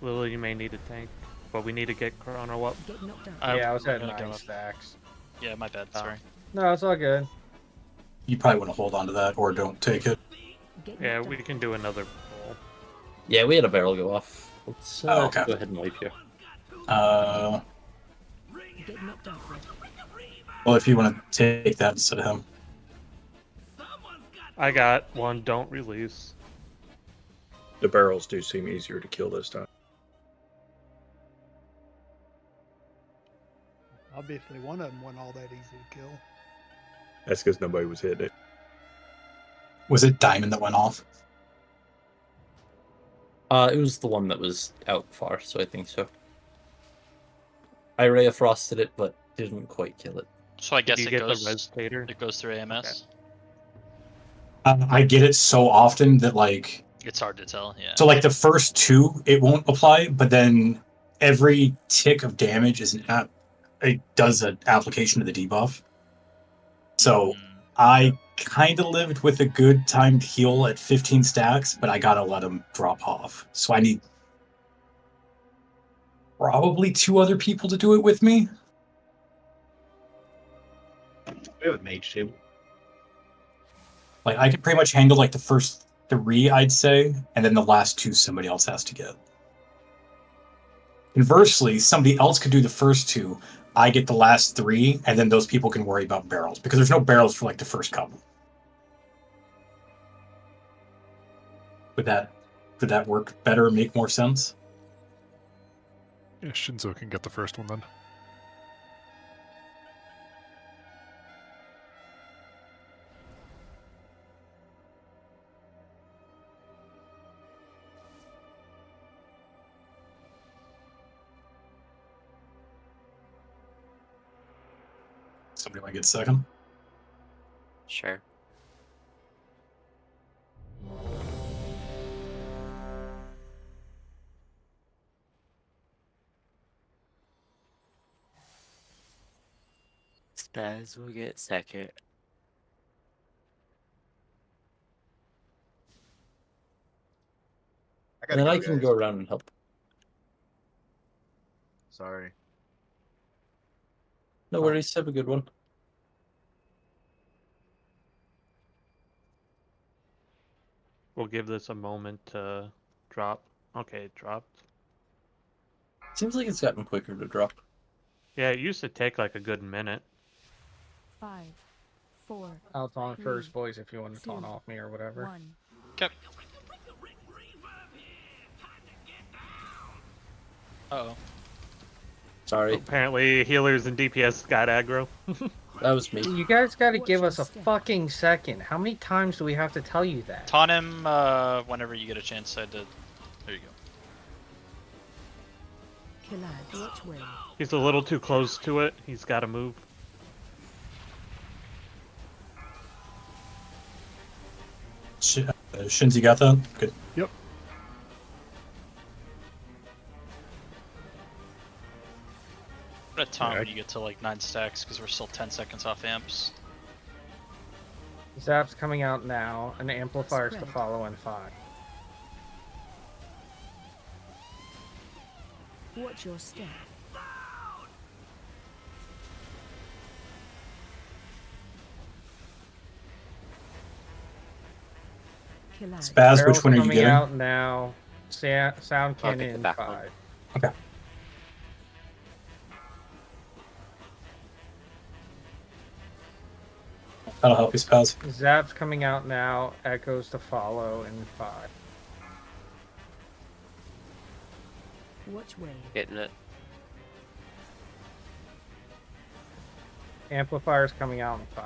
Lily, you may need a tank, but we need to get Chrono up. Get knocked out. Yeah, I was at gonna go 9 up. stacks. Yeah, my bad. Sorry. No, it's all good. You probably want to hold on to that or don't take it. Get Yeah, knocked we out. can do another pull. Yeah, we had a barrel go off. Let's okay. go ahead and wipe here. Get knocked out. Red. Well, if you want to take that instead of him. I got one. Don't release. The barrels do seem easier to kill this time. Obviously, one of them wasn't all that easy to kill. That's because nobody was hitting it. Was it diamond that went off? It was the one that was out far, so I think so. I Ray of Frosted it, but didn't quite kill it. So I guess you it get the goes. Resonator? It goes through AMS. I get it so often that like. It's hard to tell. Yeah. So like the first 2, it won't apply, but then every tick of damage is it does an application of the debuff. So I kind of lived with a good timed heal at 15 stacks, but I gotta let him drop off. So I need probably 2 other people to do it with me. We have a mage table. Like I could pretty much handle like the first 3, I'd say, and then the last 2 somebody else has to get. Conversely, somebody else could do the first 2. I get the last 3, and then those people can worry about barrels because there's no barrels for like the first couple. Would that work better? Make more sense? Yeah, Shinzo can get the first one then. Somebody want to get second? Sure. Spaz will get second. And then I can go around and help. Sorry. No worries, have a good one. We'll give this a moment to drop. Okay, it dropped. Seems like it's gotten quicker to drop. Yeah, it used to take like a good minute. 5, 4. I'll taunt 3, first, boys, if you want to 2, taunt off me or whatever. 1. Okay. Uh-oh. Sorry. Apparently, healers and DPS got aggro. That was me. You guys got to give us a fucking second. How many times do we have to tell you that? Taunt him whenever you get a chance. There you go. Collide. Watch way. He's a little too close to it. He's got to move. Shins, you got that? Good. Yep. What a time when you get to like 9 stacks because we're still 10 seconds off amps. Zap's coming out now, and amplifiers to Spread. follow in 5. Watch your step. Collide. Spaz, which one are you coming getting? out now. Sound I'll get cannon the in back 5. one. Okay. That'll help you, Spaz. Zap's coming out now. Echoes to follow in 5. Watch way. Getting it. Amplifiers coming out in 5.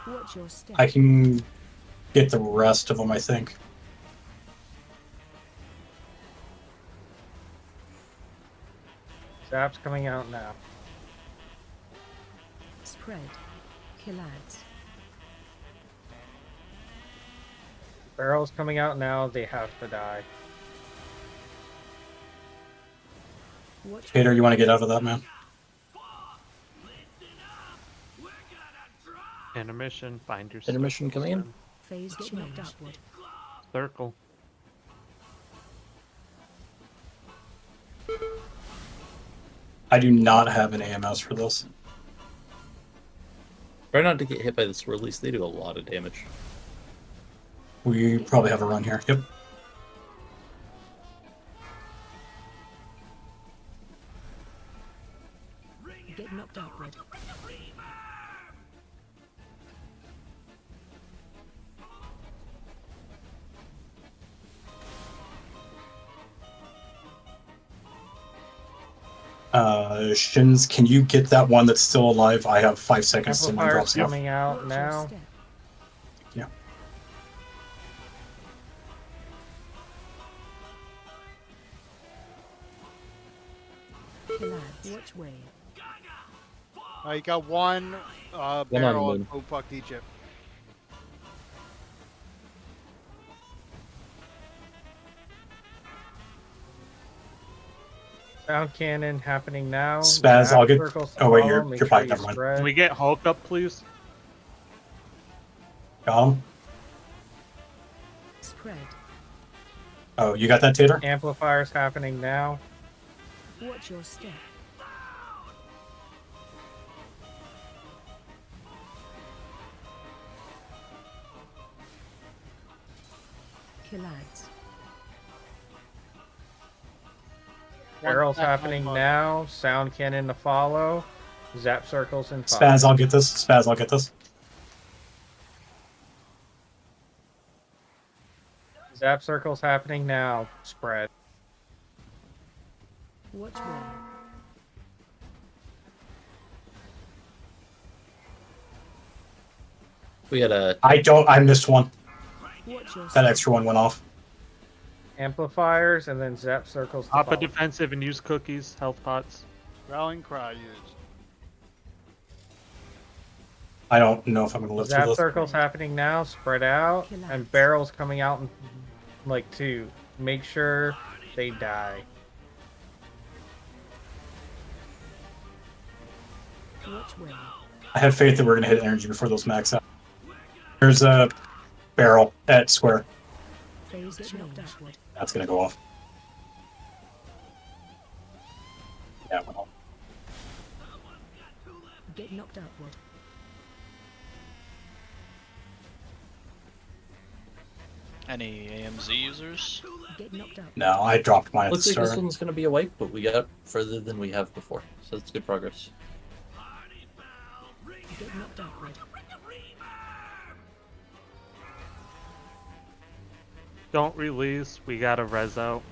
Watch your step. I can get the rest of them, I think. Zap's coming out now. Spread. Collides. Barrels coming out now. They have to die. Watch Peter, you want to get out of that, man? Intermission. Find your Intermission circles coming in. then. phase get knocked upward. Circle. I do not have an AMS for this. Try not to get hit by the swirlies. They do a lot of damage. We probably have a run here. Yep. Get knocked upward. Shins, can you get that one that's still alive? I have 5 seconds to my Amplifiers drops off. coming out now. Yeah. Collide. Watch way. You got one on barrel moon. who fucked Egypt. Sound cannon happening now. Spaz, Zap I'll get. circles to Oh wait, follow. you're Make you're sure fine. you Never mind. spread. Can we get Hulk up, please? Got him. Spread. Oh, you got that, Tater? Amplifiers happening now. Watch your step. Collides. Barrels happening now. Sound cannon to follow. Zap circles in 5. Spaz, I'll get this. Spaz, I'll get this. Zap circles happening now. Spread. Watch way. We had a. I missed one. Watch your That step. extra one went off. Amplifiers and then zap circles to Hop a follow. defensive and use cookies, health pots. Rallying cry used. I don't know if I'm going to live through Zap this. circles happening now. Spread out. And barrels coming out in like 2. Make sure they die. Watch way. I have faith that we're going to hit energy before those max out. There's a barrel at square. Phase get knocked upward. That's going to go off. Yeah, it went off. Get knocked upward. Any AMZ users? Get knocked upward. No, I dropped mine at the Looks like this start. one's going to be a wipe, but we got further than we have before. So that's good progress. Get knocked upward. Don't release. We got a res out.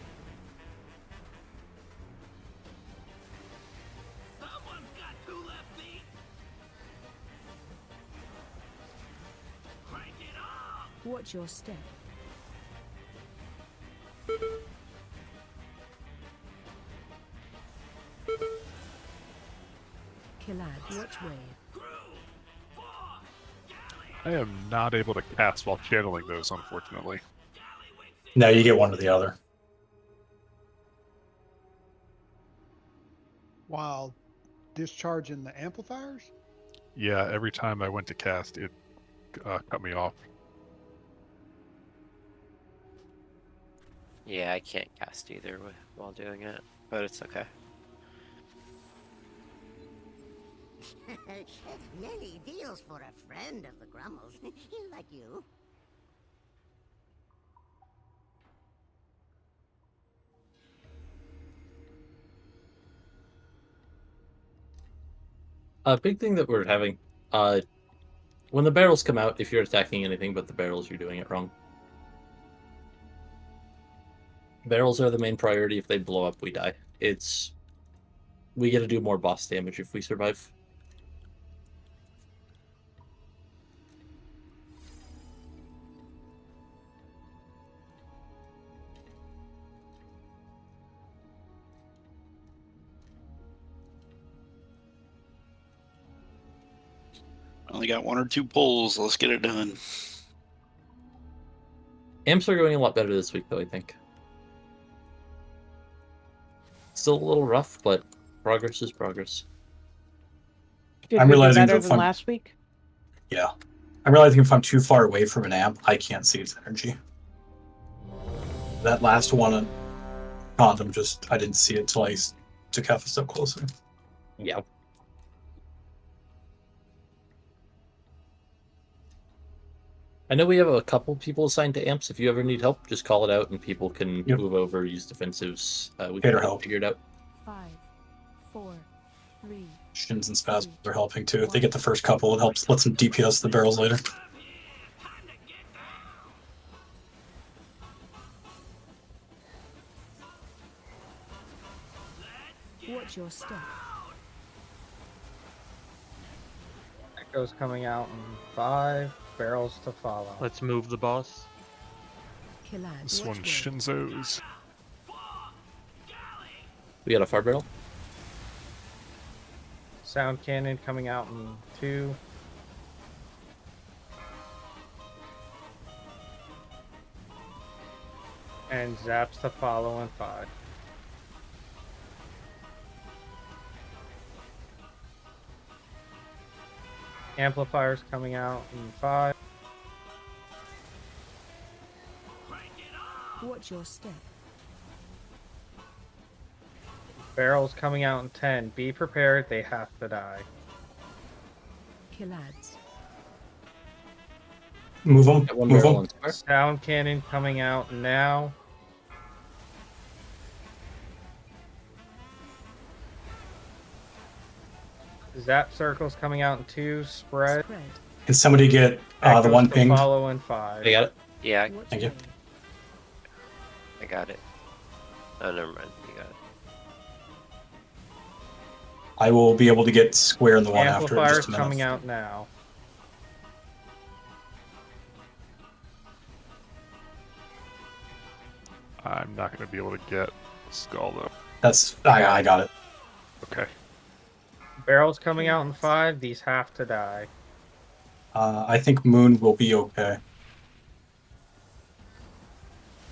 Watch your step. Killad, watch wave. I am not able to cast while channeling those, unfortunately. No, you get one or the other. While discharging the amplifiers? Yeah, every time I went to cast, it cut me off. Yeah, I can't cast either while doing it, but it's okay. Many deals for a friend of the Grummles. Like you. A big thing that we're having, when the barrels come out, if you're attacking anything but the barrels, you're doing it wrong. Barrels are the main priority. If they blow up, we die. We get to do more boss damage if we survive. Only got 1 or 2 pulls. Let's get it done. Amps are going a lot better this week, though, I think. Still a little rough, but progress is progress. Did I'm we do realizing better that than last week? Yeah. I'm realizing if I'm too far away from an amp, I can't see its energy. That last one on Condom, I didn't see it till I took half a step closer. Yeah. I know we have a couple people assigned to amps. If you ever need help, just call it out and people can move over, use defensives. We can help. figure it out. 5, 4, 3. Shins and spasms are helping too. If they get the first couple, it helps. Lets them DPS the barrels later. Watch your step. Echo's coming out in 5. Barrels to follow. Let's move the boss. Killad, This watch one's wave. Shinzo's. We got a fire barrel. Sound cannon coming out in 2. And zaps to follow in 5. Amplifiers coming out in 5. Watch your step. Barrels coming out in 10. Be prepared, they have to die. Killads. Move them. Move them. Sound cannon coming out now. Zap circles coming out in 2. Spread. Can somebody get the Echoes one to pinged? follow in 5. I got it. Yeah, Thank you. I got it. Oh, never mind. You got it. I will be able to get square in the one after in Amplifiers just a minute. coming out now. I'm not going to be able to get Skull, though. I got it. Okay. Barrels coming out in 5. These have to die. I think Moon will be okay.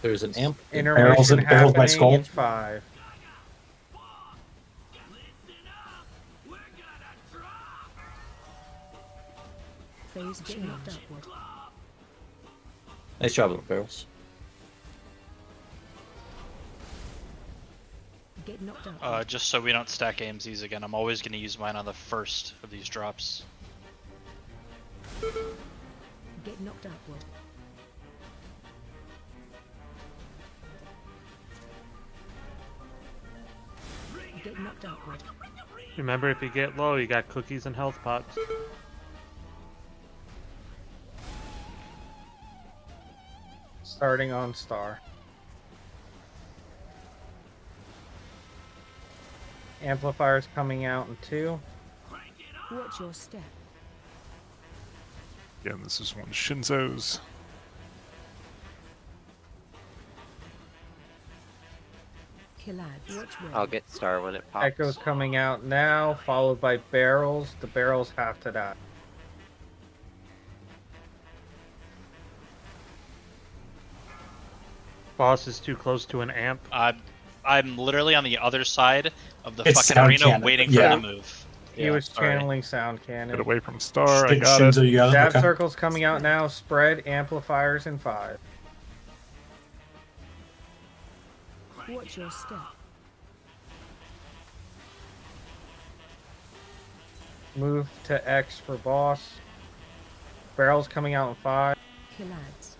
There's an amp. Intermission barrels by happening skull. in 5. Phase change. Upward. Nice job with the barrels. Get knocked up. Just so we don't stack AMZs again, I'm always going to use mine on the first of these drops. Get knocked upward. Get knocked upward. Remember, if you get low, you got cookies and health pots. Starting on star. Amplifiers coming out in 2. Watch your step. Again, this is one Shinzo's. Killad, watch where. I'll get star when it pops. Echo's coming out now, followed by barrels. The barrels have to die. Boss is too close to an amp. I'm literally on the other side of the It's fucking sound arena cannon. waiting Yeah. for him to move. He was sorry. channeling sound cannon. Get away from star. I got Shinzo, it. you got it? Zap Okay. circles coming out now. Spread amplifiers in 5. Watch your step. Move to X for boss. Barrels coming out in 5. Killads.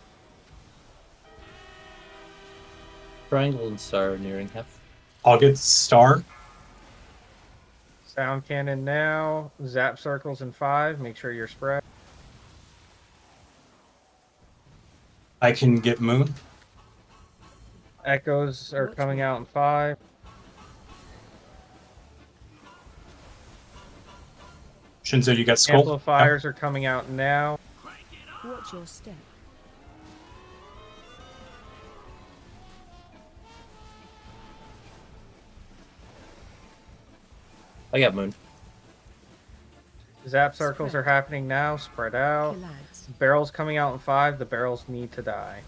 Triangle and star are nearing half. I'll get star. Sound cannon now. Zap circles in 5. Make sure you're spread. I can get moon. Echoes are coming out in 5. Shinzo, you got skull. Amplifiers are coming out now. Watch your step. I got moon. Zap circles are happening now. Spread out. Killads. Barrels coming out in 5. The barrels need to die.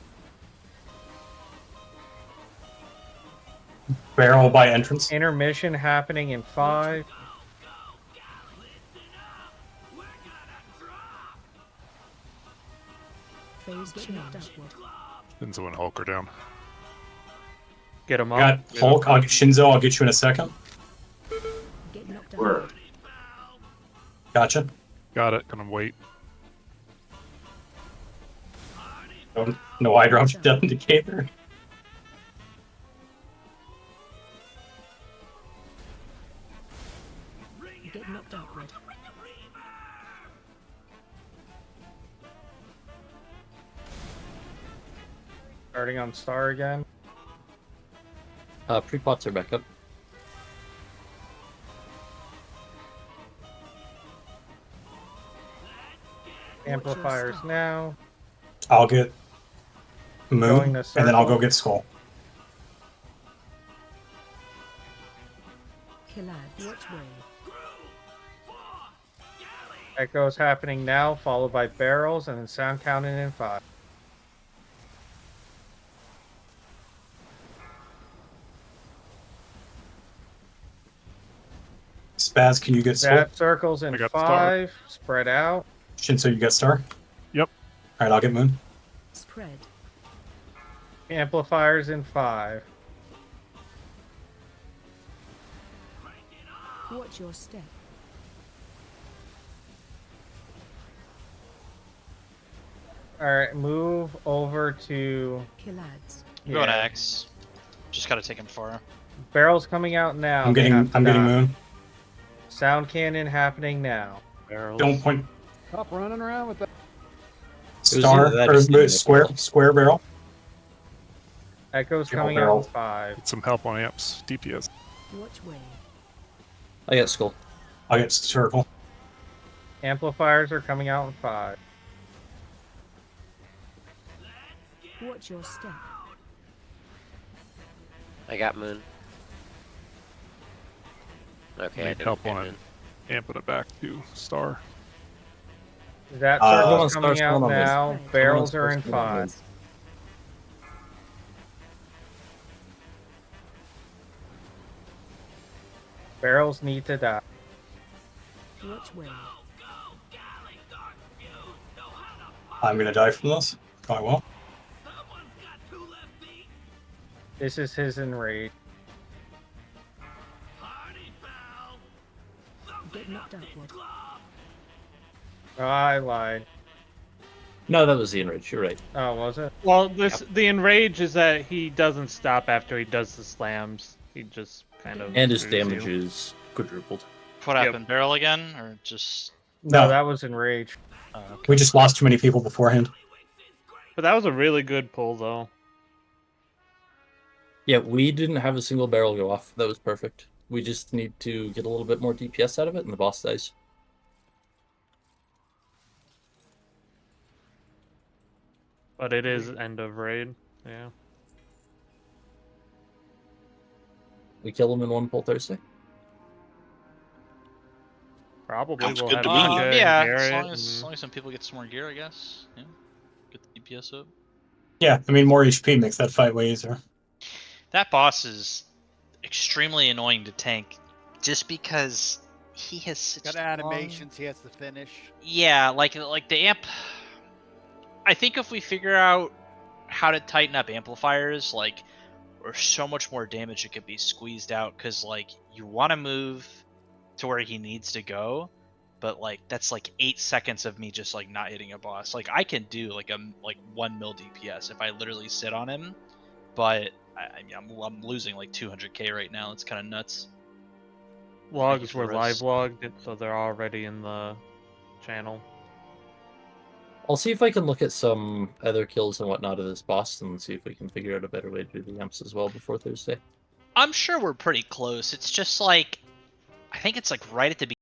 Barrel by entrance. Intermission happening in 5. Phase change. Shinzo and Hulk are down. Get him I got up. Hulk. Shinzo, I'll get you in a second. Get knocked down. Where? Gotcha. Got it. Gonna wait. No eye drop death indicator. Get knocked outward. Starting on star again. Pre-pots are back up. Amplifiers now. I'll get Going moon, to and then I'll go circle. get skull. Killad, watch where. Echoes happening now, followed by barrels, and then sound counting in 5. Spaz, can you get skull? Zap circles in I got the star. 5. Spread out. Shinzo, you got star? Yep. Alright, I'll get moon. Spread. Amplifiers in 5. Watch your step. Alright, move over to Killads. I'm going to X. Just gotta take him far. barrels coming out now. I'm They getting have to die. moon. Sound cannon happening now. Barrels. Don't point. Stop running around with that. Star either that or or steam square barrel. Echoes Triple coming barrel. out in 5. Get some help on amps. DPS. Watch where. I got skull. I'll get circle. Amplifiers are coming out in 5. Watch your step. I got moon. Okay, I Need didn't help get on moon. it. Amping it back to star. That Uh, circle's Star, coming Star, out Star, now. Star. Barrels Star, are in Star, 5. Star. Barrels need to die. Watch where. I'm gonna die from this. I will. This is his enrage. Get knocked outward. Oh, I lied. No, that was the enrage. You're right. Oh, was it? Well, the enrage is that he doesn't stop after he does the slams. He just kind of. And his screws damage you. is quadrupled. What Yep. happened? Barrel again, or just? No, No. that was enrage. Oh, okay. We just lost too many people beforehand. But that was a really good pull, though. Yeah, we didn't have a single barrel go off. That was perfect. We just need to get a little bit more DPS out of it, and the boss dies. But it is end of raid. Yeah. We kill him in one pull Thursday. Probably Sounds we'll good have to me. Naga Yeah, and as Garrett long as some people get some more gear, I guess. Yeah, get the DPS up. Yeah, I mean, more HP makes that fight way easier. That boss is extremely annoying to tank, just because he has such Got animations he has to finish. Yeah, like the amp. I think if we figure out how to tighten up amplifiers, like, or so much more damage it could be squeezed out, because like you want to move to where he needs to go, but like that's like 8 seconds of me just like not hitting a boss. Like I can do like 1 mil DPS if I literally sit on him, but I'm losing like 200k right now. It's kind of nuts. logs were live logged, so they're already in the channel. I'll see if I can look at some other kills and whatnot of this boss and see if we can figure out a better way to do the amps as well before Thursday. I'm sure we're pretty close. It's just like I think it's like right at the beginning.